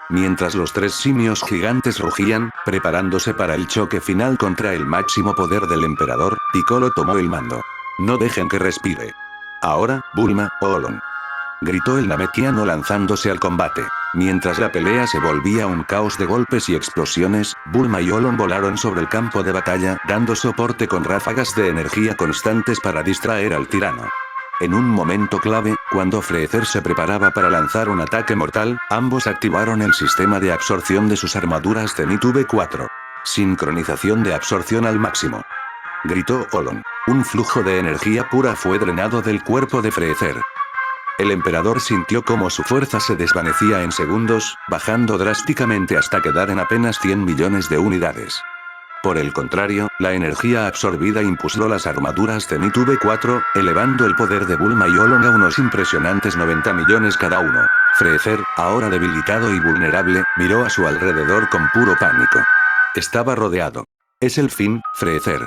Mientras los tres simios gigantes rugían, preparándose para el choque final contra el máximo poder del emperador, Piccolo tomó el mando. No dejen que respire. Ahora, Bulma, Olon. Gritó el Namekiano lanzándose al combate. Mientras la pelea se volvía un caos de golpes y explosiones, Bulma y Olon volaron sobre el campo de batalla, dando soporte con ráfagas de energía constantes para distraer al tirano. En un momento clave, cuando Freezer se preparaba para lanzar un ataque mortal, ambos activaron el sistema de absorción de sus armaduras Zenith V4. Sincronización de absorción al máximo. Gritó Olon. Un flujo de energía pura fue drenado del cuerpo de Freezer. El emperador sintió cómo su fuerza se desvanecía en segundos, bajando drásticamente hasta quedar en apenas 100 millones de unidades. Por el contrario, la energía absorbida impulsó las armaduras Zenith V4, elevando el poder de Bulma y Olong a unos impresionantes 90 millones cada uno. Freezer, ahora debilitado y vulnerable, miró a su alrededor con puro pánico. Estaba rodeado. Es el fin, Freezer.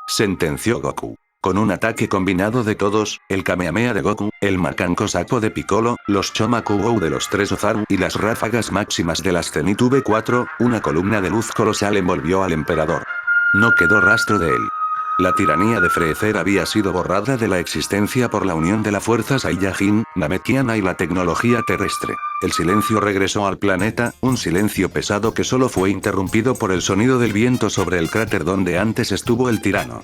Sentenció Goku. Con un ataque combinado de todos, el Kamehameha de Goku, el Macanco Sapo de Piccolo, los Chomaku de los tres Ozaru y las ráfagas máximas de las Zenith V4, una columna de luz colosal envolvió al emperador. No quedó rastro de él. La tiranía de Freezer había sido borrada de la existencia por la unión de la fuerza Saiyajin, Namekiana y la tecnología terrestre. El silencio regresó al planeta, un silencio pesado que solo fue interrumpido por el sonido del viento sobre el cráter donde antes estuvo el tirano.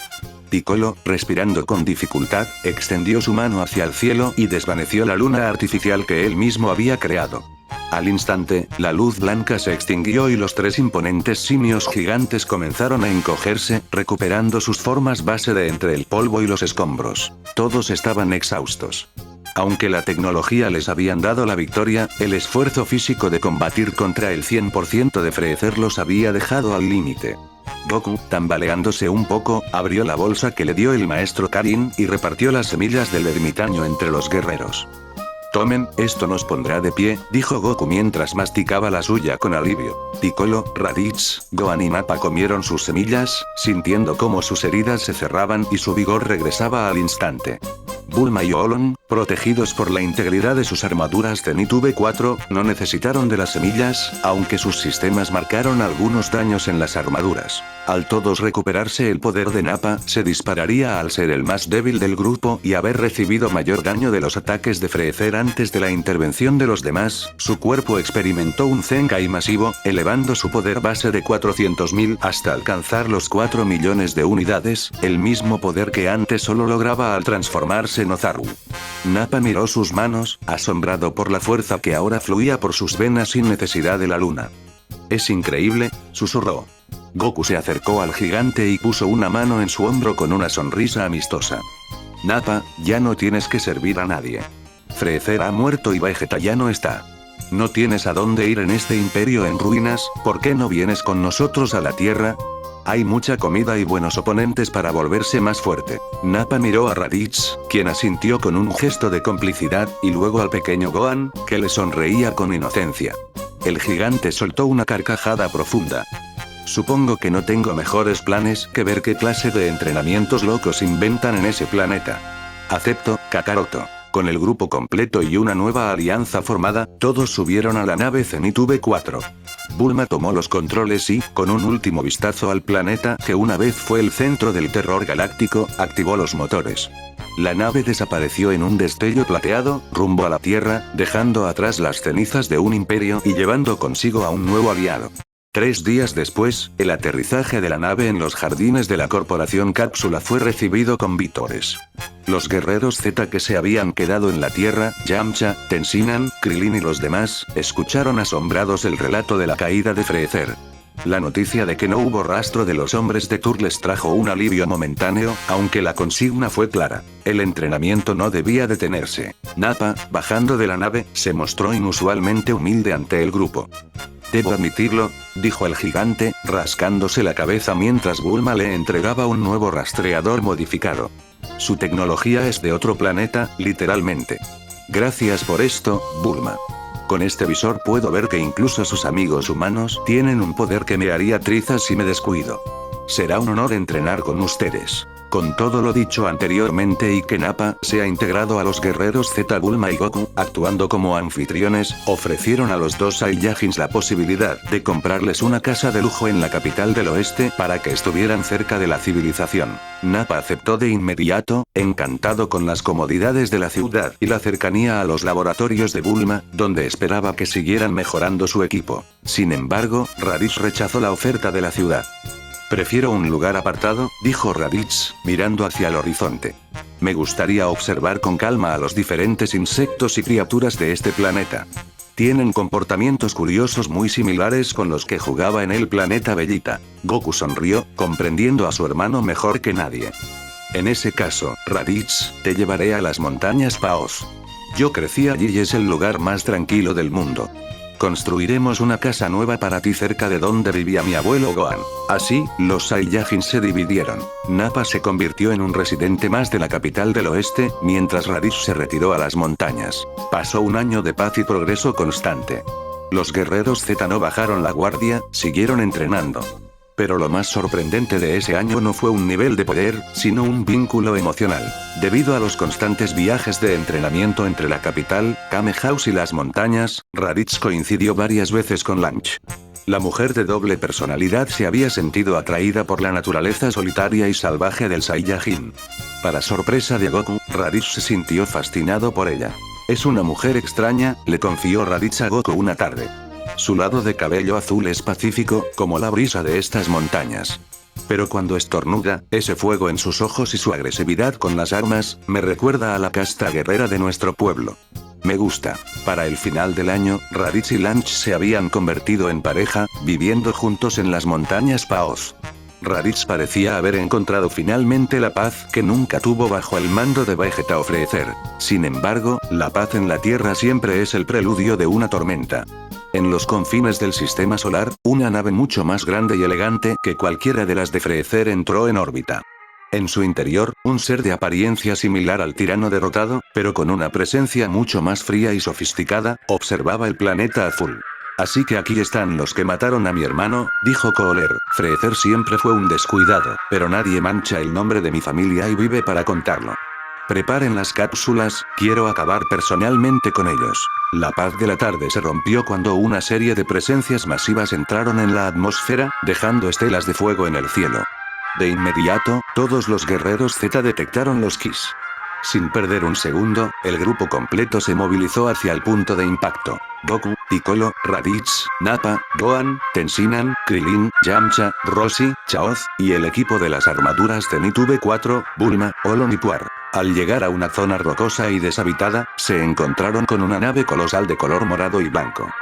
Piccolo, respirando con dificultad, extendió su mano hacia el cielo y desvaneció la luna artificial que él mismo había creado. Al instante, la luz blanca se extinguió y los tres imponentes simios gigantes comenzaron a encogerse, recuperando sus formas base de entre el polvo y los escombros. Todos estaban exhaustos. Aunque la tecnología les habían dado la victoria, el esfuerzo físico de combatir contra el 100% de Freezer los había dejado al límite. Goku, tambaleándose un poco, abrió la bolsa que le dio el maestro Karin y repartió las semillas del ermitaño entre los guerreros. Tomen, esto nos pondrá de pie, dijo Goku mientras masticaba la suya con alivio. Piccolo, Raditz, Gohan y Nappa comieron sus semillas, sintiendo cómo sus heridas se cerraban y su vigor regresaba al instante. Bulma y Olong, protegidos por la integridad de sus armaduras Zenith V4, no necesitaron de las semillas, aunque sus sistemas marcaron algunos daños en las armaduras. Al todos recuperarse el poder de Nappa, se dispararía al ser el más débil del grupo y haber recibido mayor daño de los ataques de Freezer antes de la intervención de los demás, su cuerpo experimentó un Zenkai masivo, elevando su poder base de 400.000 hasta alcanzar los 4 millones de unidades, el mismo poder que antes solo lograba al transformarse en Ozaru. Nappa miró sus manos, asombrado por la fuerza que ahora fluía por sus venas sin necesidad de la luna. Es increíble, susurró. Goku se acercó al gigante y puso una mano en su hombro con una sonrisa amistosa. Nappa, ya no tienes que servir a nadie. Freezer ha muerto y Vegeta ya no está. No tienes a dónde ir en este imperio en ruinas, ¿por qué no vienes con nosotros a la Tierra? Hay mucha comida y buenos oponentes para volverse más fuerte. Nappa miró a Raditz, quien asintió con un gesto de complicidad, y luego al pequeño Gohan, que le sonreía con inocencia. El gigante soltó una carcajada profunda. Supongo que no tengo mejores planes que ver qué clase de entrenamientos locos inventan en ese planeta. Acepto, Kakaroto. Con el grupo completo y una nueva alianza formada, todos subieron a la nave Zenith V4. Bulma tomó los controles y, con un último vistazo al planeta que una vez fue el centro del terror galáctico, activó los motores. La nave desapareció en un destello plateado, rumbo a la Tierra, dejando atrás las cenizas de un imperio y llevando consigo a un nuevo aliado. 3 días después, el aterrizaje de la nave en los jardines de la Corporación Cápsula fue recibido con vítores. Los guerreros Z que se habían quedado en la Tierra, Yamcha, Tenshinhan, Krillin y los demás, escucharon asombrados el relato de la caída de Freezer. La noticia de que no hubo rastro de los hombres de Tur les trajo un alivio momentáneo, aunque la consigna fue clara. El entrenamiento no debía detenerse. Nappa, bajando de la nave, se mostró inusualmente humilde ante el grupo. Debo admitirlo, dijo el gigante, rascándose la cabeza mientras Bulma le entregaba un nuevo rastreador modificado. Su tecnología es de otro planeta, literalmente. Gracias por esto, Bulma. Con este visor puedo ver que incluso sus amigos humanos tienen un poder que me haría trizas si me descuido. Será un honor entrenar con ustedes. Con todo lo dicho anteriormente y que Nappa se ha integrado a los guerreros Z, Bulma y Goku, actuando como anfitriones, ofrecieron a los dos Saiyajins la posibilidad de comprarles una casa de lujo en la capital del oeste para que estuvieran cerca de la civilización. Nappa aceptó de inmediato, encantado con las comodidades de la ciudad y la cercanía a los laboratorios de Bulma, donde esperaba que siguieran mejorando su equipo. Sin embargo, Raditz rechazó la oferta de la ciudad. Prefiero un lugar apartado, dijo Raditz, mirando hacia el horizonte. Me gustaría observar con calma a los diferentes insectos y criaturas de este planeta. Tienen comportamientos curiosos muy similares con los que jugaba en el planeta Bellita. Goku sonrió, comprendiendo a su hermano mejor que nadie. En ese caso, Raditz, te llevaré a las montañas Paos. Yo crecí allí y es el lugar más tranquilo del mundo. Construiremos una casa nueva para ti cerca de donde vivía mi abuelo Gohan. Así, los Saiyajin se dividieron. Nappa se convirtió en un residente más de la capital del oeste, mientras Raditz se retiró a las montañas. Pasó un año de paz y progreso constante. Los guerreros Z no bajaron la guardia, siguieron entrenando. Pero lo más sorprendente de ese año no fue un nivel de poder, sino un vínculo emocional. Debido a los constantes viajes de entrenamiento entre la capital, Kame House y las montañas, Raditz coincidió varias veces con Lunch. La mujer de doble personalidad se había sentido atraída por la naturaleza solitaria y salvaje del Saiyajin. Para sorpresa de Goku, Raditz se sintió fascinado por ella. Es una mujer extraña, le confió Raditz a Goku una tarde. Su lado de cabello azul es pacífico, como la brisa de estas montañas. Pero cuando estornuda, ese fuego en sus ojos y su agresividad con las armas, me recuerda a la casta guerrera de nuestro pueblo. Me gusta. Para el final del año, Raditz y Lunch se habían convertido en pareja, viviendo juntos en las montañas Paos. Raditz parecía haber encontrado finalmente la paz que nunca tuvo bajo el mando de Vegeta o Freezer. Sin embargo, la paz en la Tierra siempre es el preludio de una tormenta. En los confines del sistema solar, una nave mucho más grande y elegante que cualquiera de las de Freezer entró en órbita. En su interior, un ser de apariencia similar al tirano derrotado, pero con una presencia mucho más fría y sofisticada, observaba el planeta azul. Así que aquí están los que mataron a mi hermano, dijo Cooler. Freezer siempre fue un descuidado, pero nadie mancha el nombre de mi familia y vive para contarlo. Preparen las cápsulas, quiero acabar personalmente con ellos. La paz de la tarde se rompió cuando una serie de presencias masivas entraron en la atmósfera, dejando estelas de fuego en el cielo. De inmediato, todos los guerreros Z detectaron los Kis. Sin perder un segundo, el grupo completo se movilizó hacia el punto de impacto. Goku, Piccolo, Raditz, Nappa, Gohan, Tenshinhan, Krillin, Yamcha, Roshi, Chaoz, y el equipo de las armaduras Zenitsu V4, Bulma, Olon y Puar. Al llegar a una zona rocosa y deshabitada, se encontraron con una nave colosal de color morado y blanco.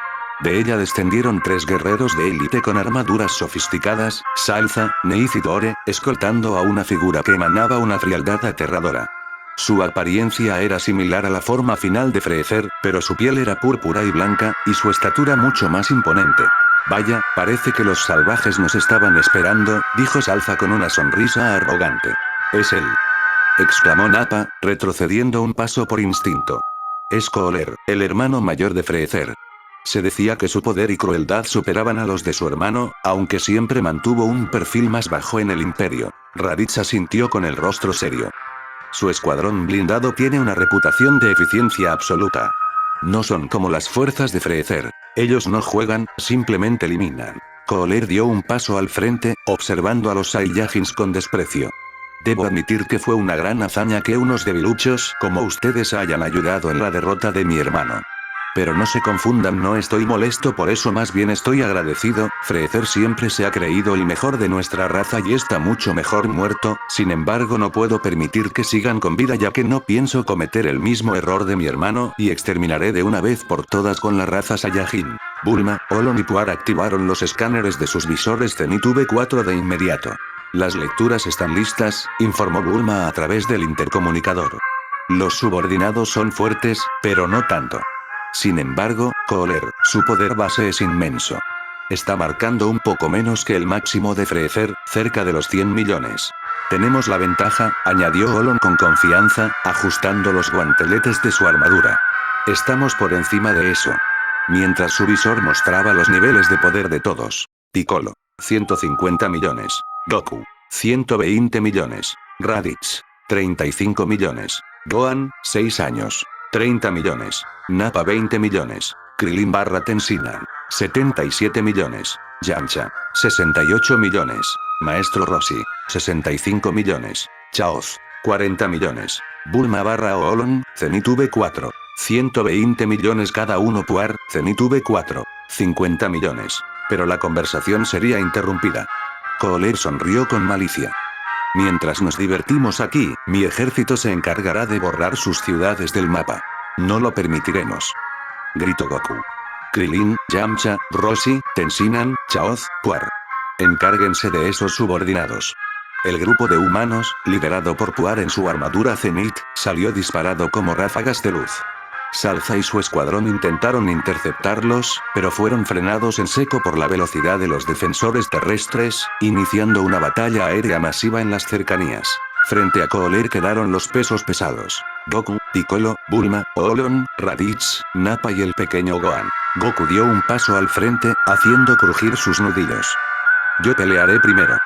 De ella descendieron 3 guerreros de élite con armaduras sofisticadas, Salza, Neiz y Dore, escoltando a una figura que emanaba una frialdad aterradora. Su apariencia era similar a la forma final de Freezer, pero su piel era púrpura y blanca, y su estatura mucho más imponente. Vaya, parece que los salvajes nos estaban esperando, dijo Salza con una sonrisa arrogante. Es él, exclamó Nappa, retrocediendo un paso por instinto. Es Cooler, el hermano mayor de Freezer. Se decía que su poder y crueldad superaban a los de su hermano, aunque siempre mantuvo un perfil más bajo en el imperio. Raditz asintió con el rostro serio. Su escuadrón blindado tiene una reputación de eficiencia absoluta. No son como las fuerzas de Freezer. Ellos no juegan, simplemente eliminan. Cooler dio un paso al frente, observando a los Saiyajins con desprecio. Debo admitir que fue una gran hazaña que unos debiluchos como ustedes hayan ayudado en la derrota de mi hermano. Pero no se confundan, no estoy molesto por eso, más bien estoy agradecido. Freezer siempre se ha creído el mejor de nuestra raza y está mucho mejor muerto, sin embargo no puedo permitir que sigan con vida ya que no pienso cometer el mismo error de mi hermano y exterminaré de una vez por todas con la raza Saiyajin. Bulma, Olon y Puar activaron los escáneres de sus visores Zenitsu V4 de inmediato. Las lecturas están listas, informó Bulma a través del intercomunicador. Los subordinados son fuertes, pero no tanto. Sin embargo, Cooler, su poder base es inmenso. Está marcando un poco menos que el máximo de Freezer, cerca de los 100 millones. Tenemos la ventaja, añadió Olon con confianza, ajustando los guanteletes de su armadura. Estamos por encima de eso. Mientras su visor mostraba los niveles de poder de todos. Piccolo, 150 millones. Goku, 120 millones. Raditz, 35 millones. Gohan, 6 años. 30 millones. Nappa 20 millones. Krillin / Tenshinhan, 77 millones. Yamcha, 68 millones. Maestro Roshi, 65 millones. Chaoz, 40 millones. Bulma / Olon, Zenitsu V4, 120 millones cada uno. Puar, Zenitsu V4, 50 millones. Pero la conversación sería interrumpida. Cooler sonrió con malicia. Mientras nos divertimos aquí, mi ejército se encargará de borrar sus ciudades del mapa. No lo permitiremos. Gritó Goku. Krilin, Yamcha, Roshi, Tenshinhan, Chaoz, Puar. Encárguense de esos subordinados. El grupo de humanos, liderado por Puar en su armadura Zenith, salió disparado como ráfagas de luz. Salza y su escuadrón intentaron interceptarlos, pero fueron frenados en seco por la velocidad de los defensores terrestres, iniciando una batalla aérea masiva en las cercanías. Frente a Cooler quedaron los pesos pesados: Goku, Piccolo, Bulma, Olon, Raditz, Nappa y el pequeño Gohan. Goku dio un paso al frente, haciendo crujir sus nudillos. Yo pelearé primero.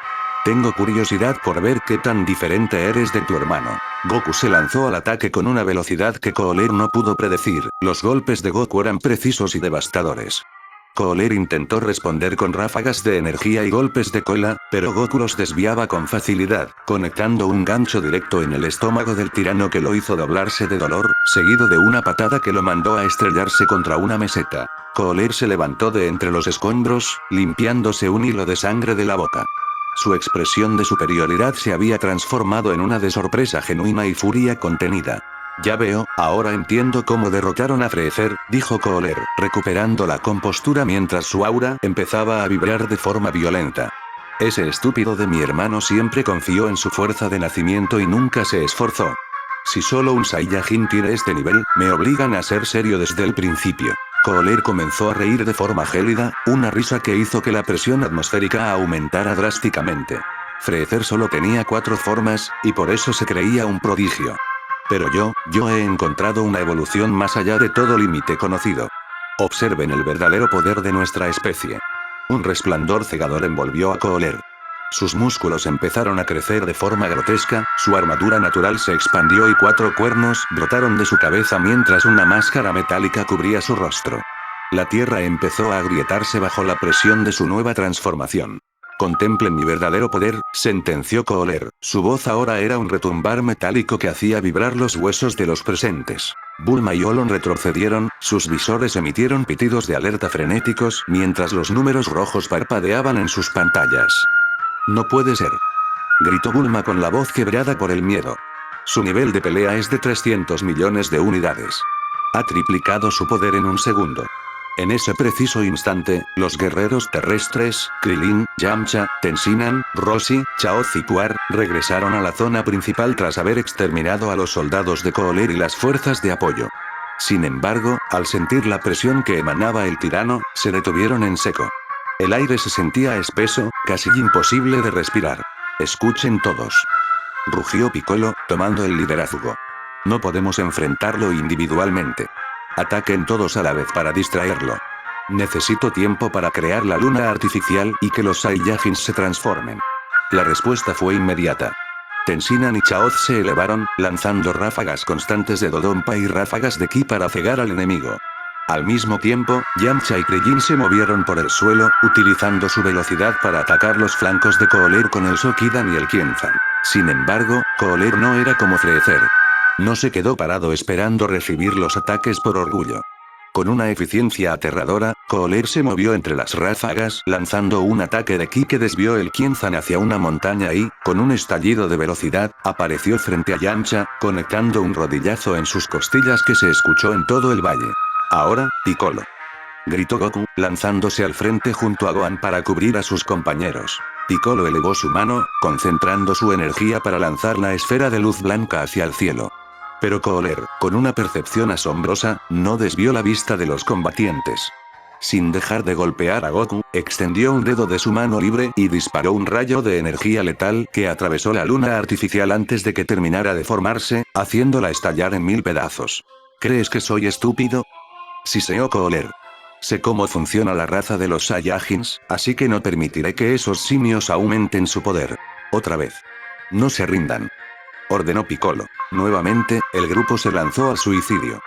Tengo curiosidad por ver qué tan diferente eres de tu hermano. Goku se lanzó al ataque con una velocidad que Cooler no pudo predecir. Los golpes de Goku eran precisos y devastadores. Cooler intentó responder con ráfagas de energía y golpes de cola, pero Goku los desviaba con facilidad, conectando un gancho directo en el estómago del tirano que lo hizo doblarse de dolor, seguido de una patada que lo mandó a estrellarse contra una meseta. Cooler se levantó de entre los escombros, limpiándose un hilo de sangre de la boca. Su expresión de superioridad se había transformado en una de sorpresa genuina y furia contenida. Ya veo, ahora entiendo cómo derrotaron a Freezer, dijo Cooler, recuperando la compostura mientras su aura empezaba a vibrar de forma violenta. Ese estúpido de mi hermano siempre confió en su fuerza de nacimiento y nunca se esforzó. Si solo un Saiyajin tiene este nivel, me obligan a ser serio desde el principio. Cooler comenzó a reír de forma gélida, una risa que hizo que la presión atmosférica aumentara drásticamente. Freezer solo tenía 4 formas, y por eso se creía un prodigio. Pero yo he encontrado una evolución más allá de todo límite conocido. Observen el verdadero poder de nuestra especie. Un resplandor cegador envolvió a Cooler. Sus músculos empezaron a crecer de forma grotesca, su armadura natural se expandió y 4 cuernos brotaron de su cabeza mientras una máscara metálica cubría su rostro. La tierra empezó a agrietarse bajo la presión de su nueva transformación. Contemplen mi verdadero poder, sentenció Cooler. Su voz ahora era un retumbar metálico que hacía vibrar los huesos de los presentes. Bulma y Olon retrocedieron, sus visores emitieron pitidos de alerta frenéticos mientras los números rojos parpadeaban en sus pantallas. No puede ser. Gritó Bulma con la voz quebrada por el miedo. Su nivel de pelea es de 300 millones de unidades. Ha triplicado su poder en un segundo. En ese preciso instante, los guerreros terrestres, Krilin, Yamcha, Tenshinhan, Roshi, Chaoz y Puar, regresaron a la zona principal tras haber exterminado a los soldados de Cooler y las fuerzas de apoyo. Sin embargo, al sentir la presión que emanaba el tirano, se detuvieron en seco. El aire se sentía espeso, casi imposible de respirar. Escuchen todos. Rugió Piccolo, tomando el liderazgo. No podemos enfrentarlo individualmente. Ataquen todos a la vez para distraerlo. Necesito tiempo para crear la luna artificial y que los Saiyajins se transformen. La respuesta fue inmediata. Tenshinhan y Chaoz se elevaron, lanzando ráfagas constantes de Dodonpa y ráfagas de Ki para cegar al enemigo. Al mismo tiempo, Yamcha y Krillin se movieron por el suelo, utilizando su velocidad para atacar los flancos de Cooler con el Sokidan y el Qienzan. Sin embargo, Cooler no era como Freezer. No se quedó parado esperando recibir los ataques por orgullo. Con una eficiencia aterradora, Cooler se movió entre las ráfagas, lanzando un ataque de Ki que desvió el Qienzan hacia una montaña y, con un estallido de velocidad, apareció frente a Yamcha, conectando un rodillazo en sus costillas que se escuchó en todo el valle. Ahora, Piccolo. Gritó Goku, lanzándose al frente junto a Gohan para cubrir a sus compañeros. Piccolo elevó su mano, concentrando su energía para lanzar la esfera de luz blanca hacia el cielo. Pero Cooler, con una percepción asombrosa, no desvió la vista de los combatientes. Sin dejar de golpear a Goku, extendió un dedo de su mano libre y disparó un rayo de energía letal que atravesó la luna artificial antes de que terminara de formarse, haciéndola estallar en 1000 pedazos. ¿Crees que soy estúpido? Siseó Cooler. Sé cómo funciona la raza de los Saiyajins, así que no permitiré que esos simios aumenten su poder. Otra vez. No se rindan. Ordenó Piccolo. Nuevamente, el grupo se lanzó al suicidio.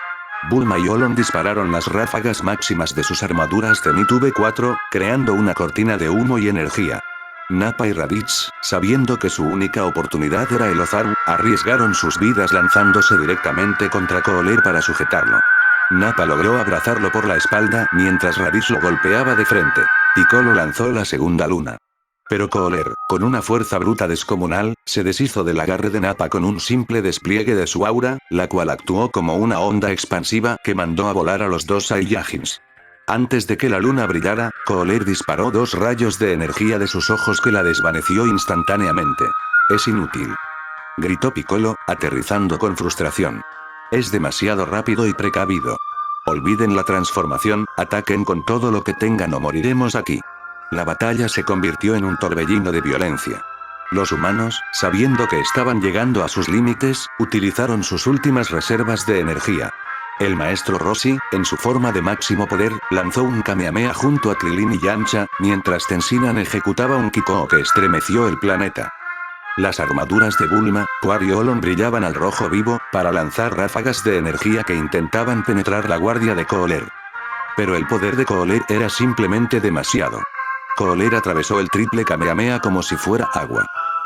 Bulma y Olon dispararon las ráfagas máximas de sus armaduras Zenith V4, creando una cortina de humo y energía. Nappa y Raditz, sabiendo que su única oportunidad era el Ozaru, arriesgaron sus vidas lanzándose directamente contra Cooler para sujetarlo. Nappa logró abrazarlo por la espalda mientras Raditz lo golpeaba de frente. Piccolo lanzó la segunda luna. Pero Kohler, con una fuerza bruta descomunal, se deshizo del agarre de Nappa con un simple despliegue de su aura, la cual actuó como una onda expansiva que mandó a volar a los dos Saiyajins. Antes de que la luna brillara, Kohler disparó 2 rayos de energía de sus ojos que la desvaneció instantáneamente. Es inútil, gritó Piccolo, aterrizando con frustración. Es demasiado rápido y precavido. Olviden la transformación, ataquen con todo lo que tengan o moriremos aquí. La batalla se convirtió en un torbellino de violencia. Los humanos, sabiendo que estaban llegando a sus límites, utilizaron sus últimas reservas de energía. El maestro Roshi, en su forma de máximo poder, lanzó un Kamehameha junto a Krillin y Yamcha, mientras Tenshinhan ejecutaba un Kiko que estremeció el planeta. Las armaduras de Bulma, Puar y Olon brillaban al rojo vivo, para lanzar ráfagas de energía que intentaban penetrar la guardia de Kohler. Pero el poder de Kohler era simplemente demasiado. Kohler atravesó el triple Kamehameha como si fuera agua.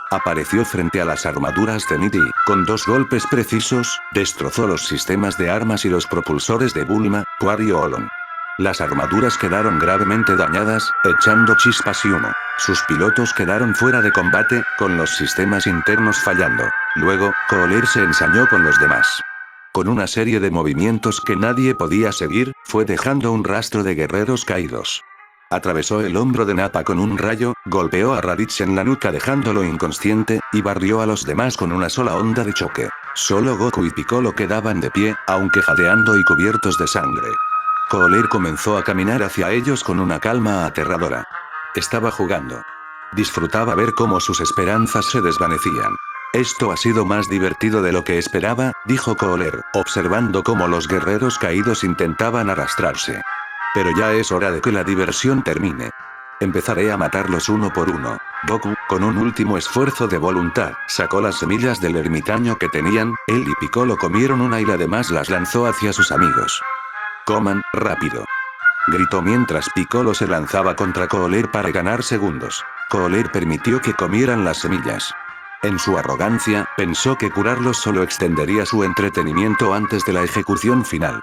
Apareció frente a las armaduras de Nidhi, con 2 golpes precisos, destrozó los sistemas de armas y los propulsores de Bulma, Puar y Olon. Las armaduras quedaron gravemente dañadas, echando chispas y humo. Sus pilotos quedaron fuera de combate, con los sistemas internos fallando. Luego, Kohler se ensañó con los demás. Con una serie de movimientos que nadie podía seguir, fue dejando un rastro de guerreros caídos. Atravesó el hombro de Nappa con un rayo, golpeó a Raditz en la nuca dejándolo inconsciente, y barrió a los demás con una sola onda de choque. Solo Goku y Piccolo quedaban de pie, aunque jadeando y cubiertos de sangre. Kohler comenzó a caminar hacia ellos con una calma aterradora. Estaba jugando. Disfrutaba ver cómo sus esperanzas se desvanecían. Esto ha sido más divertido de lo que esperaba, dijo Kohler, observando cómo los guerreros caídos intentaban arrastrarse. Pero ya es hora de que la diversión termine. Empezaré a matarlos uno por uno. Goku, con un último esfuerzo de voluntad, sacó las semillas del ermitaño que tenían, él y Piccolo comieron una y además las lanzó hacia sus amigos. «Coman, rápido», gritó mientras Piccolo se lanzaba contra Kohler para ganar segundos. Kohler permitió que comieran las semillas. En su arrogancia, pensó que curarlos solo extendería su entretenimiento antes de la ejecución final.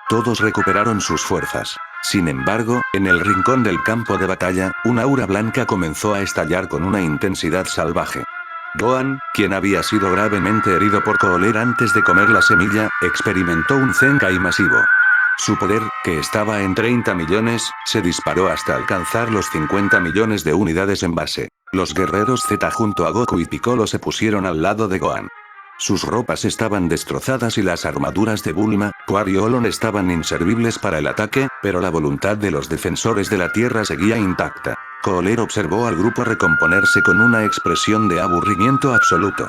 Todos recuperaron sus fuerzas. Sin embargo, en el rincón del campo de batalla, una aura blanca comenzó a estallar con una intensidad salvaje. Gohan, quien había sido gravemente herido por Kohler antes de comer la semilla, experimentó un Zenkai masivo. Su poder, que estaba en 30 millones, se disparó hasta alcanzar los 50 millones de unidades en base. Los guerreros Z junto a Goku y Piccolo se pusieron al lado de Gohan. Sus ropas estaban destrozadas y las armaduras de Bulma, Puar y Olon estaban inservibles para el ataque, pero la voluntad de los defensores de la Tierra seguía intacta. Kohler observó al grupo recomponerse con una expresión de aburrimiento absoluto.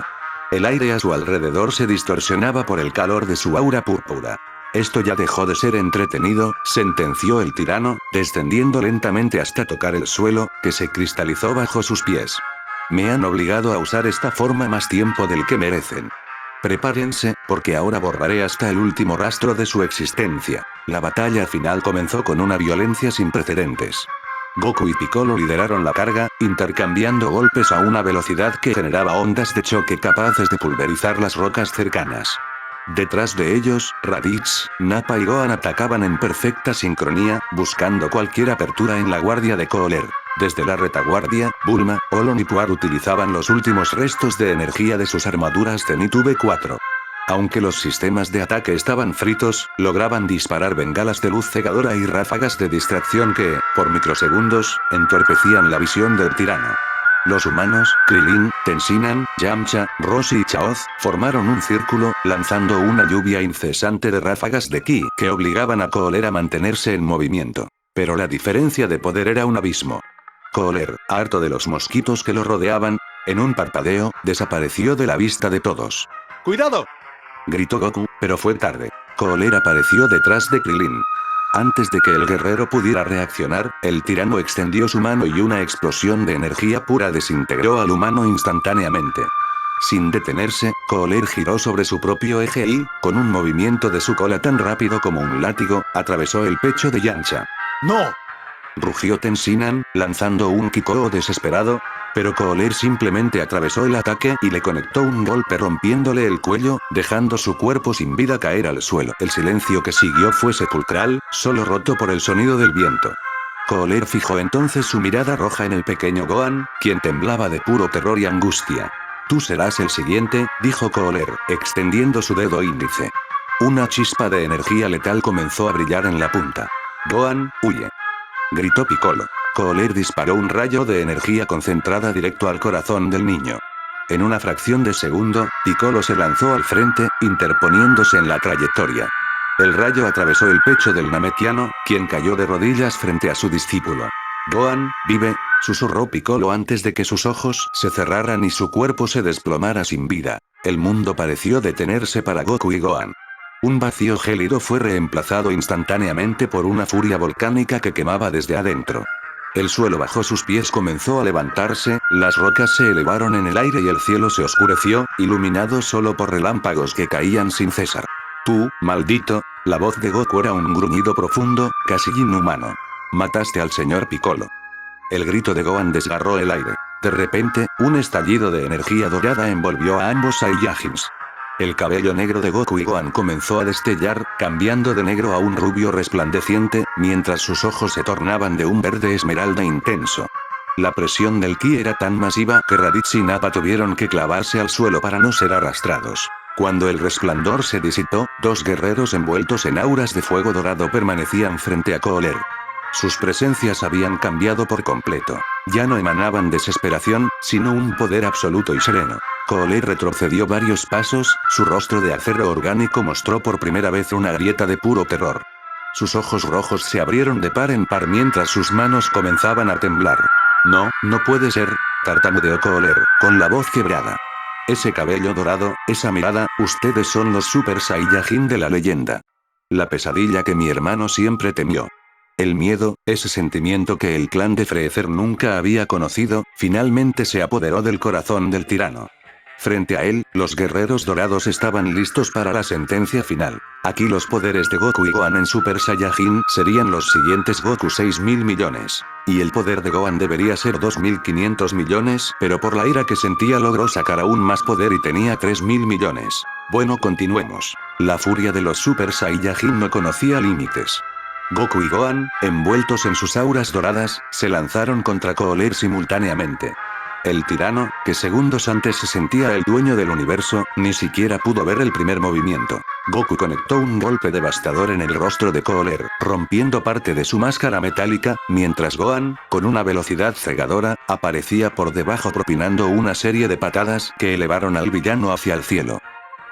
El aire a su alrededor se distorsionaba por el calor de su aura púrpura. Esto ya dejó de ser entretenido, sentenció el tirano, descendiendo lentamente hasta tocar el suelo, que se cristalizó bajo sus pies. Me han obligado a usar esta forma más tiempo del que merecen. Prepárense, porque ahora borraré hasta el último rastro de su existencia. La batalla final comenzó con una violencia sin precedentes. Goku y Piccolo lideraron la carga, intercambiando golpes a una velocidad que generaba ondas de choque capaces de pulverizar las rocas cercanas. Detrás de ellos, Raditz, Nappa y Gohan atacaban en perfecta sincronía, buscando cualquier apertura en la guardia de Kohler. Desde la retaguardia, Bulma, Olon y Puar utilizaban los últimos restos de energía de sus armaduras Zenith V4. Aunque los sistemas de ataque estaban fritos, lograban disparar bengalas de luz cegadora y ráfagas de distracción que, por microsegundos, entorpecían la visión del tirano. Los humanos, Krillin, Tenshinhan, Yamcha, Roshi y Chaoz, formaron un círculo, lanzando una lluvia incesante de ráfagas de ki que obligaban a Kohler a mantenerse en movimiento. Pero la diferencia de poder era un abismo. Kohler, harto de los mosquitos que lo rodeaban, en un parpadeo, desapareció de la vista de todos. ¡Cuidado!, gritó Goku, pero fue tarde. Kohler apareció detrás de Krillin. Antes de que el guerrero pudiera reaccionar, el tirano extendió su mano y una explosión de energía pura desintegró al humano instantáneamente. Sin detenerse, Kohler giró sobre su propio eje y, con un movimiento de su cola tan rápido como un látigo, atravesó el pecho de Yamcha. ¡No! Rugió Tenshinhan, lanzando un Kikō desesperado, pero Kohler simplemente atravesó el ataque y le conectó un golpe rompiéndole el cuello, dejando su cuerpo sin vida caer al suelo. El silencio que siguió fue sepulcral, solo roto por el sonido del viento. Cooler fijó entonces su mirada roja en el pequeño Gohan, quien temblaba de puro terror y angustia. Tú serás el siguiente, dijo Cooler, extendiendo su dedo índice. Una chispa de energía letal comenzó a brillar en la punta. Gohan, huye. Gritó Piccolo. Cooler disparó un rayo de energía concentrada directo al corazón del niño. En una fracción de segundo, Piccolo se lanzó al frente, interponiéndose en la trayectoria. El rayo atravesó el pecho del Namekiano, quien cayó de rodillas frente a su discípulo. Gohan, vive, susurró Piccolo antes de que sus ojos se cerraran y su cuerpo se desplomara sin vida. El mundo pareció detenerse para Goku y Gohan. Un vacío gélido fue reemplazado instantáneamente por una furia volcánica que quemaba desde adentro. El suelo bajo sus pies comenzó a levantarse, las rocas se elevaron en el aire y el cielo se oscureció, iluminado solo por relámpagos que caían sin cesar. Tú, maldito, la voz de Goku era un gruñido profundo, casi inhumano. Mataste al señor Piccolo. El grito de Gohan desgarró el aire. De repente, un estallido de energía dorada envolvió a ambos Saiyajins. El cabello negro de Goku y Gohan comenzó a destellar, cambiando de negro a un rubio resplandeciente, mientras sus ojos se tornaban de un verde esmeralda intenso. La presión del ki era tan masiva que Raditz y Nappa tuvieron que clavarse al suelo para no ser arrastrados. Cuando el resplandor se disipó, dos guerreros envueltos en auras de fuego dorado permanecían frente a Cooler. Sus presencias habían cambiado por completo. Ya no emanaban desesperación, sino un poder absoluto y sereno. Cooler retrocedió varios pasos, su rostro de acero orgánico mostró por primera vez una grieta de puro terror. Sus ojos rojos se abrieron de par en par mientras sus manos comenzaban a temblar. No, no puede ser, tartamudeó Cooler, con la voz quebrada. Ese cabello dorado, esa mirada, ustedes son los Super Saiyajin de la leyenda. La pesadilla que mi hermano siempre temió. El miedo, ese sentimiento que el clan de Freezer nunca había conocido, finalmente se apoderó del corazón del tirano. Frente a él, los guerreros dorados estaban listos para la sentencia final. Aquí los poderes de Goku y Gohan en Super Saiyajin serían los siguientes: Goku 6.000 millones. Y el poder de Gohan debería ser 2.500 millones, pero por la ira que sentía logró sacar aún más poder y tenía 3.000 millones. Bueno, continuemos. La furia de los Super Saiyajin no conocía límites. Goku y Gohan, envueltos en sus auras doradas, se lanzaron contra Cooler simultáneamente. El tirano, que segundos antes se sentía el dueño del universo, ni siquiera pudo ver el primer movimiento. Goku conectó un golpe devastador en el rostro de Cooler, rompiendo parte de su máscara metálica, mientras Gohan, con una velocidad cegadora, aparecía por debajo propinando una serie de patadas que elevaron al villano hacia el cielo.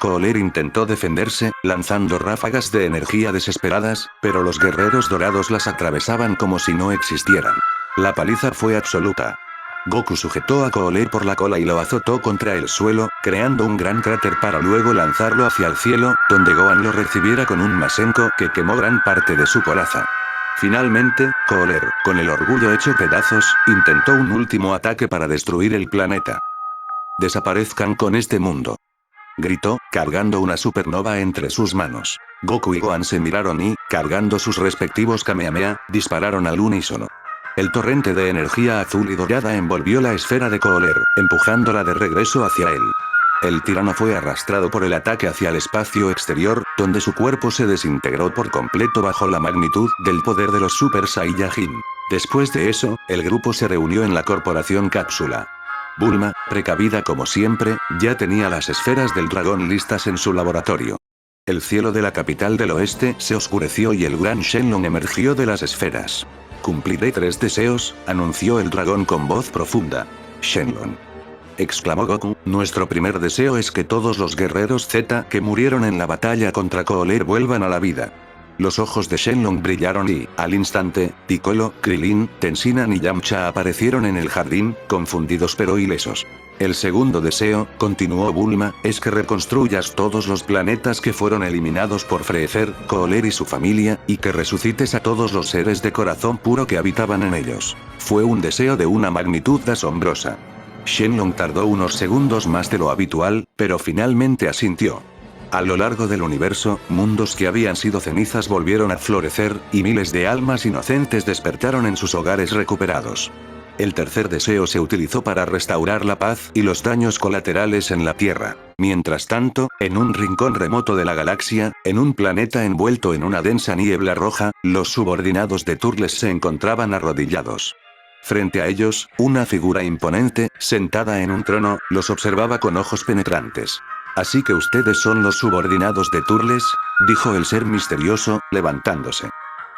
Cooler intentó defenderse, lanzando ráfagas de energía desesperadas, pero los guerreros dorados las atravesaban como si no existieran. La paliza fue absoluta. Goku sujetó a Cooler por la cola y lo azotó contra el suelo, creando un gran cráter para luego lanzarlo hacia el cielo, donde Gohan lo recibiera con un Masenko que quemó gran parte de su coraza. Finalmente, Cooler, con el orgullo hecho pedazos, intentó un último ataque para destruir el planeta. Desaparezcan con este mundo. Gritó, cargando una supernova entre sus manos. Goku y Gohan se miraron y, cargando sus respectivos Kamehameha, dispararon al unísono. El torrente de energía azul y dorada envolvió la esfera de Cooler, empujándola de regreso hacia él. El tirano fue arrastrado por el ataque hacia el espacio exterior, donde su cuerpo se desintegró por completo bajo la magnitud del poder de los Super Saiyajin. Después de eso, el grupo se reunió en la corporación Cápsula. Bulma, precavida como siempre, ya tenía las esferas del dragón listas en su laboratorio. El cielo de la capital del oeste se oscureció y el gran Shenlong emergió de las esferas. Cumpliré 3 deseos, anunció el dragón con voz profunda. Shenlong. Exclamó Goku, nuestro primer deseo es que todos los guerreros Z que murieron en la batalla contra Cooler vuelvan a la vida. Los ojos de Shenlong brillaron y, al instante, Piccolo, Krillin, Tenshinhan y Yamcha aparecieron en el jardín, confundidos pero ilesos. El segundo deseo, continuó Bulma, es que reconstruyas todos los planetas que fueron eliminados por Freezer, Cooler y su familia, y que resucites a todos los seres de corazón puro que habitaban en ellos. Fue un deseo de una magnitud asombrosa. Shenlong tardó unos segundos más de lo habitual, pero finalmente asintió. A lo largo del universo, mundos que habían sido cenizas volvieron a florecer, y miles de almas inocentes despertaron en sus hogares recuperados. El tercer deseo se utilizó para restaurar la paz y los daños colaterales en la Tierra. Mientras tanto, en un rincón remoto de la galaxia, en un planeta envuelto en una densa niebla roja, los subordinados de Turles se encontraban arrodillados. Frente a ellos, una figura imponente, sentada en un trono, los observaba con ojos penetrantes. «Así que ustedes son los subordinados de Turles», dijo el ser misterioso, levantándose.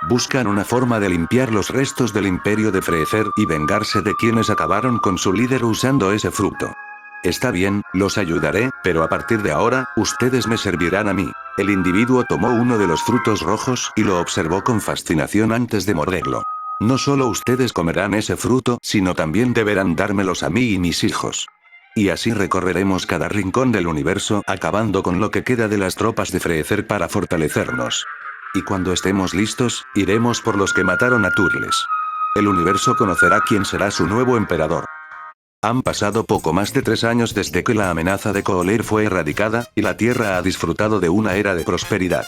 «Buscan una forma de limpiar los restos del imperio de Freezer y vengarse de quienes acabaron con su líder usando ese fruto. Está bien, los ayudaré, pero a partir de ahora, ustedes me servirán a mí». El individuo tomó uno de los frutos rojos y lo observó con fascinación antes de morderlo. «No solo ustedes comerán ese fruto, sino también deberán dármelos a mí y mis hijos. Y así recorreremos cada rincón del universo, acabando con lo que queda de las tropas de Freezer para fortalecernos. Y cuando estemos listos, iremos por los que mataron a Turles. El universo conocerá quién será su nuevo emperador». Han pasado poco más de 3 años desde que la amenaza de Cooler fue erradicada, y la Tierra ha disfrutado de una era de prosperidad.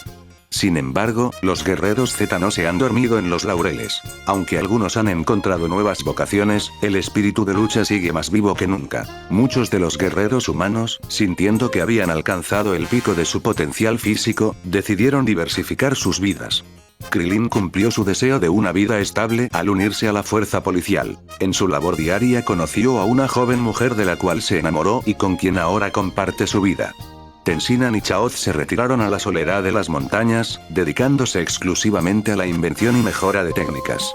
Sin embargo, los guerreros Z no se han dormido en los laureles. Aunque algunos han encontrado nuevas vocaciones, el espíritu de lucha sigue más vivo que nunca. Muchos de los guerreros humanos, sintiendo que habían alcanzado el pico de su potencial físico, decidieron diversificar sus vidas. Krillin cumplió su deseo de una vida estable al unirse a la fuerza policial. En su labor diaria conoció a una joven mujer de la cual se enamoró y con quien ahora comparte su vida. Tensinan y Chaoz se retiraron a la soledad de las montañas, dedicándose exclusivamente a la invención y mejora de técnicas.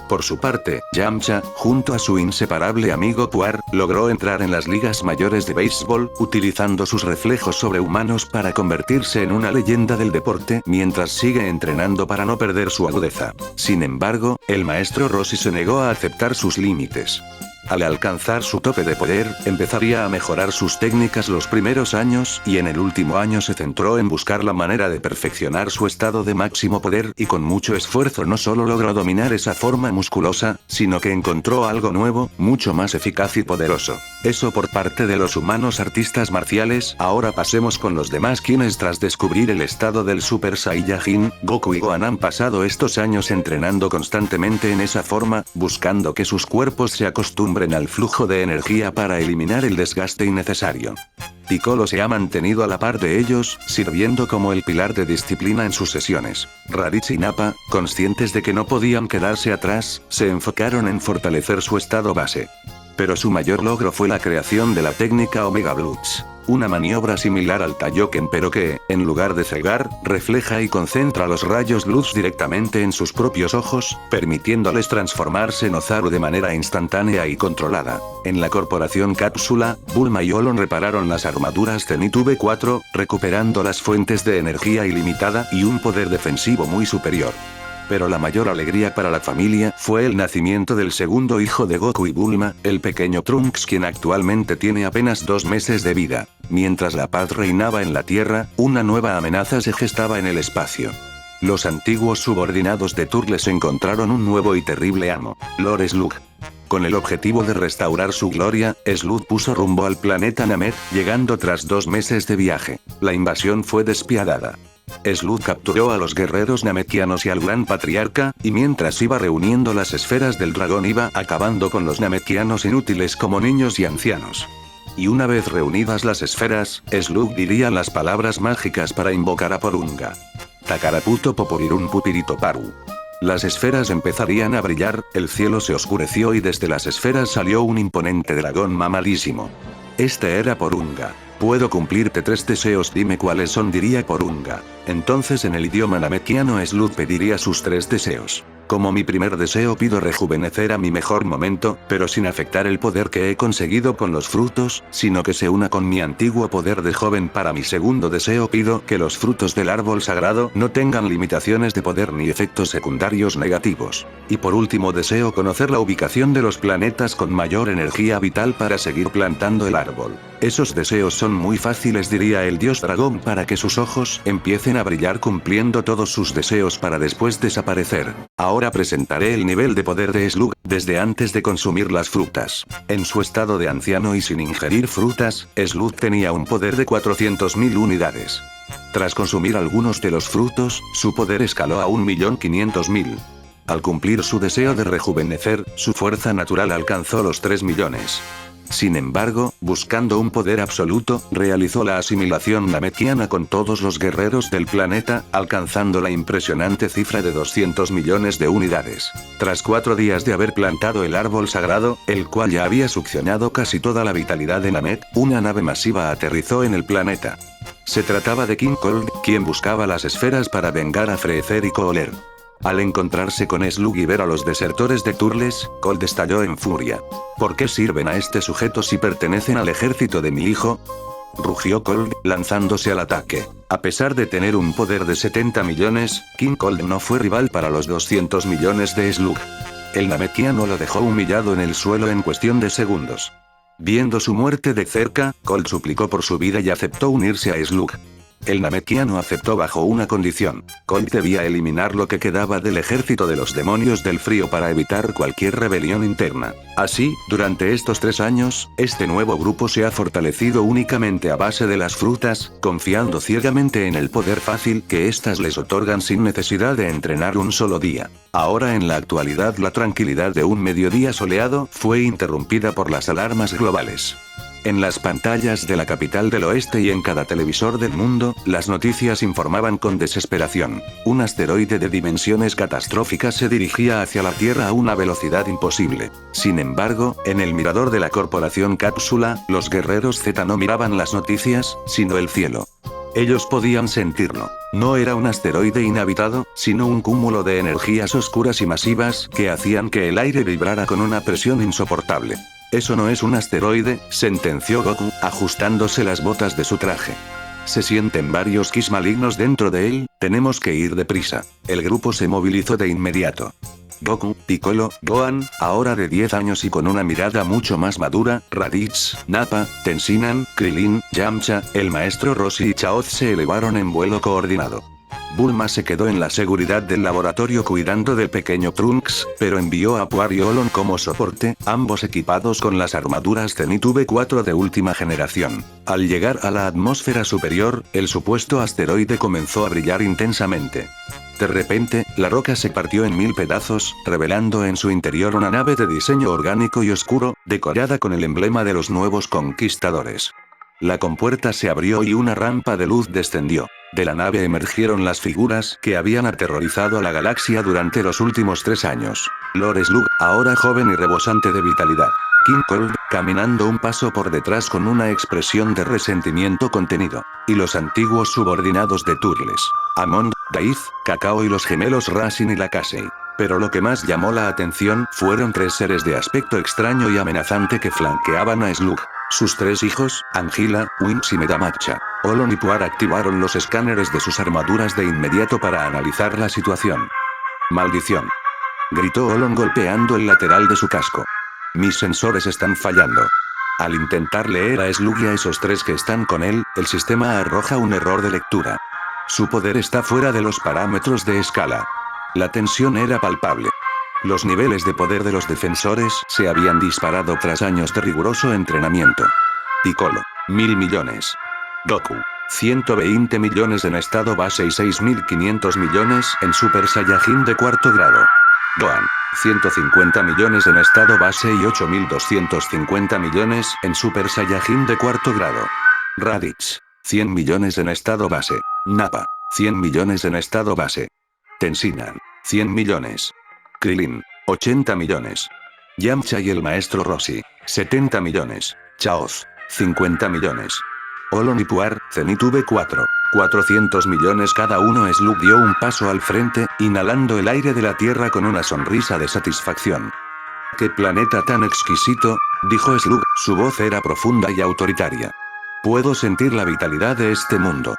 Por su parte, Yamcha, junto a su inseparable amigo Puar, logró entrar en las ligas mayores de béisbol, utilizando sus reflejos sobrehumanos para convertirse en una leyenda del deporte mientras sigue entrenando para no perder su agudeza. Sin embargo, el maestro Roshi se negó a aceptar sus límites. Al alcanzar su tope de poder, empezaría a mejorar sus técnicas los primeros años y en el último año se centró en buscar la manera de perfeccionar su estado de máximo poder y con mucho esfuerzo no solo logró dominar esa forma musculosa, sino que encontró algo nuevo, mucho más eficaz y poderoso. Eso por parte de los humanos artistas marciales. Ahora pasemos con los demás quienes tras descubrir el estado del Super Saiyajin, Goku y Gohan han pasado estos años entrenando constantemente en esa forma, buscando que sus cuerpos se acostumbren al flujo de energía para eliminar el desgaste innecesario. Piccolo se ha mantenido a la par de ellos, sirviendo como el pilar de disciplina en sus sesiones. Raditz y Nappa, conscientes de que no podían quedarse atrás, se enfocaron en fortalecer su estado base. Pero su mayor logro fue la creación de la técnica Omega Blitz. Una maniobra similar al Taioken pero que, en lugar de cegar, refleja y concentra los rayos luz directamente en sus propios ojos, permitiéndoles transformarse en Ozaru de manera instantánea y controlada. En la corporación Cápsula, Bulma y Olon repararon las armaduras Zenith V4, recuperando las fuentes de energía ilimitada y un poder defensivo muy superior. Pero la mayor alegría para la familia fue el nacimiento del segundo hijo de Goku y Bulma, el pequeño Trunks, quien actualmente tiene apenas 2 meses de vida. Mientras la paz reinaba en la Tierra, una nueva amenaza se gestaba en el espacio. Los antiguos subordinados de Turles encontraron un nuevo y terrible amo, Lord Slug. Con el objetivo de restaurar su gloria, Slug puso rumbo al planeta Namek, llegando tras 2 meses de viaje. La invasión fue despiadada. Slug capturó a los guerreros namekianos y al gran patriarca, y mientras iba reuniendo las esferas del dragón iba acabando con los namekianos inútiles como niños y ancianos. Y una vez reunidas las esferas, Slug diría las palabras mágicas para invocar a Porunga. Takaraputo Poporirun Pupirito Paru. Las esferas empezarían a brillar, el cielo se oscureció y desde las esferas salió un imponente dragón mamadísimo. Este era Porunga. «Puedo cumplirte 3 deseos, dime cuáles son», diría Porunga. Entonces en el idioma namekiano Slug pediría sus 3 deseos. «Como mi primer deseo pido rejuvenecer a mi mejor momento, pero sin afectar el poder que he conseguido con los frutos, sino que se una con mi antiguo poder de joven. Para mi segundo deseo pido que los frutos del árbol sagrado no tengan limitaciones de poder ni efectos secundarios negativos. Y por último deseo conocer la ubicación de los planetas con mayor energía vital para seguir plantando el árbol». «Esos deseos son muy fáciles», diría el dios dragón, para que sus ojos empiecen a brillar cumpliendo todos sus deseos para después desaparecer. Ahora presentaré el nivel de poder de Slug, desde antes de consumir las frutas. En su estado de anciano y sin ingerir frutas, Slug tenía un poder de 400.000 unidades. Tras consumir algunos de los frutos, su poder escaló a 1.500.000. Al cumplir su deseo de rejuvenecer, su fuerza natural alcanzó los 3 millones. Sin embargo, buscando un poder absoluto, realizó la asimilación namekiana con todos los guerreros del planeta, alcanzando la impresionante cifra de 200 millones de unidades. Tras 4 días de haber plantado el árbol sagrado, el cual ya había succionado casi toda la vitalidad de Namek, una nave masiva aterrizó en el planeta. Se trataba de King Cold, quien buscaba las esferas para vengar a Freezer y Cooler. Al encontrarse con Slug y ver a los desertores de Turles, Cold estalló en furia. ¿Por qué sirven a este sujeto si pertenecen al ejército de mi hijo? Rugió Cold, lanzándose al ataque. A pesar de tener un poder de 70 millones, King Cold no fue rival para los 200 millones de Slug. El namekiano lo dejó humillado en el suelo en cuestión de segundos. Viendo su muerte de cerca, Cold suplicó por su vida y aceptó unirse a Slug. El namekiano aceptó bajo una condición. Cold debía eliminar lo que quedaba del ejército de los demonios del frío para evitar cualquier rebelión interna. Así, durante estos 3 años, este nuevo grupo se ha fortalecido únicamente a base de las frutas, confiando ciegamente en el poder fácil que éstas les otorgan sin necesidad de entrenar un solo día. Ahora en la actualidad la tranquilidad de un mediodía soleado fue interrumpida por las alarmas globales. En las pantallas de la capital del oeste y en cada televisor del mundo, las noticias informaban con desesperación. Un asteroide de dimensiones catastróficas se dirigía hacia la Tierra a una velocidad imposible. Sin embargo, en el mirador de la corporación Cápsula, los guerreros Z no miraban las noticias, sino el cielo. Ellos podían sentirlo. No era un asteroide inhabitado, sino un cúmulo de energías oscuras y masivas que hacían que el aire vibrara con una presión insoportable. Eso no es un asteroide, sentenció Goku, ajustándose las botas de su traje. Se sienten varios Kis malignos dentro de él, tenemos que ir deprisa. El grupo se movilizó de inmediato. Goku, Piccolo, Gohan, ahora de 10 años y con una mirada mucho más madura, Raditz, Nappa, Tenshinhan, Krillin, Yamcha, el maestro Roshi y Chaoz se elevaron en vuelo coordinado. Bulma se quedó en la seguridad del laboratorio cuidando del pequeño Trunks, pero envió a Puar y Olon como soporte, ambos equipados con las armaduras Zenith V4 de última generación. Al llegar a la atmósfera superior, el supuesto asteroide comenzó a brillar intensamente. De repente, la roca se partió en 1000 pedazos, revelando en su interior una nave de diseño orgánico y oscuro, decorada con el emblema de los nuevos conquistadores. La compuerta se abrió y una rampa de luz descendió. De la nave emergieron las figuras que habían aterrorizado a la galaxia durante los últimos 3 años. Lord Slug, ahora joven y rebosante de vitalidad. King Cold, caminando un paso por detrás con una expresión de resentimiento contenido. Y los antiguos subordinados de Turles. Amon, Daiz, Kakao y los gemelos Rasin y Lakasei. Pero lo que más llamó la atención fueron 3 seres de aspecto extraño y amenazante que flanqueaban a Slug. Sus 3 hijos, Angela, Winx y Metamacha. Olon y Puar activaron los escáneres de sus armaduras de inmediato para analizar la situación. ¡Maldición!, gritó Olon golpeando el lateral de su casco. Mis sensores están fallando. Al intentar leer a Slug y a esos 3 que están con él, el sistema arroja un error de lectura. Su poder está fuera de los parámetros de escala. La tensión era palpable. Los niveles de poder de los defensores se habían disparado tras años de riguroso entrenamiento. Piccolo, 1000 millones. Goku, 120 millones en estado base y 6500 millones en Super Saiyajin de 4º grado. Gohan, 150 millones en estado base y 8250 millones en Super Saiyajin de 4º grado. Raditz, 100 millones en estado base. Nappa, 100 millones en estado base. Tenshinhan, 100 millones. Krillin, 80 millones. Yamcha y el maestro Roshi, 70 millones. Chaoz, 50 millones. Olon y Puar, Zenith V4, 400 millones cada uno. Slug dio un paso al frente, inhalando el aire de la Tierra con una sonrisa de satisfacción. ¡Qué planeta tan exquisito!, dijo Slug, su voz era profunda y autoritaria. Puedo sentir la vitalidad de este mundo.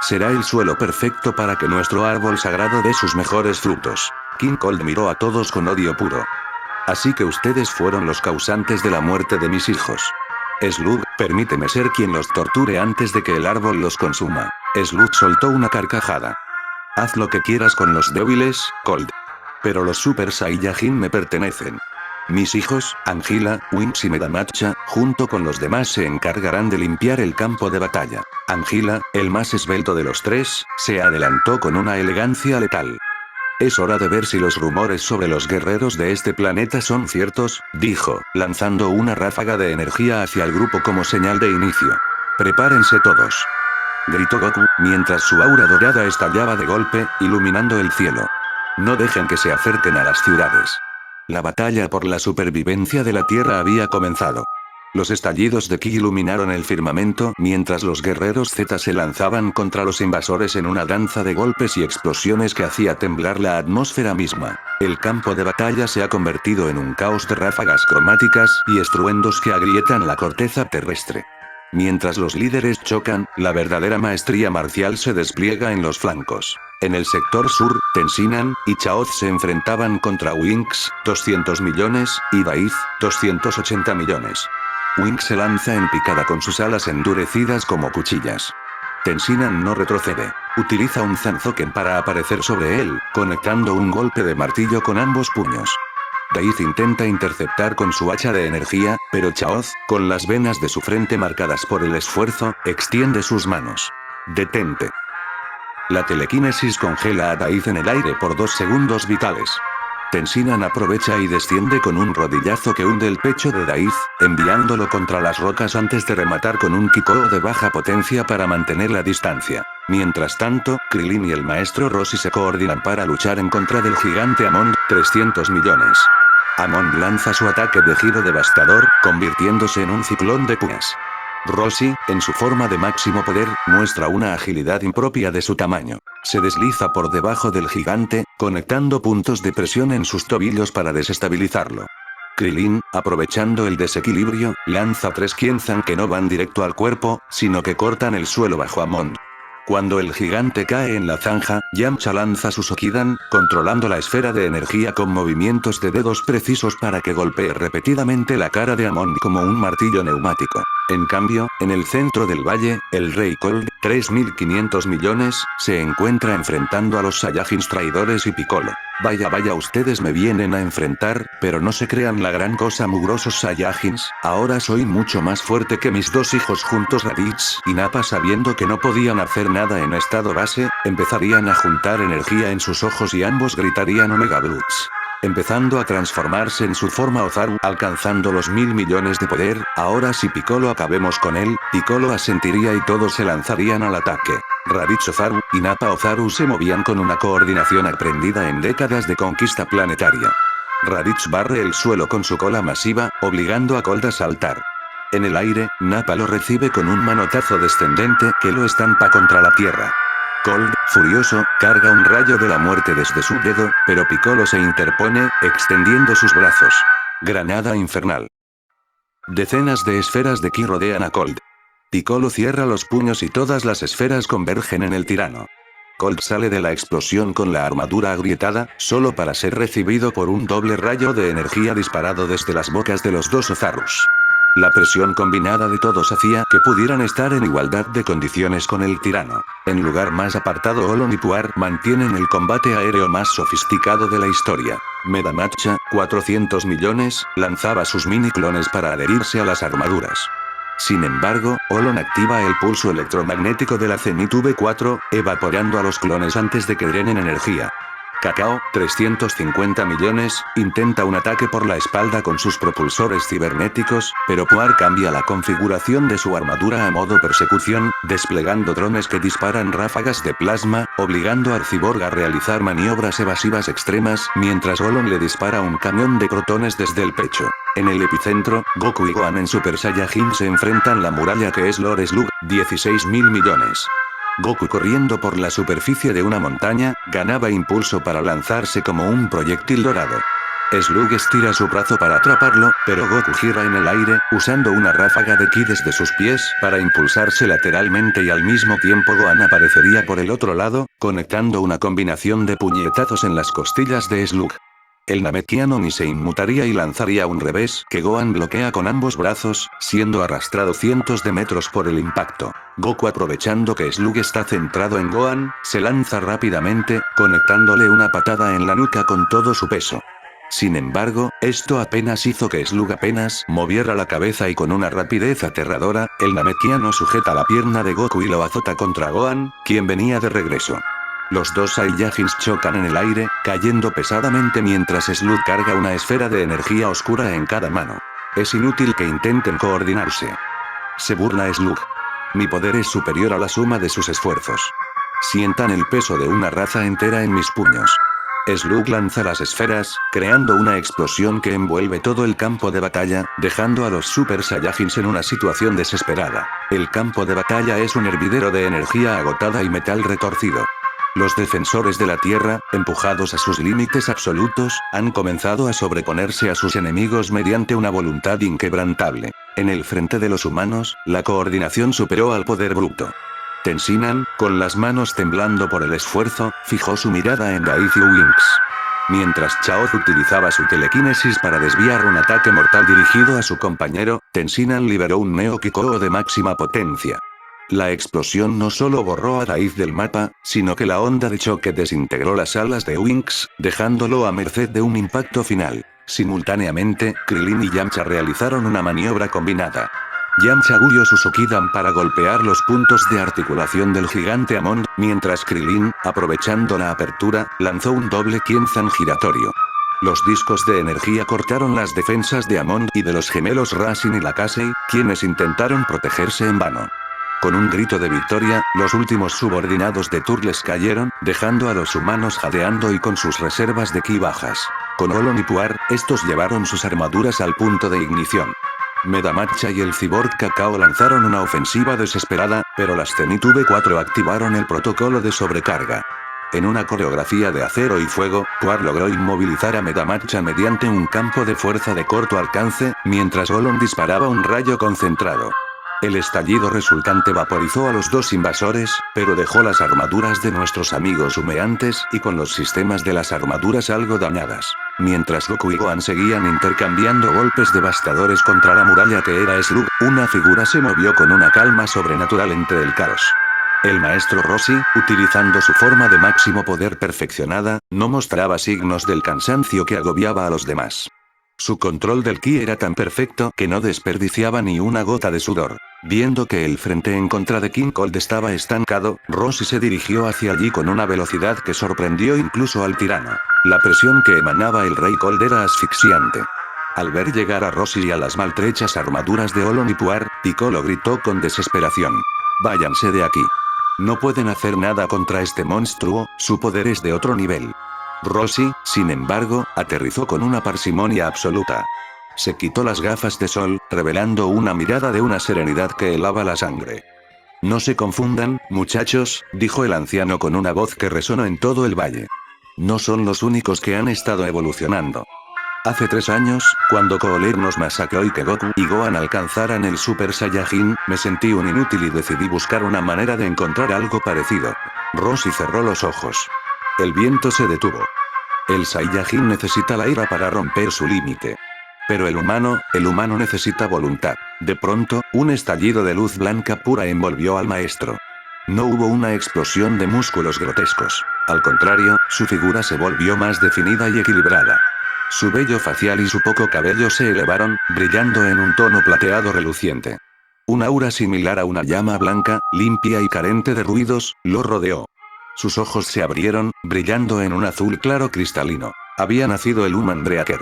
Será el suelo perfecto para que nuestro árbol sagrado dé sus mejores frutos. King Cold miró a todos con odio puro. Así que ustedes fueron los causantes de la muerte de mis hijos. Slug, permíteme ser quien los torture antes de que el árbol los consuma. Slug soltó una carcajada. Haz lo que quieras con los débiles, Cold. Pero los Super Saiyajin me pertenecen. Mis hijos, Angela, Winx y Metamacha, junto con los demás se encargarán de limpiar el campo de batalla. Angela, el más esbelto de los 3, se adelantó con una elegancia letal. Es hora de ver si los rumores sobre los guerreros de este planeta son ciertos, dijo, lanzando una ráfaga de energía hacia el grupo como señal de inicio. Prepárense todos. Gritó Goku, mientras su aura dorada estallaba de golpe, iluminando el cielo. No dejen que se acerquen a las ciudades. La batalla por la supervivencia de la Tierra había comenzado. Los estallidos de ki iluminaron el firmamento mientras los guerreros Z se lanzaban contra los invasores en una danza de golpes y explosiones que hacía temblar la atmósfera misma. El campo de batalla se ha convertido en un caos de ráfagas cromáticas y estruendos que agrietan la corteza terrestre. Mientras los líderes chocan, la verdadera maestría marcial se despliega en los flancos. En el sector sur, Tensinan y Chaoz se enfrentaban contra Winx, 200 millones, y Daiz, 280 millones. Winx se lanza en picada con sus alas endurecidas como cuchillas. Tensinan no retrocede. Utiliza un Zanzoken para aparecer sobre él, conectando un golpe de martillo con ambos puños. Daiz intenta interceptar con su hacha de energía, pero Chaoz, con las venas de su frente marcadas por el esfuerzo, extiende sus manos. Detente. La telequinesis congela a Daiz en el aire por 2 segundos vitales. Tensinan aprovecha y desciende con un rodillazo que hunde el pecho de Daiz, enviándolo contra las rocas antes de rematar con un Kikō de baja potencia para mantener la distancia. Mientras tanto, Krillin y el maestro Roshi se coordinan para luchar en contra del gigante Amon, 300 millones. Amon lanza su ataque de giro devastador, convirtiéndose en un ciclón de puñas. Roshi, en su forma de máximo poder, muestra una agilidad impropia de su tamaño. Se desliza por debajo del gigante, conectando puntos de presión en sus tobillos para desestabilizarlo. Krillin, aprovechando el desequilibrio, lanza 3 Qianzan que no van directo al cuerpo, sino que cortan el suelo bajo Amon. Cuando el gigante cae en la zanja, Yamcha lanza su Sokidan, controlando la esfera de energía con movimientos de dedos precisos para que golpee repetidamente la cara de Amon como un martillo neumático. En cambio, en el centro del valle, el Rey Cold, 3.500 millones, se encuentra enfrentando a los Saiyajins traidores y Piccolo. Vaya ustedes me vienen a enfrentar, pero no se crean la gran cosa mugrosos Saiyajins, ahora soy mucho más fuerte que mis 2 hijos juntos Raditz y Nappa sabiendo que no podían hacer nada en estado base, empezarían a juntar energía en sus ojos y ambos gritarían Omega Brutes. Empezando a transformarse en su forma Ozaru, alcanzando los 1000 millones de poder, ahora si Piccolo acabemos con él, Piccolo asentiría y todos se lanzarían al ataque. Raditz Ozaru y Nappa Ozaru se movían con una coordinación aprendida en décadas de conquista planetaria. Raditz barre el suelo con su cola masiva, obligando a Cold a saltar. En el aire, Nappa lo recibe con un manotazo descendente que lo estampa contra la tierra. Cold, furioso, carga un rayo de la muerte desde su dedo, pero Piccolo se interpone, extendiendo sus brazos. Granada infernal. Decenas de esferas de ki rodean a Cold. Piccolo cierra los puños y todas las esferas convergen en el tirano. Cold sale de la explosión con la armadura agrietada, solo para ser recibido por un doble rayo de energía disparado desde las bocas de los 2 Ozarus. La presión combinada de todos hacía que pudieran estar en igualdad de condiciones con el tirano. En lugar más apartado Olon y Puar mantienen el combate aéreo más sofisticado de la historia. Medamacha, 400 millones, lanzaba sus mini clones para adherirse a las armaduras. Sin embargo, Olon activa el pulso electromagnético de la Zenith V4, evaporando a los clones antes de que drenen energía. Kakao, 350 millones, intenta un ataque por la espalda con sus propulsores cibernéticos, pero Puar cambia la configuración de su armadura a modo persecución, desplegando drones que disparan ráfagas de plasma, obligando a Cyborg a realizar maniobras evasivas extremas, mientras Olon le dispara un cañón de protones desde el pecho. En el epicentro, Goku y Gohan en Super Saiyajin se enfrentan la muralla que es Lord Slug, 16.000 millones. Goku corriendo por la superficie de una montaña, ganaba impulso para lanzarse como un proyectil dorado. Slug estira su brazo para atraparlo, pero Goku gira en el aire, usando una ráfaga de ki desde sus pies para impulsarse lateralmente y al mismo tiempo Gohan aparecería por el otro lado, conectando una combinación de puñetazos en las costillas de Slug. El Namekiano ni se inmutaría y lanzaría un revés que Gohan bloquea con ambos brazos, siendo arrastrado cientos de metros por el impacto. Goku, aprovechando que Slug está centrado en Gohan, se lanza rápidamente, conectándole una patada en la nuca con todo su peso. Sin embargo, esto apenas hizo que Slug apenas moviera la cabeza y con una rapidez aterradora, el Namekiano sujeta la pierna de Goku y lo azota contra Gohan, quien venía de regreso. Los dos Saiyajins chocan en el aire, cayendo pesadamente mientras Slug carga una esfera de energía oscura en cada mano. Es inútil que intenten coordinarse. Se burla Slug. Mi poder es superior a la suma de sus esfuerzos. Sientan el peso de una raza entera en mis puños. Slug lanza las esferas, creando una explosión que envuelve todo el campo de batalla, dejando a los Super Saiyajins en una situación desesperada. El campo de batalla es un hervidero de energía agotada y metal retorcido. Los defensores de la Tierra, empujados a sus límites absolutos, han comenzado a sobreponerse a sus enemigos mediante una voluntad inquebrantable. En el frente de los humanos, la coordinación superó al poder bruto. Tenshinhan, con las manos temblando por el esfuerzo, fijó su mirada en Daisy Winks. Mientras Chaozu utilizaba su telequinesis para desviar un ataque mortal dirigido a su compañero, Tenshinhan liberó un Neo Kikō de máxima potencia. La explosión no solo borró a Daiz del mapa, sino que la onda de choque desintegró las alas de Winks, dejándolo a merced de un impacto final. Simultáneamente, Krillin y Yamcha realizaron una maniobra combinada. Yamcha huyó su Sukidan para golpear los puntos de articulación del gigante Amon, mientras Krillin, aprovechando la apertura, lanzó un doble Quienzan giratorio. Los discos de energía cortaron las defensas de Amon y de los gemelos Rasen y Lakasei, quienes intentaron protegerse en vano. Con un grito de victoria, los últimos subordinados de Turles cayeron, dejando a los humanos jadeando y con sus reservas de ki bajas. Con Olon y Puar, estos llevaron sus armaduras al punto de ignición. Medamatcha y el Cyborg Kakao lanzaron una ofensiva desesperada, pero las Zenith V4 activaron el protocolo de sobrecarga. En una coreografía de acero y fuego, Puar logró inmovilizar a Medamatcha mediante un campo de fuerza de corto alcance, mientras Olon disparaba un rayo concentrado. El estallido resultante vaporizó a los dos invasores, pero dejó las armaduras de nuestros amigos humeantes y con los sistemas de las armaduras algo dañadas. Mientras Goku y Gohan seguían intercambiando golpes devastadores contra la muralla que era Slug, una figura se movió con una calma sobrenatural entre el caos. El maestro Roshi, utilizando su forma de máximo poder perfeccionada, no mostraba signos del cansancio que agobiaba a los demás. Su control del ki era tan perfecto que no desperdiciaba ni una gota de sudor. Viendo que el frente en contra de King Cold estaba estancado, Roshi se dirigió hacia allí con una velocidad que sorprendió incluso al tirano. La presión que emanaba el Rey Cold era asfixiante. Al ver llegar a Roshi y a las maltrechas armaduras de Olon y Puar, Piccolo gritó con desesperación. «Váyanse de aquí. No pueden hacer nada contra este monstruo, su poder es de otro nivel». Roshi, sin embargo, aterrizó con una parsimonia absoluta. Se quitó las gafas de sol, revelando una mirada de una serenidad que helaba la sangre. «No se confundan, muchachos», dijo el anciano con una voz que resonó en todo el valle. «No son los únicos que han estado evolucionando. Hace 3 años, cuando Cooler nos masacró y que Goku y Gohan alcanzaran el Super Saiyajin, me sentí un inútil y decidí buscar una manera de encontrar algo parecido». Roshi cerró los ojos. El viento se detuvo. El Saiyajin necesita la ira para romper su límite. Pero el humano necesita voluntad. De pronto, un estallido de luz blanca pura envolvió al maestro. No hubo una explosión de músculos grotescos. Al contrario, su figura se volvió más definida y equilibrada. Su vello facial y su poco cabello se elevaron, brillando en un tono plateado reluciente. Un aura similar a una llama blanca, limpia y carente de ruidos, lo rodeó. Sus ojos se abrieron, brillando en un azul claro cristalino. Había nacido el Human Breaker.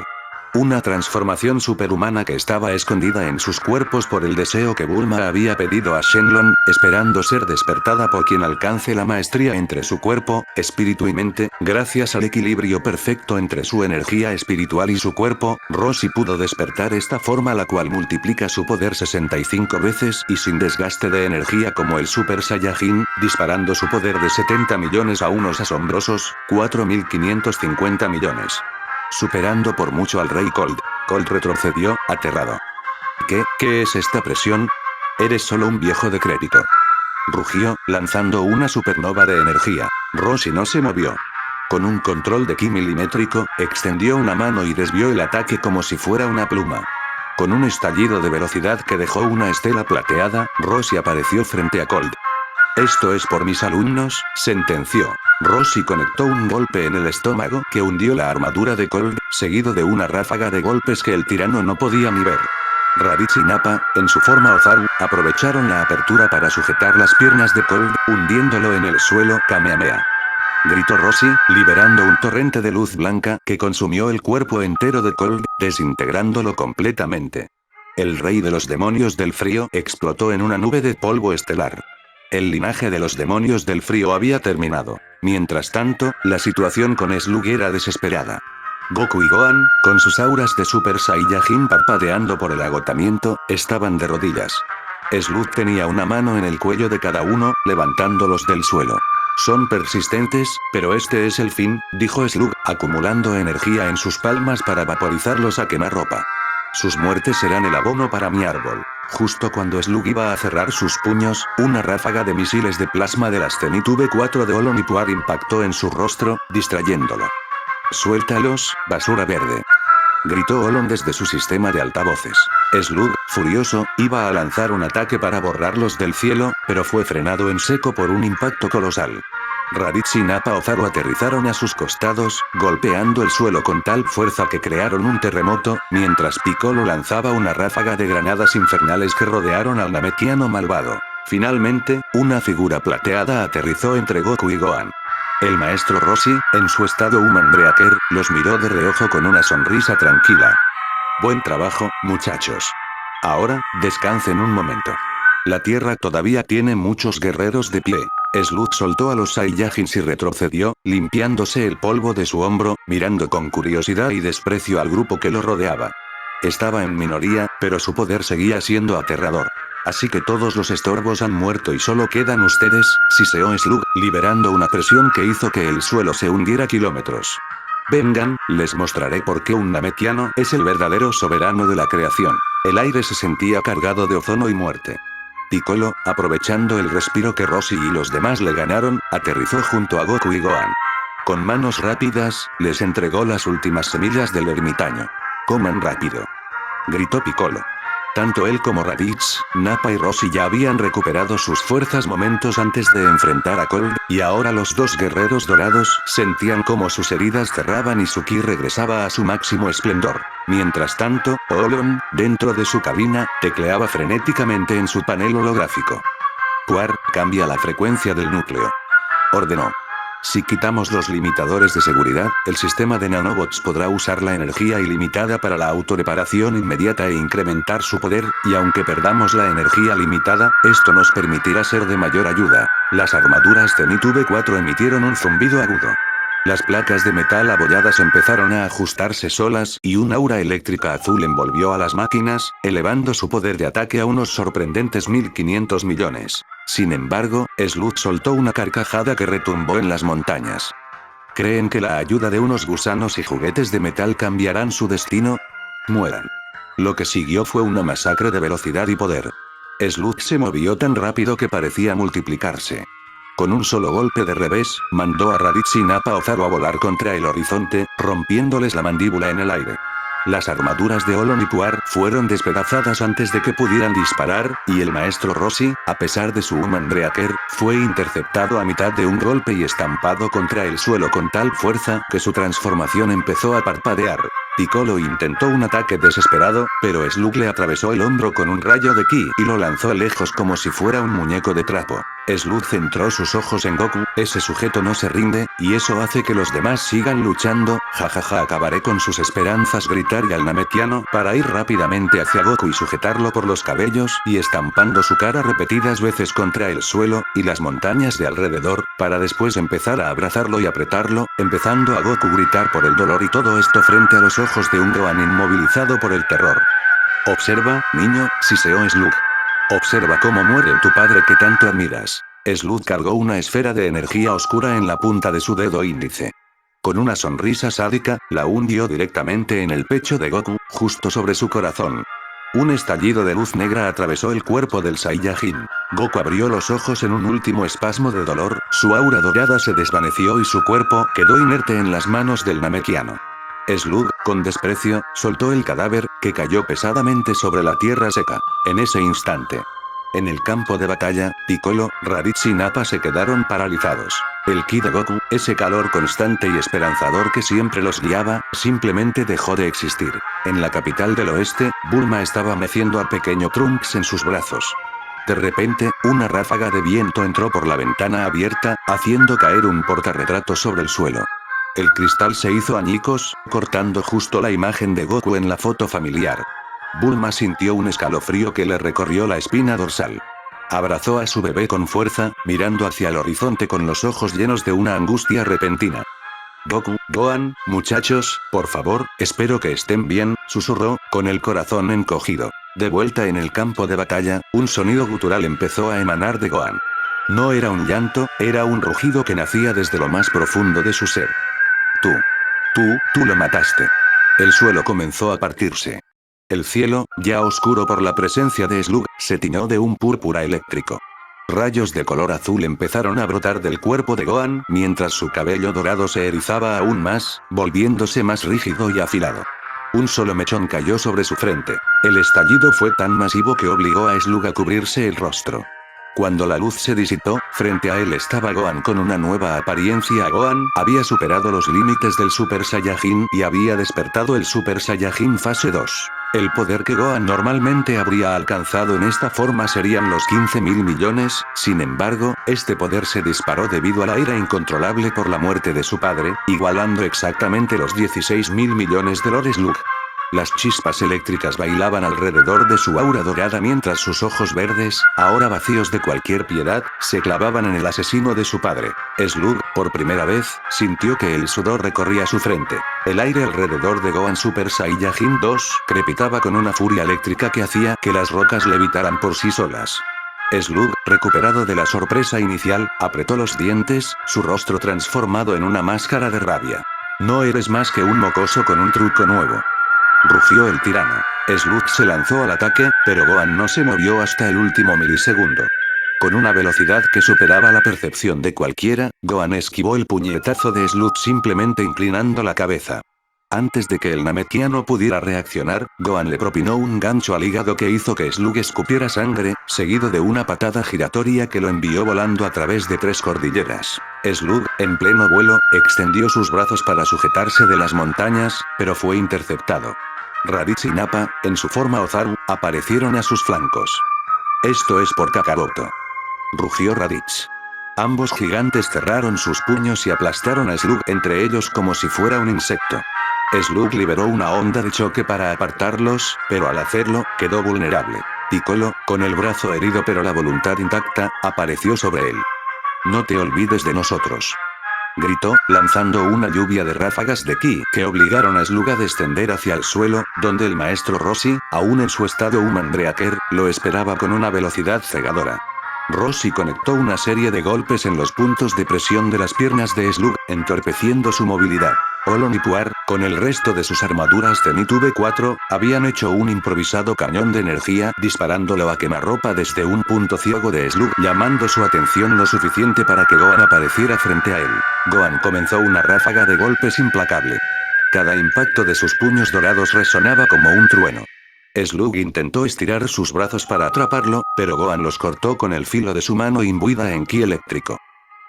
Una transformación superhumana que estaba escondida en sus cuerpos por el deseo que Bulma había pedido a Shenlong, esperando ser despertada por quien alcance la maestría entre su cuerpo, espíritu y mente. Gracias al equilibrio perfecto entre su energía espiritual y su cuerpo, Roshi pudo despertar esta forma, la cual multiplica su poder 65 veces y sin desgaste de energía como el Super Saiyajin, disparando su poder de 70 millones a unos asombrosos 4.550 millones. Superando por mucho al Rey Cold. Cold retrocedió, aterrado. ¿Qué es esta presión? Eres solo un viejo decrépito. Rugió, lanzando una supernova de energía. Roshi no se movió. Con un control de ki milimétrico, extendió una mano y desvió el ataque como si fuera una pluma. Con un estallido de velocidad que dejó una estela plateada, Roshi apareció frente a Cold. «Esto es por mis alumnos», sentenció. Roshi conectó un golpe en el estómago que hundió la armadura de Cold, seguido de una ráfaga de golpes que el tirano no podía ni ver. Raditz y Nappa, en su forma Ozaru, aprovecharon la apertura para sujetar las piernas de Cold, hundiéndolo en el suelo. Kamehameha. gritó Roshi, liberando un torrente de luz blanca que consumió el cuerpo entero de Cold, desintegrándolo completamente. El rey de los demonios del frío explotó en una nube de polvo estelar. El linaje de los demonios del frío había terminado. Mientras tanto, la situación con Slug era desesperada. Goku y Gohan, con sus auras de Super Saiyajin parpadeando por el agotamiento, estaban de rodillas. Slug tenía una mano en el cuello de cada uno, levantándolos del suelo. Son persistentes, pero este es el fin, dijo Slug, acumulando energía en sus palmas para vaporizarlos a quemarropa. Sus muertes serán el abono para mi árbol. Justo cuando Slug iba a cerrar sus puños, una ráfaga de misiles de plasma de las Zenith V4 de Olonipuar impactó en su rostro, distrayéndolo. «Suéltalos, basura verde», gritó Olon desde su sistema de altavoces. Slug, furioso, iba a lanzar un ataque para borrarlos del cielo, pero fue frenado en seco por un impacto colosal. Raditz y Nappa Ozaru aterrizaron a sus costados, golpeando el suelo con tal fuerza que crearon un terremoto, mientras Piccolo lanzaba una ráfaga de granadas infernales que rodearon al Namekiano malvado. Finalmente, una figura plateada aterrizó entre Goku y Gohan. El maestro Roshi, en su estado Human Breaker, los miró de reojo con una sonrisa tranquila. «Buen trabajo, muchachos. Ahora, descansen un momento. La Tierra todavía tiene muchos guerreros de pie». Slug soltó a los Saiyajins y retrocedió, limpiándose el polvo de su hombro, mirando con curiosidad y desprecio al grupo que lo rodeaba. Estaba en minoría, pero su poder seguía siendo aterrador. «Así que todos los estorbos han muerto y solo quedan ustedes», siseó Slug, liberando una presión que hizo que el suelo se hundiera kilómetros. «Vengan, les mostraré por qué un Namekiano es el verdadero soberano de la creación». El aire se sentía cargado de ozono y muerte. Piccolo, aprovechando el respiro que Roshi y los demás le ganaron, aterrizó junto a Goku y Gohan. Con manos rápidas, les entregó las últimas semillas del ermitaño. «Coman rápido», gritó Piccolo. Tanto él como Raditz, Nappa y Roshi ya habían recuperado sus fuerzas momentos antes de enfrentar a Cold, y ahora los dos guerreros dorados sentían como sus heridas cerraban y su ki regresaba a su máximo esplendor. Mientras tanto, Olon, dentro de su cabina, tecleaba frenéticamente en su panel holográfico. «Puar, cambia la frecuencia del núcleo», ordenó. «Si quitamos los limitadores de seguridad, el sistema de nanobots podrá usar la energía ilimitada para la autorreparación inmediata e incrementar su poder, y aunque perdamos la energía limitada, esto nos permitirá ser de mayor ayuda». Las armaduras Zenith V4 emitieron un zumbido agudo. Las placas de metal abolladas empezaron a ajustarse solas y un aura eléctrica azul envolvió a las máquinas, elevando su poder de ataque a unos sorprendentes 1500 millones. Sin embargo, Slug soltó una carcajada que retumbó en las montañas. ¿Creen que la ayuda de unos gusanos y juguetes de metal cambiarán su destino? Mueran. Lo que siguió fue una masacre de velocidad y poder. Slug se movió tan rápido que parecía multiplicarse. Con un solo golpe de revés, mandó a Raditz y Nappa Ozaru a volar contra el horizonte, rompiéndoles la mandíbula en el aire. Las armaduras de Olonipuar fueron despedazadas antes de que pudieran disparar, y el maestro Roshi, a pesar de su Human Breaker, fue interceptado a mitad de un golpe y estampado contra el suelo con tal fuerza que su transformación empezó a parpadear. Piccolo intentó un ataque desesperado, pero Slug le atravesó el hombro con un rayo de ki y lo lanzó lejos como si fuera un muñeco de trapo. Slug centró sus ojos en Goku, ese sujeto no se rinde, y eso hace que los demás sigan luchando, jajaja acabaré con sus esperanzas, gritar y al Namekiano para ir rápidamente hacia Goku y sujetarlo por los cabellos y estampando su cara repetidas veces contra el suelo y las montañas de alrededor, para después empezar a abrazarlo y apretarlo, empezando a Goku gritar por el dolor y todo esto frente a los ojos de un Gohan inmovilizado por el terror. «Observa, niño», siseó Slug. «Observa cómo muere tu padre que tanto admiras». Slug cargó una esfera de energía oscura en la punta de su dedo índice. Con una sonrisa sádica, la hundió directamente en el pecho de Goku, justo sobre su corazón. Un estallido de luz negra atravesó el cuerpo del Saiyajin. Goku abrió los ojos en un último espasmo de dolor, su aura dorada se desvaneció y su cuerpo quedó inerte en las manos del Namekiano. Slug, con desprecio, soltó el cadáver, que cayó pesadamente sobre la tierra seca. En ese instante, en el campo de batalla, Piccolo, Raditz y Nappa se quedaron paralizados. El ki de Goku, ese calor constante y esperanzador que siempre los guiaba, simplemente dejó de existir. En la capital del oeste, Bulma estaba meciendo al pequeño Trunks en sus brazos. De repente, una ráfaga de viento entró por la ventana abierta, haciendo caer un portarretrato sobre el suelo. El cristal se hizo añicos, cortando justo la imagen de Goku en la foto familiar. Bulma sintió un escalofrío que le recorrió la espina dorsal. Abrazó a su bebé con fuerza, mirando hacia el horizonte con los ojos llenos de una angustia repentina. Goku, Gohan, muchachos, por favor, espero que estén bien, susurró, con el corazón encogido. De vuelta en el campo de batalla, un sonido gutural empezó a emanar de Gohan. No era un llanto, era un rugido que nacía desde lo más profundo de su ser. Tú lo mataste. El suelo comenzó a partirse. El cielo, ya oscuro por la presencia de Slug, se tiñó de un púrpura eléctrico. Rayos de color azul empezaron a brotar del cuerpo de Gohan, mientras su cabello dorado se erizaba aún más, volviéndose más rígido y afilado. Un solo mechón cayó sobre su frente. El estallido fue tan masivo que obligó a Slug a cubrirse el rostro. Cuando la luz se disipó, frente a él estaba Gohan con una nueva apariencia. Gohan había superado los límites del Super Saiyajin y había despertado el Super Saiyajin fase 2. El poder que Gohan normalmente habría alcanzado en esta forma serían los 15.000 millones, sin embargo, este poder se disparó debido a la ira incontrolable por la muerte de su padre, igualando exactamente los 16.000 millones de Lord Slug. Las chispas eléctricas bailaban alrededor de su aura dorada mientras sus ojos verdes, ahora vacíos de cualquier piedad, se clavaban en el asesino de su padre. Slug, por primera vez, sintió que el sudor recorría su frente. El aire alrededor de Gohan Super Saiyajin 2 crepitaba con una furia eléctrica que hacía que las rocas levitaran por sí solas. Slug, recuperado de la sorpresa inicial, apretó los dientes, su rostro transformado en una máscara de rabia. No eres más que un mocoso con un truco nuevo. Rugió el tirano. Slug se lanzó al ataque, pero Gohan no se movió hasta el último milisegundo. Con una velocidad que superaba la percepción de cualquiera, Gohan esquivó el puñetazo de Slug simplemente inclinando la cabeza. Antes de que el Namekiano pudiera reaccionar, Gohan le propinó un gancho al hígado que hizo que Slug escupiera sangre, seguido de una patada giratoria que lo envió volando a través de 3 cordilleras. Slug, en pleno vuelo, extendió sus brazos para sujetarse de las montañas, pero fue interceptado. Raditz y Nappa, en su forma Ozaru, aparecieron a sus flancos. Esto es por Kakaroto. Rugió Raditz. Ambos gigantes cerraron sus puños y aplastaron a Slug entre ellos como si fuera un insecto. Slug liberó una onda de choque para apartarlos, pero al hacerlo, quedó vulnerable. Piccolo, con el brazo herido pero la voluntad intacta, apareció sobre él. No te olvides de nosotros. Gritó, lanzando una lluvia de ráfagas de ki que obligaron a Slug a descender hacia el suelo, donde el maestro Roshi, aún en su estado Human Breaker, lo esperaba con una velocidad cegadora. Roshi conectó una serie de golpes en los puntos de presión de las piernas de Slug, entorpeciendo su movilidad. Olon y Puar, con el resto de sus armaduras Zenith V4, habían hecho un improvisado cañón de energía, disparándolo a quemarropa desde un punto ciego de Slug, llamando su atención lo suficiente para que Gohan apareciera frente a él. Gohan comenzó una ráfaga de golpes implacable. Cada impacto de sus puños dorados resonaba como un trueno. Slug intentó estirar sus brazos para atraparlo, pero Gohan los cortó con el filo de su mano imbuida en ki eléctrico.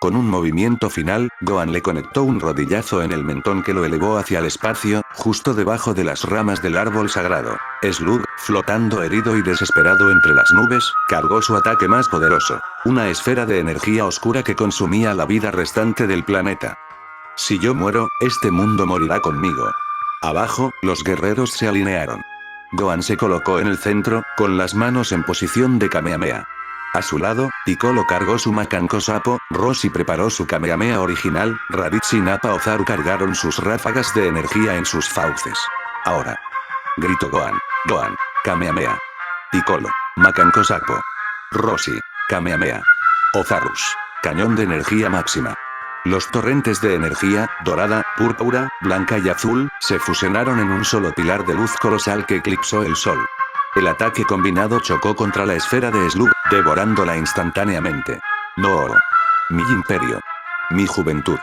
Con un movimiento final, Gohan le conectó un rodillazo en el mentón que lo elevó hacia el espacio, justo debajo de las ramas del árbol sagrado. Slug, flotando herido y desesperado entre las nubes, cargó su ataque más poderoso. Una esfera de energía oscura que consumía la vida restante del planeta. Si yo muero, este mundo morirá conmigo. Abajo, los guerreros se alinearon. Gohan se colocó en el centro, con las manos en posición de Kamehameha. A su lado, Piccolo cargó su Macanco Sapo, Roshi preparó su Kamehameha original, Raditz y Nappa Ozaru cargaron sus ráfagas de energía en sus fauces. Ahora. Gritó Gohan. Gohan. Kamehameha. Piccolo. Macanco Sapo. Roshi. Kamehameha. Ozarus. Cañón de energía máxima. Los torrentes de energía, dorada, púrpura, blanca y azul, se fusionaron en un solo pilar de luz colosal que eclipsó el sol. El ataque combinado chocó contra la esfera de Slug, devorándola instantáneamente. No. Mi imperio. Mi juventud.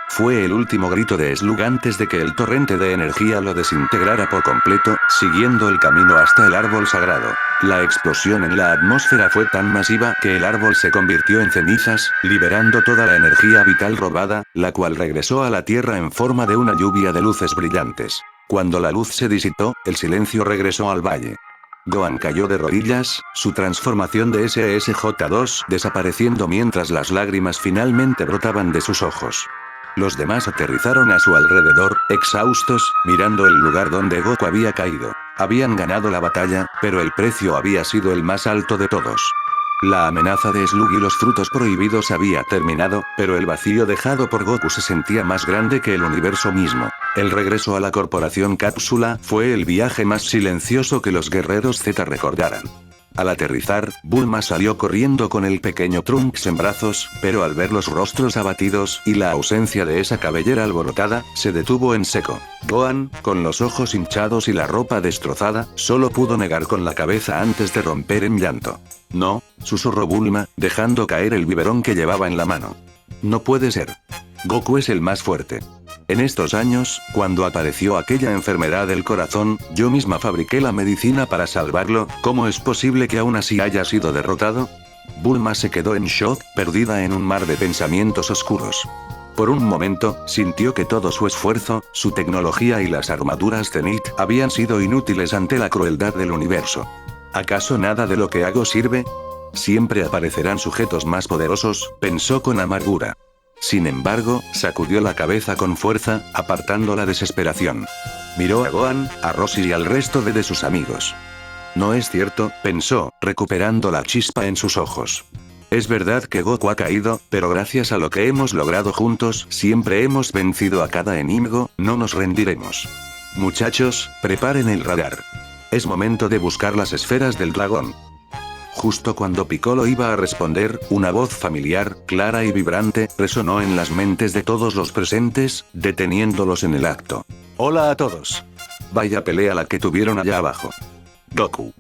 Fue el último grito de Slug antes de que el torrente de energía lo desintegrara por completo, siguiendo el camino hasta el árbol sagrado. La explosión en la atmósfera fue tan masiva que el árbol se convirtió en cenizas, liberando toda la energía vital robada, la cual regresó a la Tierra en forma de una lluvia de luces brillantes. Cuando la luz se disipó, el silencio regresó al valle. Gohan cayó de rodillas, su transformación de SSJ2 desapareciendo mientras las lágrimas finalmente brotaban de sus ojos. Los demás aterrizaron a su alrededor, exhaustos, mirando el lugar donde Goku había caído. Habían ganado la batalla, pero el precio había sido el más alto de todos. La amenaza de Slug y los frutos prohibidos había terminado, pero el vacío dejado por Goku se sentía más grande que el universo mismo. El regreso a la Corporación Cápsula fue el viaje más silencioso que los guerreros Z recordaran. Al aterrizar, Bulma salió corriendo con el pequeño Trunks en brazos, pero al ver los rostros abatidos y la ausencia de esa cabellera alborotada, se detuvo en seco. Gohan, con los ojos hinchados y la ropa destrozada, solo pudo negar con la cabeza antes de romper en llanto. No, susurró Bulma, dejando caer el biberón que llevaba en la mano. No puede ser. Goku es el más fuerte. En estos años, cuando apareció aquella enfermedad del corazón, yo misma fabriqué la medicina para salvarlo. ¿Cómo es posible que aún así haya sido derrotado? Bulma se quedó en shock, perdida en un mar de pensamientos oscuros. Por un momento, sintió que todo su esfuerzo, su tecnología y las armaduras de Nit habían sido inútiles ante la crueldad del universo. ¿Acaso nada de lo que hago sirve? Siempre aparecerán sujetos más poderosos, pensó con amargura. Sin embargo, sacudió la cabeza con fuerza, apartando la desesperación. Miró a Gohan, a Roshi y al resto de sus amigos. No es cierto, pensó, recuperando la chispa en sus ojos. Es verdad que Goku ha caído, pero gracias a lo que hemos logrado juntos, siempre hemos vencido a cada enemigo, no nos rendiremos. Muchachos, preparen el radar. Es momento de buscar las esferas del dragón. Justo cuando Piccolo iba a responder, una voz familiar, clara y vibrante, resonó en las mentes de todos los presentes, deteniéndolos en el acto. Hola a todos. Vaya pelea la que tuvieron allá abajo. Goku.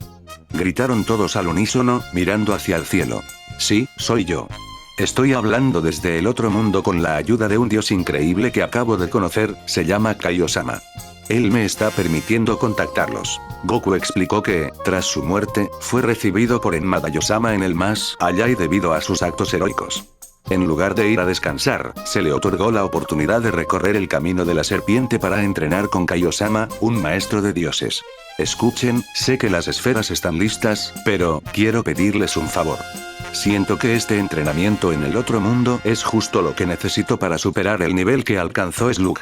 Gritaron todos al unísono, mirando hacia el cielo. Sí, soy yo. Estoy hablando desde el otro mundo con la ayuda de un dios increíble que acabo de conocer, se llama Kaiosama. Él me está permitiendo contactarlos. Goku explicó que, tras su muerte, fue recibido por Enma Daiyosama en el más allá y debido a sus actos heroicos. En lugar de ir a descansar, se le otorgó la oportunidad de recorrer el camino de la serpiente para entrenar con Kaiosama, un maestro de dioses. Escuchen, sé que las esferas están listas, pero quiero pedirles un favor. Siento que este entrenamiento en el otro mundo es justo lo que necesito para superar el nivel que alcanzó Slug.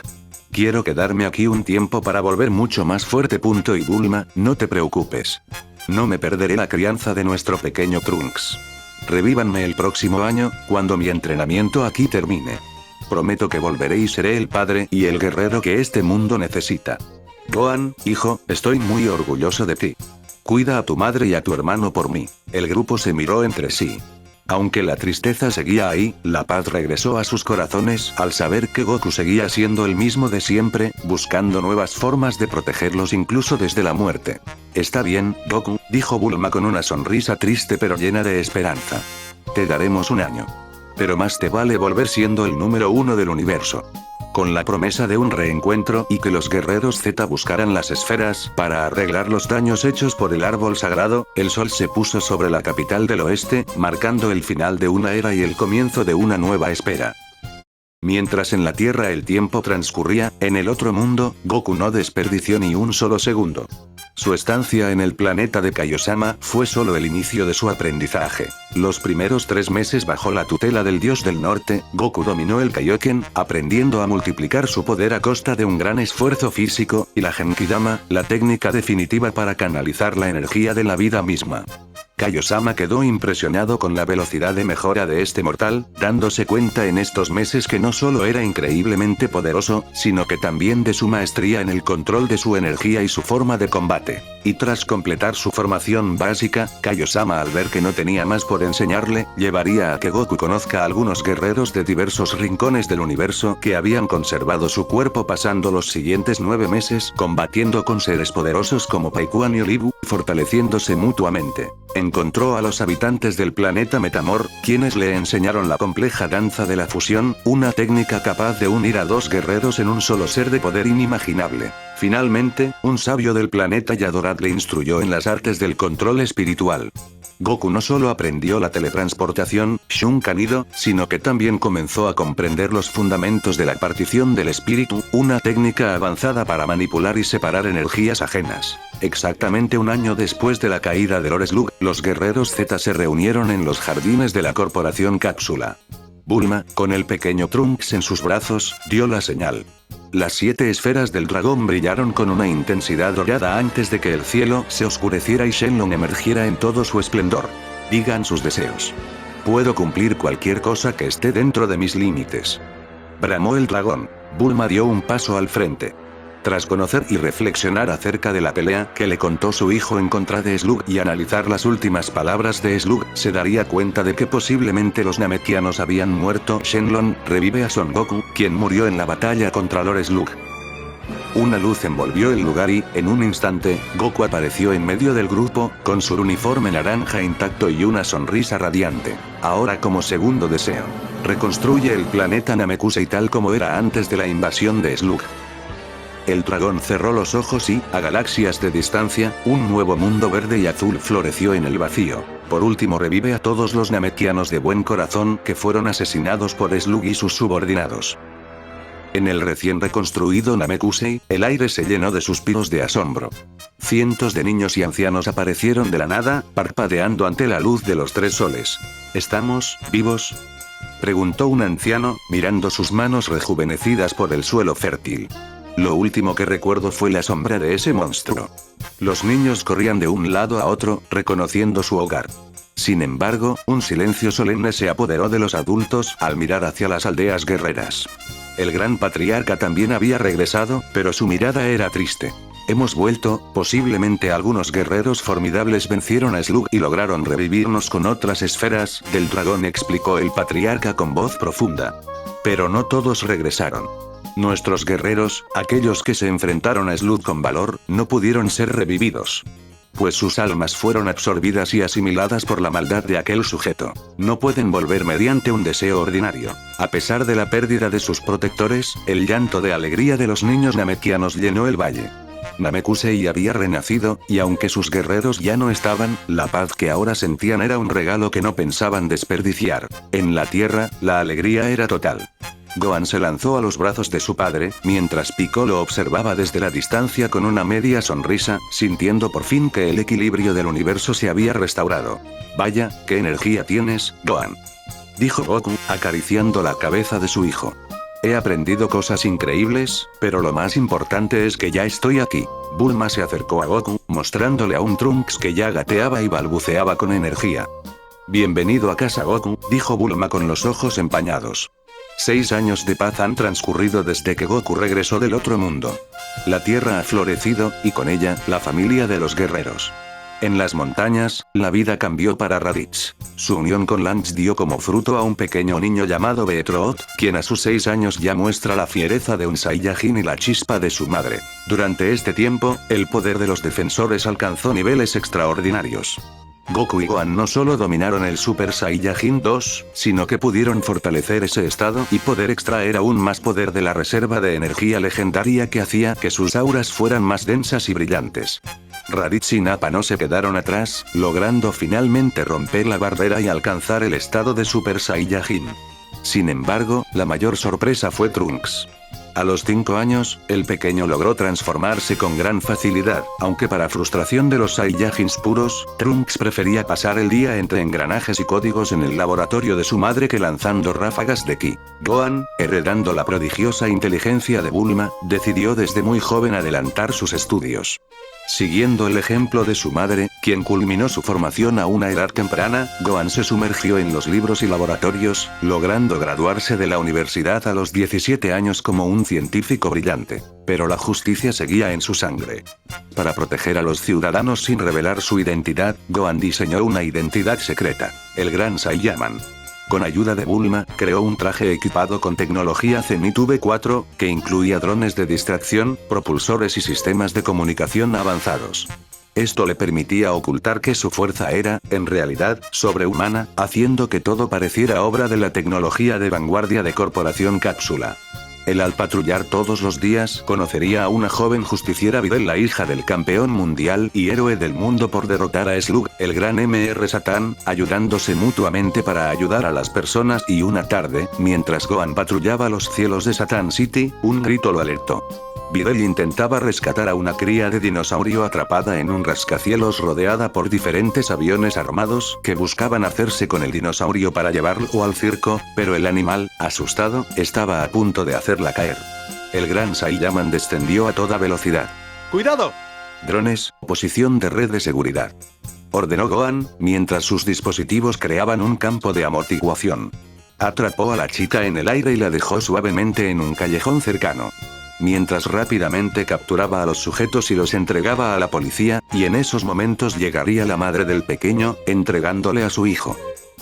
Quiero quedarme aquí un tiempo para volver mucho más fuerte. Y Bulma, no te preocupes. No me perderé la crianza de nuestro pequeño Trunks. Revívanme el próximo año, cuando mi entrenamiento aquí termine. Prometo que volveré y seré el padre y el guerrero que este mundo necesita. Gohan, hijo, estoy muy orgulloso de ti. Cuida a tu madre y a tu hermano por mí. El grupo se miró entre sí. Aunque la tristeza seguía ahí, la paz regresó a sus corazones al saber que Goku seguía siendo el mismo de siempre, buscando nuevas formas de protegerlos incluso desde la muerte. Está bien, Goku, dijo Bulma con una sonrisa triste pero llena de esperanza. Te daremos un año. Pero más te vale volver siendo el número 1 del universo. Con la promesa de un reencuentro y que los guerreros Z buscaran las esferas para arreglar los daños hechos por el árbol sagrado, el sol se puso sobre la capital del oeste, marcando el final de una era y el comienzo de una nueva espera. Mientras en la Tierra el tiempo transcurría, en el otro mundo, Goku no desperdició ni un solo segundo. Su estancia en el planeta de Kaiosama fue solo el inicio de su aprendizaje. Los primeros 3 meses bajo la tutela del dios del norte, Goku dominó el Kaioken, aprendiendo a multiplicar su poder a costa de un gran esfuerzo físico, y la Genkidama, la técnica definitiva para canalizar la energía de la vida misma. Kaiosama quedó impresionado con la velocidad de mejora de este mortal, dándose cuenta en estos meses que no solo era increíblemente poderoso, sino que también de su maestría en el control de su energía y su forma de combate. Y tras completar su formación básica, Kaiosama, al ver que no tenía más por enseñarle, llevaría a que Goku conozca a algunos guerreros de diversos rincones del universo que habían conservado su cuerpo, pasando los siguientes 9 meses combatiendo con seres poderosos como Paikuan y Olivu, fortaleciéndose mutuamente. Encontró a los habitantes del planeta Metamor, quienes le enseñaron la compleja danza de la fusión, una técnica capaz de unir a 2 guerreros en un solo ser de poder inimaginable. Finalmente, un sabio del planeta Yadorad le instruyó en las artes del control espiritual. Goku no solo aprendió la teletransportación, Shunkanido, sino que también comenzó a comprender los fundamentos de la partición del espíritu, una técnica avanzada para manipular y separar energías ajenas. Exactamente un año después de la caída de Lord Slug, los guerreros Z se reunieron en los jardines de la Corporación Cápsula. Bulma, con el pequeño Trunks en sus brazos, dio la señal. Las 7 esferas del dragón brillaron con una intensidad dorada antes de que el cielo se oscureciera y Shenlong emergiera en todo su esplendor. Digan sus deseos. Puedo cumplir cualquier cosa que esté dentro de mis límites. Bramó el dragón. Bulma dio un paso al frente. Tras conocer y reflexionar acerca de la pelea que le contó su hijo en contra de Slug y analizar las últimas palabras de Slug, se daría cuenta de que posiblemente los Namekianos habían muerto. Shenlong revive a Son Goku, quien murió en la batalla contra Lord Slug. Una luz envolvió el lugar y, en un instante, Goku apareció en medio del grupo, con su uniforme naranja intacto y una sonrisa radiante. Ahora como segundo deseo. Reconstruye el planeta Namekusei tal como era antes de la invasión de Slug. El dragón cerró los ojos y, a galaxias de distancia, un nuevo mundo verde y azul floreció en el vacío. Por último revive a todos los Namekianos de buen corazón que fueron asesinados por Slug y sus subordinados. En el recién reconstruido Namekusei, el aire se llenó de suspiros de asombro. Cientos de niños y ancianos aparecieron de la nada, parpadeando ante la luz de los 3 soles. ¿Estamos vivos?, preguntó un anciano, mirando sus manos rejuvenecidas por el suelo fértil. Lo último que recuerdo fue la sombra de ese monstruo. Los niños corrían de un lado a otro, reconociendo su hogar. Sin embargo, un silencio solemne se apoderó de los adultos al mirar hacia las aldeas guerreras. El gran patriarca también había regresado, pero su mirada era triste. Hemos vuelto, posiblemente algunos guerreros formidables vencieron a Slug y lograron revivirnos con otras esferas del dragón, explicó el patriarca con voz profunda. Pero no todos regresaron. Nuestros guerreros, aquellos que se enfrentaron a Slug con valor, no pudieron ser revividos. Pues sus almas fueron absorbidas y asimiladas por la maldad de aquel sujeto. No pueden volver mediante un deseo ordinario. A pesar de la pérdida de sus protectores, el llanto de alegría de los niños namekianos llenó el valle. Namekusei había renacido, y aunque sus guerreros ya no estaban, la paz que ahora sentían era un regalo que no pensaban desperdiciar. En la tierra, la alegría era total. Gohan se lanzó a los brazos de su padre, mientras Piccolo observaba desde la distancia con una media sonrisa, sintiendo por fin que el equilibrio del universo se había restaurado. Vaya, qué energía tienes, Gohan, dijo Goku, acariciando la cabeza de su hijo. He aprendido cosas increíbles, pero lo más importante es que ya estoy aquí. Bulma se acercó a Goku, mostrándole a un Trunks que ya gateaba y balbuceaba con energía. Bienvenido a casa, Goku, dijo Bulma con los ojos empañados. 6 años de paz han transcurrido desde que Goku regresó del otro mundo. La tierra ha florecido, y con ella, la familia de los guerreros. En las montañas, la vida cambió para Raditz. Su unión con Lance dio como fruto a un pequeño niño llamado Beetroot, quien a sus 6 años ya muestra la fiereza de un Saiyajin y la chispa de su madre. Durante este tiempo, el poder de los defensores alcanzó niveles extraordinarios. Goku y Gohan no solo dominaron el Super Saiyajin 2, sino que pudieron fortalecer ese estado y poder extraer aún más poder de la reserva de energía legendaria que hacía que sus auras fueran más densas y brillantes. Raditz y Nappa no se quedaron atrás, logrando finalmente romper la barrera y alcanzar el estado de Super Saiyajin. Sin embargo, la mayor sorpresa fue Trunks. A los 5 años, el pequeño logró transformarse con gran facilidad, aunque para frustración de los Saiyajins puros, Trunks prefería pasar el día entre engranajes y códigos en el laboratorio de su madre que lanzando ráfagas de ki. Gohan, heredando la prodigiosa inteligencia de Bulma, decidió desde muy joven adelantar sus estudios. Siguiendo el ejemplo de su madre, quien culminó su formación a una edad temprana, Gohan se sumergió en los libros y laboratorios, logrando graduarse de la universidad a los 17 años como un científico brillante. Pero la justicia seguía en su sangre. Para proteger a los ciudadanos sin revelar su identidad, Gohan diseñó una identidad secreta: el Gran Saiyaman. Con ayuda de Bulma, creó un traje equipado con tecnología Zenith V4, que incluía drones de distracción, propulsores y sistemas de comunicación avanzados. Esto le permitía ocultar que su fuerza era, en realidad, sobrehumana, haciendo que todo pareciera obra de la tecnología de vanguardia de Corporación Cápsula. Él, al patrullar todos los días, conocería a una joven justiciera Videl, la hija del campeón mundial y héroe del mundo por derrotar a Slug, el gran Mr. Satan, ayudándose mutuamente para ayudar a las personas, y una tarde, mientras Gohan patrullaba los cielos de Satan City, un grito lo alertó. Videl intentaba rescatar a una cría de dinosaurio atrapada en un rascacielos rodeada por diferentes aviones armados que buscaban hacerse con el dinosaurio para llevarlo al circo, pero el animal, asustado, estaba a punto de hacerla caer. El gran Saiyaman descendió a toda velocidad. ¡Cuidado! Drones, posición de red de seguridad. Ordenó Gohan, mientras sus dispositivos creaban un campo de amortiguación. Atrapó a la chica en el aire y la dejó suavemente en un callejón cercano. Mientras rápidamente capturaba a los sujetos y los entregaba a la policía, y en esos momentos llegaría la madre del pequeño, entregándole a su hijo.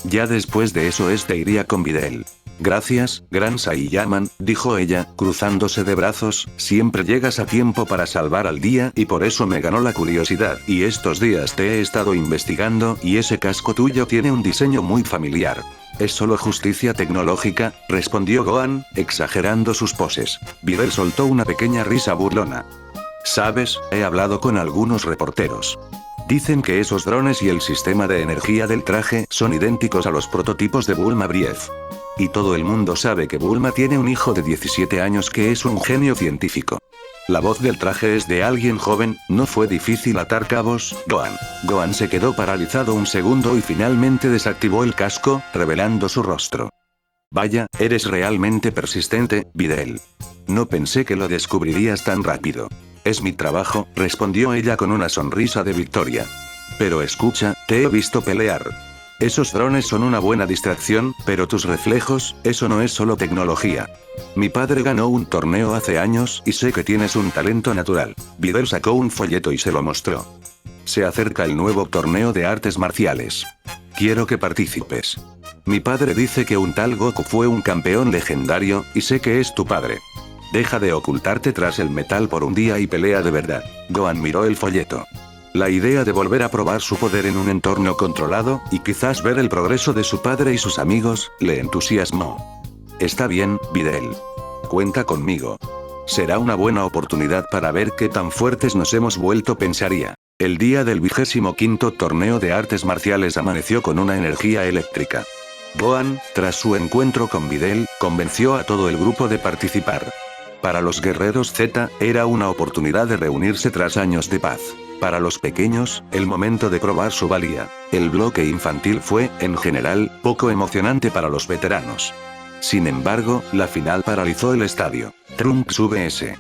Ya después de eso iría con Videl. Gracias, gran Saiyaman, dijo ella, cruzándose de brazos, siempre llegas a tiempo para salvar al día y por eso me ganó la curiosidad, y estos días te he estado investigando y ese casco tuyo tiene un diseño muy familiar. Es solo justicia tecnológica, respondió Gohan, exagerando sus poses. Videl soltó una pequeña risa burlona. Sabes, he hablado con algunos reporteros. Dicen que esos drones y el sistema de energía del traje son idénticos a los prototipos de Bulma Brief. Y todo el mundo sabe que Bulma tiene un hijo de 17 años que es un genio científico. La voz del traje es de alguien joven, no fue difícil atar cabos, Gohan. Gohan se quedó paralizado un segundo y finalmente desactivó el casco, revelando su rostro. Vaya, eres realmente persistente, Videl. No pensé que lo descubrirías tan rápido. Es mi trabajo, respondió ella con una sonrisa de victoria. Pero escucha, te he visto pelear. Esos drones son una buena distracción, pero tus reflejos, eso no es solo tecnología. Mi padre ganó un torneo hace años y sé que tienes un talento natural. Videl sacó un folleto y se lo mostró. Se acerca el nuevo torneo de artes marciales. Quiero que participes. Mi padre dice que un tal Goku fue un campeón legendario, y sé que es tu padre. Deja de ocultarte tras el metal por un día y pelea de verdad. Gohan miró el folleto. La idea de volver a probar su poder en un entorno controlado, y quizás ver el progreso de su padre y sus amigos, le entusiasmó. Está bien, Videl. Cuenta conmigo. Será una buena oportunidad para ver qué tan fuertes nos hemos vuelto, pensaría. El día del 25º torneo de artes marciales amaneció con una energía eléctrica. Gohan, tras su encuentro con Videl, convenció a todo el grupo de participar. Para los guerreros Z, era una oportunidad de reunirse tras años de paz. Para los pequeños, el momento de probar su valía. El bloque infantil fue, en general, poco emocionante para los veteranos. Sin embargo, la final paralizó el estadio. Trunks vs.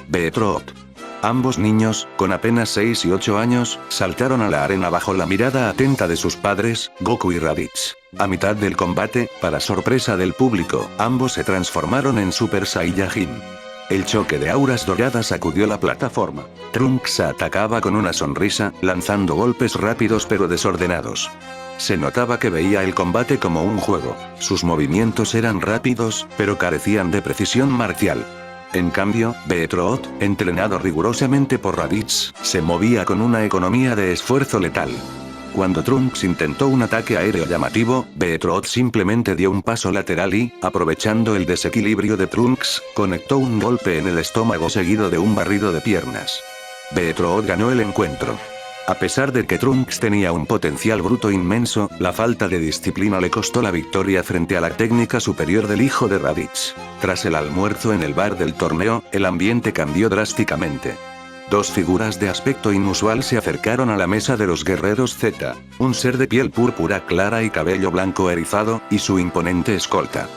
Beerot. Ambos niños, con apenas 6 y 8 años, saltaron a la arena bajo la mirada atenta de sus padres, Goku y Raditz. A mitad del combate, para sorpresa del público, ambos se transformaron en Super Saiyajin. El choque de auras doradas sacudió la plataforma. Trunks atacaba con una sonrisa, lanzando golpes rápidos pero desordenados. Se notaba que veía el combate como un juego. Sus movimientos eran rápidos, pero carecían de precisión marcial. En cambio, Beerot, entrenado rigurosamente por Raditz, se movía con una economía de esfuerzo letal. Cuando Trunks intentó un ataque aéreo llamativo, Beerot simplemente dio un paso lateral y, aprovechando el desequilibrio de Trunks, conectó un golpe en el estómago seguido de un barrido de piernas. Beerot ganó el encuentro. A pesar de que Trunks tenía un potencial bruto inmenso, la falta de disciplina le costó la victoria frente a la técnica superior del hijo de Raditz. Tras el almuerzo en el bar del torneo, el ambiente cambió drásticamente. Dos figuras de aspecto inusual se acercaron a la mesa de los guerreros Z, un ser de piel púrpura clara y cabello blanco erizado, y su imponente escolta.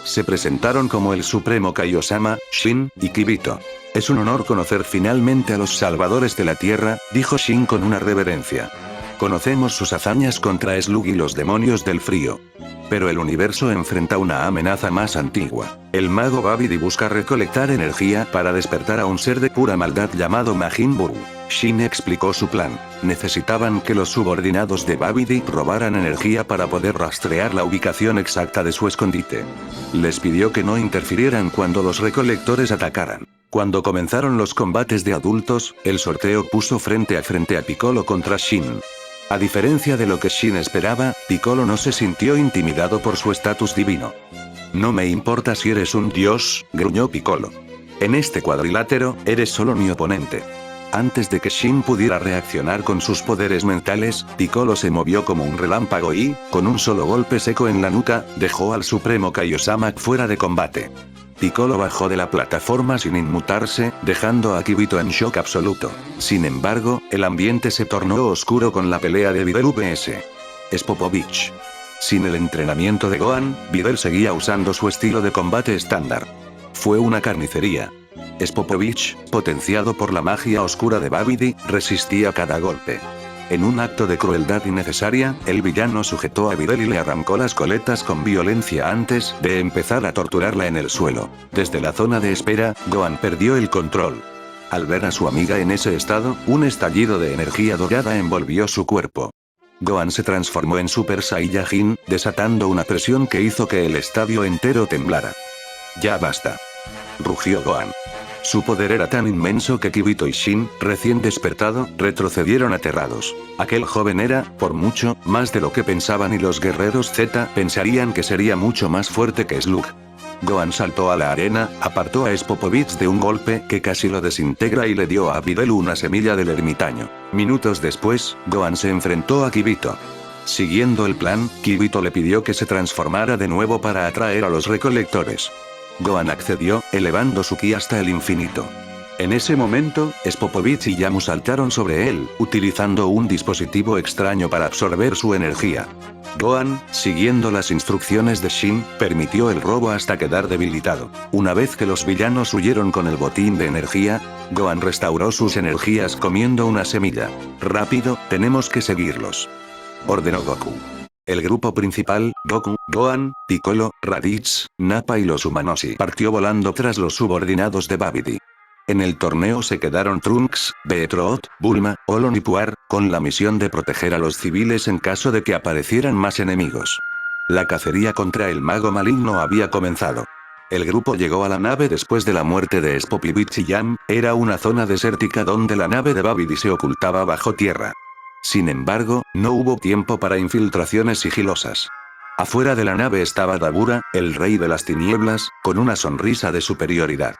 Se presentaron como el Supremo Kaiosama, Shin, y Kibito. Es un honor conocer finalmente a los salvadores de la Tierra, dijo Shin con una reverencia. Conocemos sus hazañas contra Slug y los demonios del frío. Pero el universo enfrenta una amenaza más antigua. El mago Babidi busca recolectar energía para despertar a un ser de pura maldad llamado Majin Buu. Shin explicó su plan. Necesitaban que los subordinados de Babidi robaran energía para poder rastrear la ubicación exacta de su escondite. Les pidió que no interfirieran cuando los recolectores atacaran. Cuando comenzaron los combates de adultos, el sorteo puso frente a Piccolo contra Shin. A diferencia de lo que Shin esperaba, Piccolo no se sintió intimidado por su estatus divino. No me importa si eres un dios, gruñó Piccolo. En este cuadrilátero, eres solo mi oponente. Antes de que Shin pudiera reaccionar con sus poderes mentales, Piccolo se movió como un relámpago y, con un solo golpe seco en la nuca, dejó al Supremo Kaiosama fuera de combate. Piccolo bajó de la plataforma sin inmutarse, dejando a Kibito en shock absoluto. Sin embargo, el ambiente se tornó oscuro con la pelea de Videl vs. Spopovich. Sin el entrenamiento de Gohan, Videl seguía usando su estilo de combate estándar. Fue una carnicería. Spopovich, potenciado por la magia oscura de Babidi, resistía cada golpe. En un acto de crueldad innecesaria, el villano sujetó a Videl y le arrancó las coletas con violencia antes de empezar a torturarla en el suelo. Desde la zona de espera, Gohan perdió el control. Al ver a su amiga en ese estado, un estallido de energía dorada envolvió su cuerpo. Gohan se transformó en Super Saiyajin, desatando una presión que hizo que el estadio entero temblara. «Ya basta», rugió Gohan. Su poder era tan inmenso que Kibito y Shin, recién despertado, retrocedieron aterrados. Aquel joven era, por mucho, más de lo que pensaban y los guerreros Z pensarían que sería mucho más fuerte que Slug. Gohan saltó a la arena, apartó a Spopovich de un golpe que casi lo desintegra y le dio a Videl una semilla del ermitaño. Minutos después, Gohan se enfrentó a Kibito. Siguiendo el plan, Kibito le pidió que se transformara de nuevo para atraer a los recolectores. Gohan accedió, elevando su ki hasta el infinito. En ese momento, Spopovich y Yamu saltaron sobre él, utilizando un dispositivo extraño para absorber su energía. Gohan, siguiendo las instrucciones de Shin, permitió el robo hasta quedar debilitado. Una vez que los villanos huyeron con el botín de energía, Gohan restauró sus energías comiendo una semilla. «Rápido, tenemos que seguirlos», ordenó Goku. El grupo principal, Goku, Gohan, Piccolo, Raditz, Nappa y los Humanosi partió volando tras los subordinados de Babidi. En el torneo se quedaron Trunks, Beerot, Bulma, Olon y Puar, con la misión de proteger a los civiles en caso de que aparecieran más enemigos. La cacería contra el mago maligno había comenzado. El grupo llegó a la nave después de la muerte de Spopovich y Yam, era una zona desértica donde la nave de Babidi se ocultaba bajo tierra. Sin embargo, no hubo tiempo para infiltraciones sigilosas. Afuera de la nave estaba Dabura, el rey de las tinieblas, con una sonrisa de superioridad.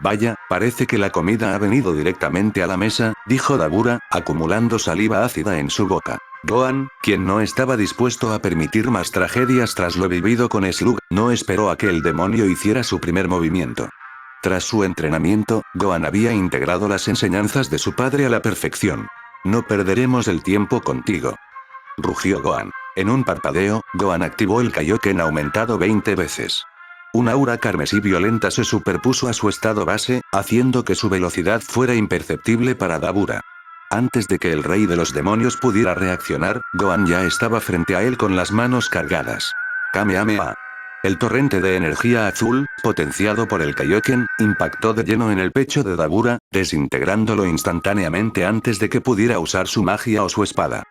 «Vaya, parece que la comida ha venido directamente a la mesa», dijo Dabura, acumulando saliva ácida en su boca. Gohan, quien no estaba dispuesto a permitir más tragedias tras lo vivido con Slug, no esperó a que el demonio hiciera su primer movimiento. Tras su entrenamiento, Gohan había integrado las enseñanzas de su padre a la perfección. «No perderemos el tiempo contigo», rugió Gohan. En un parpadeo, Gohan activó el Kaioken aumentado 20 veces. Un aura carmesí violenta se superpuso a su estado base, haciendo que su velocidad fuera imperceptible para Dabura. Antes de que el rey de los demonios pudiera reaccionar, Gohan ya estaba frente a él con las manos cargadas. Kamehameha. El torrente de energía azul, potenciado por el Kaioken, impactó de lleno en el pecho de Dabura, desintegrándolo instantáneamente antes de que pudiera usar su magia o su espada.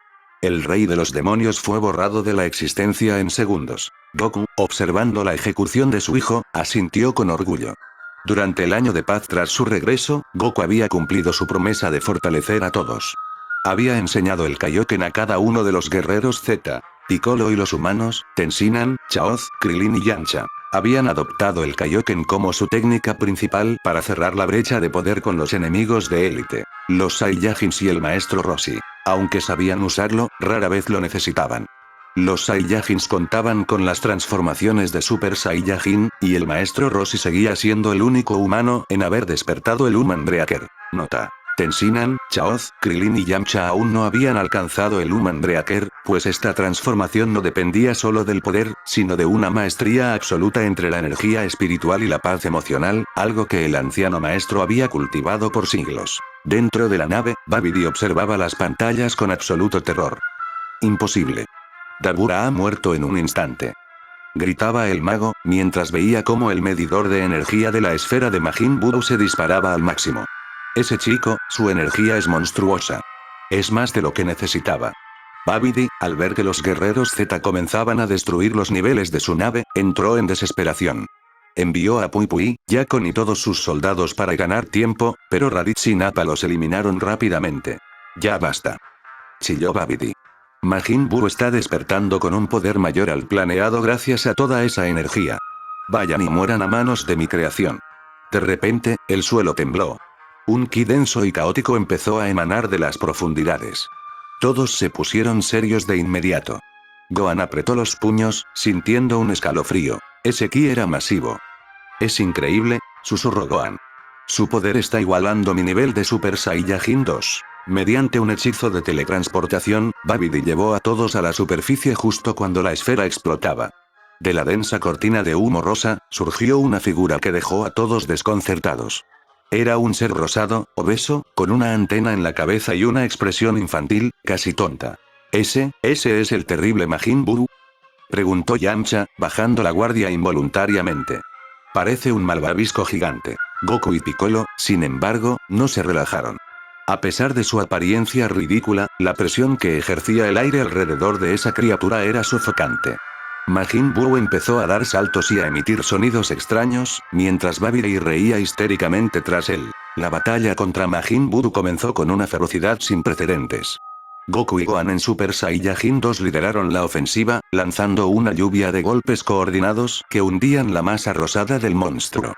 El rey de los demonios fue borrado de la existencia en segundos. Goku, observando la ejecución de su hijo, asintió con orgullo. Durante el año de paz tras su regreso, Goku había cumplido su promesa de fortalecer a todos. Había enseñado el Kaioken a cada uno de los guerreros Z. Piccolo y los humanos, Tenshinhan, Chaoz, Krillin y Yamcha, habían adoptado el Kaioken como su técnica principal para cerrar la brecha de poder con los enemigos de élite. Los Saiyajins y el maestro Roshi, aunque sabían usarlo, rara vez lo necesitaban. Los Saiyajins contaban con las transformaciones de Super Saiyajin, y el maestro Roshi seguía siendo el único humano en haber despertado el Human Breaker. Nota. Tenshinhan, Chaoz, Krillin y Yamcha aún no habían alcanzado el Human Breaker, pues esta transformación no dependía solo del poder, sino de una maestría absoluta entre la energía espiritual y la paz emocional, algo que el anciano maestro había cultivado por siglos. Dentro de la nave, Babidi observaba las pantallas con absoluto terror. «Imposible. Dabura ha muerto en un instante», gritaba el mago, mientras veía cómo el medidor de energía de la esfera de Majin Buu se disparaba al máximo. «Ese chico, su energía es monstruosa. Es más de lo que necesitaba». Babidi, al ver que los guerreros Z comenzaban a destruir los niveles de su nave, entró en desesperación. Envió a Pui Pui, Yakon y todos sus soldados para ganar tiempo, pero Raditz y Nappa los eliminaron rápidamente. «Ya basta», chilló Babidi. «Majin Buu está despertando con un poder mayor al planeado gracias a toda esa energía. Vayan y mueran a manos de mi creación». De repente, el suelo tembló. Un ki denso y caótico empezó a emanar de las profundidades. Todos se pusieron serios de inmediato. Gohan apretó los puños, sintiendo un escalofrío. Ese ki era masivo. Es increíble, susurró Gohan. Su poder está igualando mi nivel de Super Saiyajin 2. Mediante un hechizo de teletransportación, Babidi llevó a todos a la superficie justo cuando la esfera explotaba. De la densa cortina de humo rosa, surgió una figura que dejó a todos desconcertados. Era un ser rosado, obeso, con una antena en la cabeza y una expresión infantil, casi tonta. ¿Ese es el terrible Majin Buu?, preguntó Yamcha, bajando la guardia involuntariamente. Parece un malvavisco gigante. Goku y Piccolo, sin embargo, no se relajaron. A pesar de su apariencia ridícula, la presión que ejercía el aire alrededor de esa criatura era sofocante. Majin Buu empezó a dar saltos y a emitir sonidos extraños, mientras Babidi reía histéricamente tras él. La batalla contra Majin Buu comenzó con una ferocidad sin precedentes. Goku y Gohan en Super Saiyajin 2 lideraron la ofensiva, lanzando una lluvia de golpes coordinados que hundían la masa rosada del monstruo.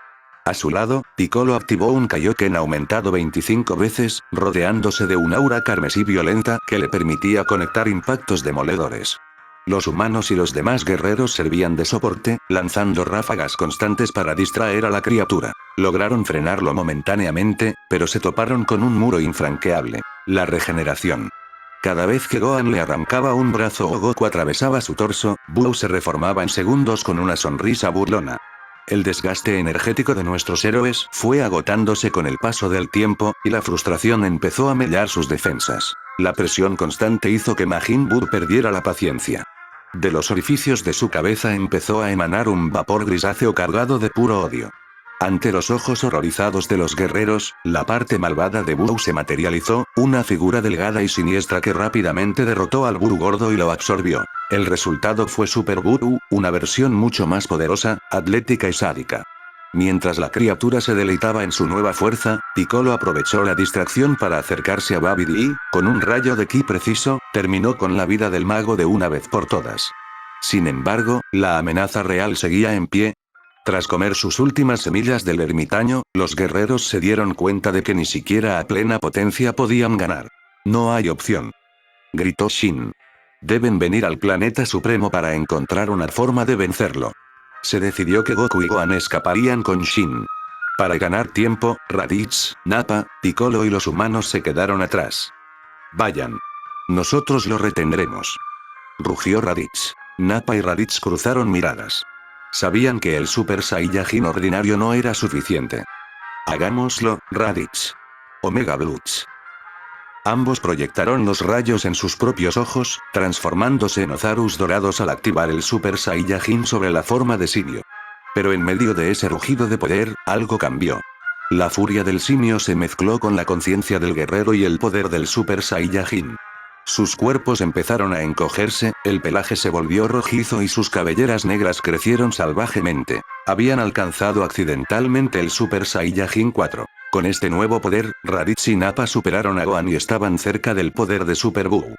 A su lado, Piccolo activó un Kaioken aumentado 25 veces, rodeándose de un aura carmesí violenta que le permitía conectar impactos demoledores. Los humanos y los demás guerreros servían de soporte, lanzando ráfagas constantes para distraer a la criatura. Lograron frenarlo momentáneamente, pero se toparon con un muro infranqueable: la regeneración. Cada vez que Gohan le arrancaba un brazo o Goku atravesaba su torso, Buu se reformaba en segundos con una sonrisa burlona. El desgaste energético de nuestros héroes fue agotándose con el paso del tiempo, y la frustración empezó a mellar sus defensas. La presión constante hizo que Majin Buu perdiera la paciencia. De los orificios de su cabeza empezó a emanar un vapor grisáceo cargado de puro odio. Ante los ojos horrorizados de los guerreros, la parte malvada de Buu se materializó, una figura delgada y siniestra que rápidamente derrotó al Buu gordo y lo absorbió. El resultado fue Super Buu, una versión mucho más poderosa, atlética y sádica. Mientras la criatura se deleitaba en su nueva fuerza, Piccolo aprovechó la distracción para acercarse a Babidi y, con un rayo de ki preciso, terminó con la vida del mago de una vez por todas. Sin embargo, la amenaza real seguía en pie. Tras comer sus últimas semillas del ermitaño, los guerreros se dieron cuenta de que ni siquiera a plena potencia podían ganar. No hay opción, gritó Shin. Deben venir al planeta supremo para encontrar una forma de vencerlo. Se decidió que Goku y Gohan escaparían con Shin. Para ganar tiempo, Raditz, Nappa, Piccolo y los humanos se quedaron atrás. Vayan. Nosotros lo retendremos, rugió Raditz. Nappa y Raditz cruzaron miradas. Sabían que el Super Saiyajin ordinario no era suficiente. Hagámoslo, Raditz. Omega Blutz. Ambos proyectaron los rayos en sus propios ojos, transformándose en Ozarus dorados al activar el Super Saiyajin sobre la forma de simio. Pero en medio de ese rugido de poder, algo cambió. La furia del simio se mezcló con la conciencia del guerrero y el poder del Super Saiyajin. Sus cuerpos empezaron a encogerse, el pelaje se volvió rojizo y sus cabelleras negras crecieron salvajemente. Habían alcanzado accidentalmente el Super Saiyajin 4. Con este nuevo poder, Raditz y Nappa superaron a Gohan y estaban cerca del poder de Super Buu.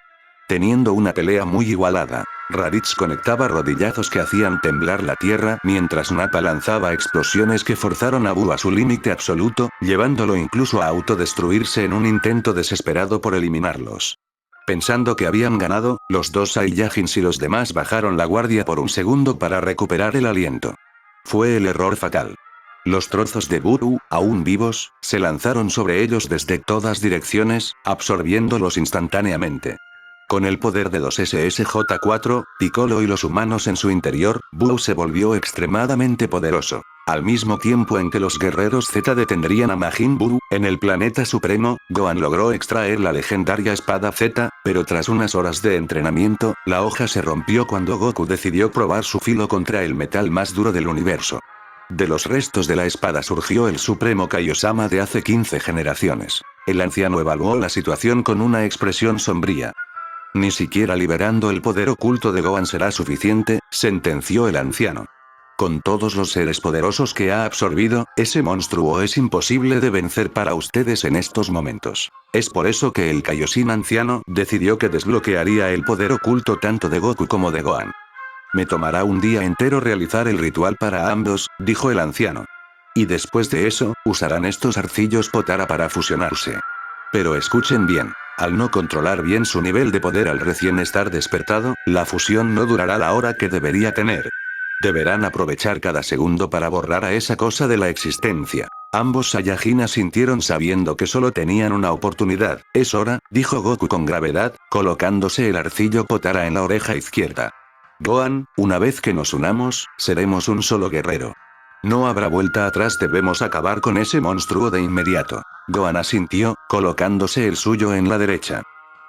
Teniendo una pelea muy igualada, Raditz conectaba rodillazos que hacían temblar la tierra, mientras Nappa lanzaba explosiones que forzaron a Buu a su límite absoluto, llevándolo incluso a autodestruirse en un intento desesperado por eliminarlos. Pensando que habían ganado, los dos Saiyajins y los demás bajaron la guardia por un segundo para recuperar el aliento. Fue el error fatal. Los trozos de Buu, aún vivos, se lanzaron sobre ellos desde todas direcciones, absorbiéndolos instantáneamente. Con el poder de los SSJ-4, Piccolo y los humanos en su interior, Buu se volvió extremadamente poderoso. Al mismo tiempo en que los guerreros Z detendrían a Majin Buu, en el planeta supremo, Gohan logró extraer la legendaria espada Z, pero tras unas horas de entrenamiento, la hoja se rompió cuando Goku decidió probar su filo contra el metal más duro del universo. De los restos de la espada surgió el Supremo Kaiosama de hace 15 generaciones. El anciano evaluó la situación con una expresión sombría. Ni siquiera liberando el poder oculto de Gohan será suficiente, sentenció el anciano. Con todos los seres poderosos que ha absorbido, ese monstruo es imposible de vencer para ustedes en estos momentos. Es por eso que el Kaioshin anciano decidió que desbloquearía el poder oculto tanto de Goku como de Gohan. Me tomará un día entero realizar el ritual para ambos, dijo el anciano. Y después de eso, usarán estos arcillos Potara para fusionarse. Pero escuchen bien. Al no controlar bien su nivel de poder al recién estar despertado, la fusión no durará la hora que debería tener. Deberán aprovechar cada segundo para borrar a esa cosa de la existencia. Ambos Saiyajin sintieron sabiendo que solo tenían una oportunidad. Es hora, dijo Goku con gravedad, colocándose el arcillo Potara en la oreja izquierda. Gohan, una vez que nos unamos, seremos un solo guerrero. No habrá vuelta atrás, debemos acabar con ese monstruo de inmediato. Gohan asintió, colocándose el suyo en la derecha.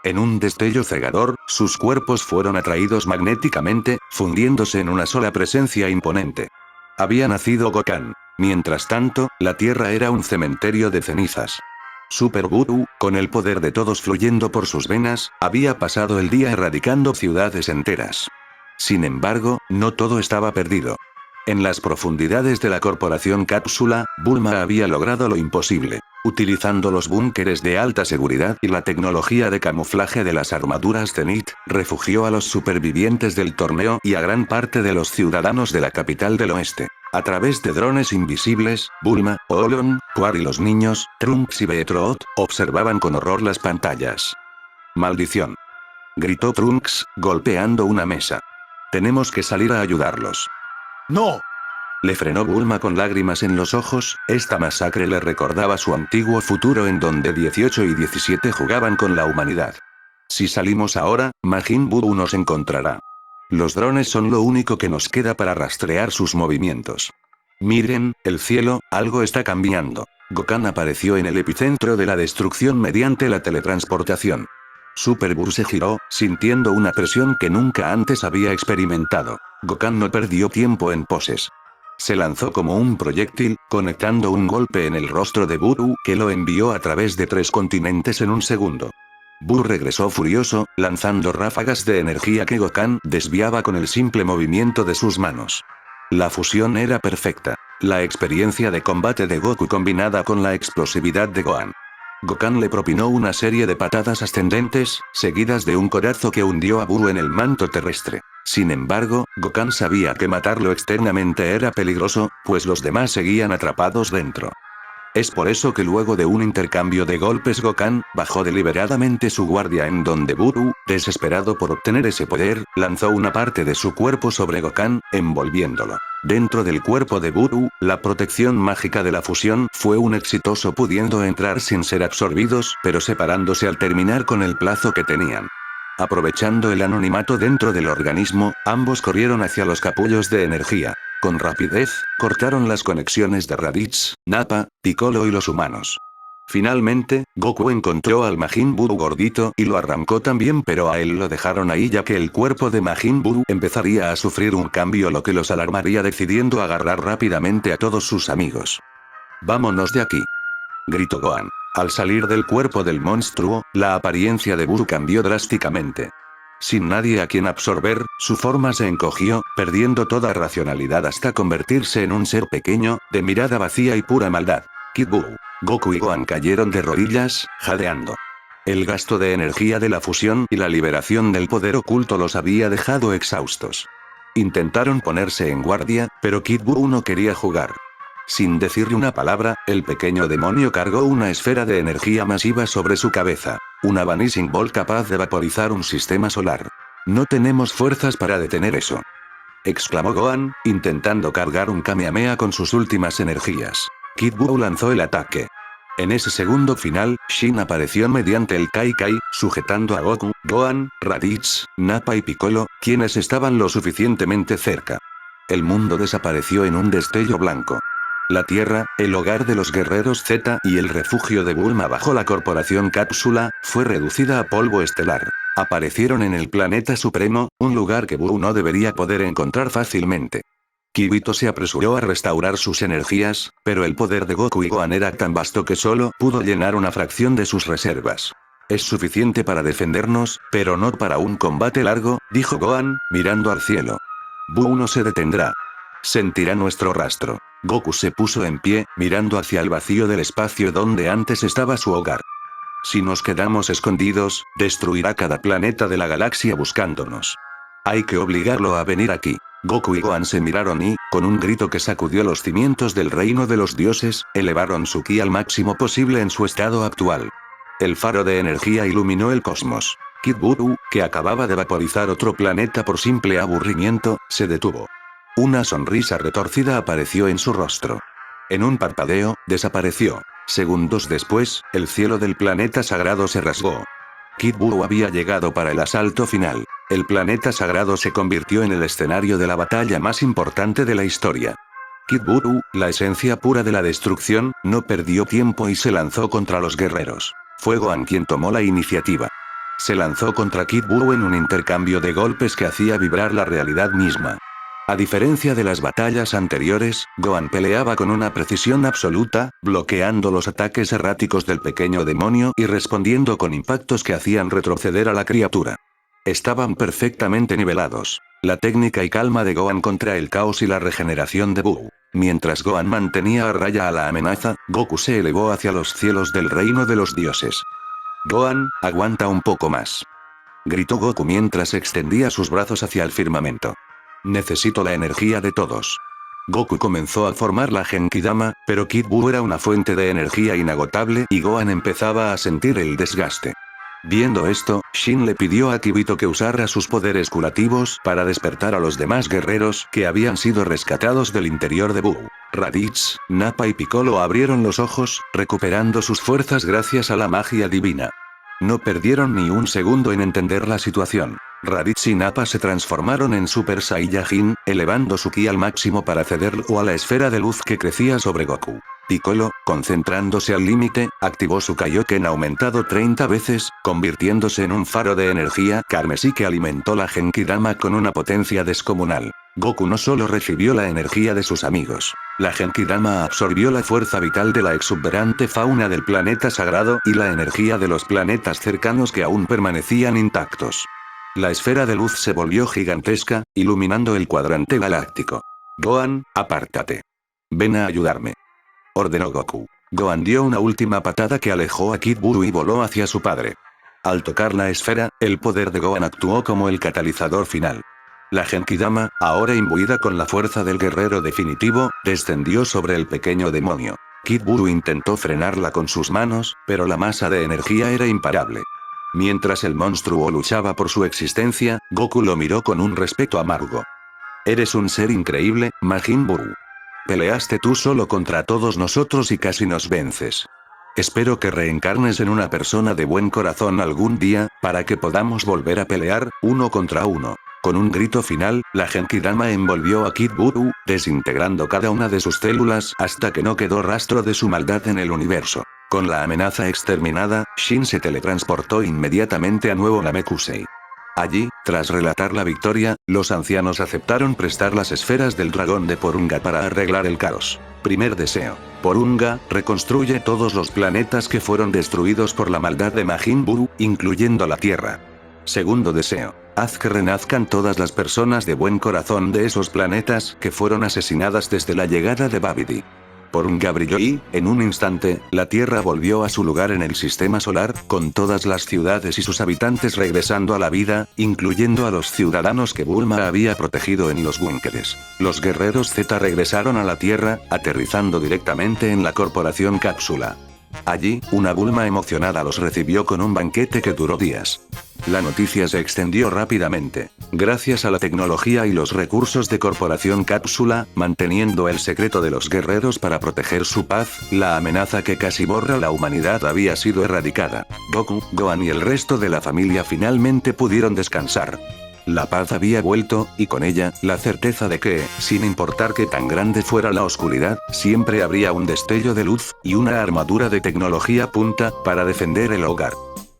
En un destello cegador, sus cuerpos fueron atraídos magnéticamente, fundiéndose en una sola presencia imponente. Había nacido Gohan. Mientras tanto, la Tierra era un cementerio de cenizas. Super Buu, con el poder de todos fluyendo por sus venas, había pasado el día erradicando ciudades enteras. Sin embargo, no todo estaba perdido. En las profundidades de la corporación Cápsula, Bulma había logrado lo imposible. Utilizando los búnkeres de alta seguridad y la tecnología de camuflaje de las armaduras Zenith, refugió a los supervivientes del torneo y a gran parte de los ciudadanos de la capital del oeste. A través de drones invisibles, Bulma, Olon, Puar y los niños, Trunks y Beetroot, observaban con horror las pantallas. ¡Maldición!, gritó Trunks, golpeando una mesa. Tenemos que salir a ayudarlos. ¡No! Le frenó Bulma con lágrimas en los ojos. Esta masacre le recordaba su antiguo futuro en donde 18 y 17 jugaban con la humanidad. Si salimos ahora, Majin Buu nos encontrará. Los drones son lo único que nos queda para rastrear sus movimientos. Miren, el cielo, algo está cambiando. Gohan apareció en el epicentro de la destrucción mediante la teletransportación. Super Buu se giró, sintiendo una presión que nunca antes había experimentado. Gohan no perdió tiempo en poses. Se lanzó como un proyectil, conectando un golpe en el rostro de Buu que lo envió a través de 3 continentes en un segundo. Buu regresó furioso, lanzando ráfagas de energía que Gohan desviaba con el simple movimiento de sus manos. La fusión era perfecta. La experiencia de combate de Goku combinada con la explosividad de Gohan. Gohan le propinó una serie de patadas ascendentes, seguidas de un codazo que hundió a Buu en el manto terrestre. Sin embargo, Gohan sabía que matarlo externamente era peligroso, pues los demás seguían atrapados dentro. Es por eso que luego de un intercambio de golpes Gohan bajó deliberadamente su guardia en donde Buu, desesperado por obtener ese poder, lanzó una parte de su cuerpo sobre Gohan, envolviéndolo. Dentro del cuerpo de Buu, la protección mágica de la fusión fue un exitoso pudiendo entrar sin ser absorbidos, pero separándose al terminar con el plazo que tenían. Aprovechando el anonimato dentro del organismo, ambos corrieron hacia los capullos de energía. Con rapidez, cortaron las conexiones de Raditz, Nappa, Piccolo y los humanos. Finalmente, Goku encontró al Majin Buu gordito y lo arrancó también, pero a él lo dejaron ahí ya que el cuerpo de Majin Buu empezaría a sufrir un cambio, lo que los alarmaría, decidiendo agarrar rápidamente a todos sus amigos. «Vámonos de aquí», gritó Gohan. Al salir del cuerpo del monstruo, la apariencia de Buu cambió drásticamente. Sin nadie a quien absorber, su forma se encogió, perdiendo toda racionalidad hasta convertirse en un ser pequeño, de mirada vacía y pura maldad. Kid Buu, Goku y Gohan cayeron de rodillas, jadeando. El gasto de energía de la fusión y la liberación del poder oculto los había dejado exhaustos. Intentaron ponerse en guardia, pero Kid Buu no quería jugar. Sin decirle una palabra, el pequeño demonio cargó una esfera de energía masiva sobre su cabeza. Una Vanishing Ball capaz de vaporizar un sistema solar. «No tenemos fuerzas para detener eso», exclamó Gohan, intentando cargar un Kamehameha con sus últimas energías. Kid Buu lanzó el ataque. En ese segundo final, Shin apareció mediante el Kai Kai, sujetando a Goku, Gohan, Raditz, Nappa y Piccolo, quienes estaban lo suficientemente cerca. El mundo desapareció en un destello blanco. La Tierra, el hogar de los guerreros Z y el refugio de Bulma bajo la corporación Cápsula, fue reducida a polvo estelar. Aparecieron en el planeta supremo, un lugar que Buu no debería poder encontrar fácilmente. Kibito se apresuró a restaurar sus energías, pero el poder de Goku y Gohan era tan vasto que solo pudo llenar una fracción de sus reservas. «Es suficiente para defendernos, pero no para un combate largo», dijo Gohan, mirando al cielo. «Buu no se detendrá. Sentirá nuestro rastro». Goku se puso en pie, mirando hacia el vacío del espacio donde antes estaba su hogar. «Si nos quedamos escondidos, destruirá cada planeta de la galaxia buscándonos. Hay que obligarlo a venir aquí». Goku y Gohan se miraron y, con un grito que sacudió los cimientos del reino de los dioses, elevaron su ki al máximo posible en su estado actual. El faro de energía iluminó el cosmos. Kid Buu, que acababa de vaporizar otro planeta por simple aburrimiento, se detuvo. Una sonrisa retorcida apareció en su rostro. En un parpadeo, desapareció. Segundos después, el cielo del planeta sagrado se rasgó. Kid Buu había llegado para el asalto final. El planeta sagrado se convirtió en el escenario de la batalla más importante de la historia. Kid Buu, la esencia pura de la destrucción, no perdió tiempo y se lanzó contra los guerreros. Fue Gohan quien tomó la iniciativa. Se lanzó contra Kid Buu en un intercambio de golpes que hacía vibrar la realidad misma. A diferencia de las batallas anteriores, Gohan peleaba con una precisión absoluta, bloqueando los ataques erráticos del pequeño demonio y respondiendo con impactos que hacían retroceder a la criatura. Estaban perfectamente nivelados. La técnica y calma de Gohan contra el caos y la regeneración de Buu. Mientras Gohan mantenía a raya a la amenaza, Goku se elevó hacia los cielos del reino de los dioses. Gohan, aguanta un poco más. Gritó Goku mientras extendía sus brazos hacia el firmamento. Necesito la energía de todos. Goku comenzó a formar la Genkidama, pero Kid Buu era una fuente de energía inagotable y Gohan empezaba a sentir el desgaste. Viendo esto, Shin le pidió a Kibito que usara sus poderes curativos para despertar a los demás guerreros que habían sido rescatados del interior de Buu. Raditz, Nappa y Piccolo abrieron los ojos, recuperando sus fuerzas gracias a la magia divina. No perdieron ni un segundo en entender la situación. Raditz y Nappa se transformaron en Super Saiyajin, elevando su ki al máximo para cederlo a la esfera de luz que crecía sobre Goku. Piccolo, concentrándose al límite, activó su Kaioken aumentado 30 veces, convirtiéndose en un faro de energía carmesí que alimentó la Genkidama con una potencia descomunal. Goku no solo recibió la energía de sus amigos. La Genkidama absorbió la fuerza vital de la exuberante fauna del planeta sagrado y la energía de los planetas cercanos que aún permanecían intactos. La esfera de luz se volvió gigantesca, iluminando el cuadrante galáctico. Gohan, apártate. Ven a ayudarme. Ordenó Goku. Gohan dio una última patada que alejó a Kid Buu y voló hacia su padre. Al tocar la esfera, el poder de Gohan actuó como el catalizador final. La Genkidama, ahora imbuida con la fuerza del guerrero definitivo, descendió sobre el pequeño demonio. Kid Buu intentó frenarla con sus manos, pero la masa de energía era imparable. Mientras el monstruo luchaba por su existencia, Goku lo miró con un respeto amargo. Eres un ser increíble, Majin Buu. Peleaste tú solo contra todos nosotros y casi nos vences. Espero que reencarnes en una persona de buen corazón algún día, para que podamos volver a pelear, uno contra uno. Con un grito final, la Genkidama envolvió a Kid Buu, desintegrando cada una de sus células hasta que no quedó rastro de su maldad en el universo. Con la amenaza exterminada, Shin se teletransportó inmediatamente a Nuevo Namekusei. Allí, tras relatar la victoria, los ancianos aceptaron prestar las esferas del dragón de Porunga para arreglar el caos. Primer deseo. Porunga, reconstruye todos los planetas que fueron destruidos por la maldad de Majin Buu, incluyendo la Tierra. Segundo deseo. Haz que renazcan todas las personas de buen corazón de esos planetas que fueron asesinadas desde la llegada de Babidi. Porunga brilló y, en un instante, la Tierra volvió a su lugar en el sistema solar, con todas las ciudades y sus habitantes regresando a la vida, incluyendo a los ciudadanos que Bulma había protegido en los búnkeres. Los guerreros Z regresaron a la Tierra, aterrizando directamente en la corporación Cápsula. Allí, una Bulma emocionada los recibió con un banquete que duró días. La noticia se extendió rápidamente. Gracias a la tecnología y los recursos de Corporación Cápsula, manteniendo el secreto de los guerreros para proteger su paz, la amenaza que casi borra la humanidad había sido erradicada. Goku, Gohan y el resto de la familia finalmente pudieron descansar. La paz había vuelto, y con ella, la certeza de que, sin importar qué tan grande fuera la oscuridad, siempre habría un destello de luz, y una armadura de tecnología punta, para defender el hogar.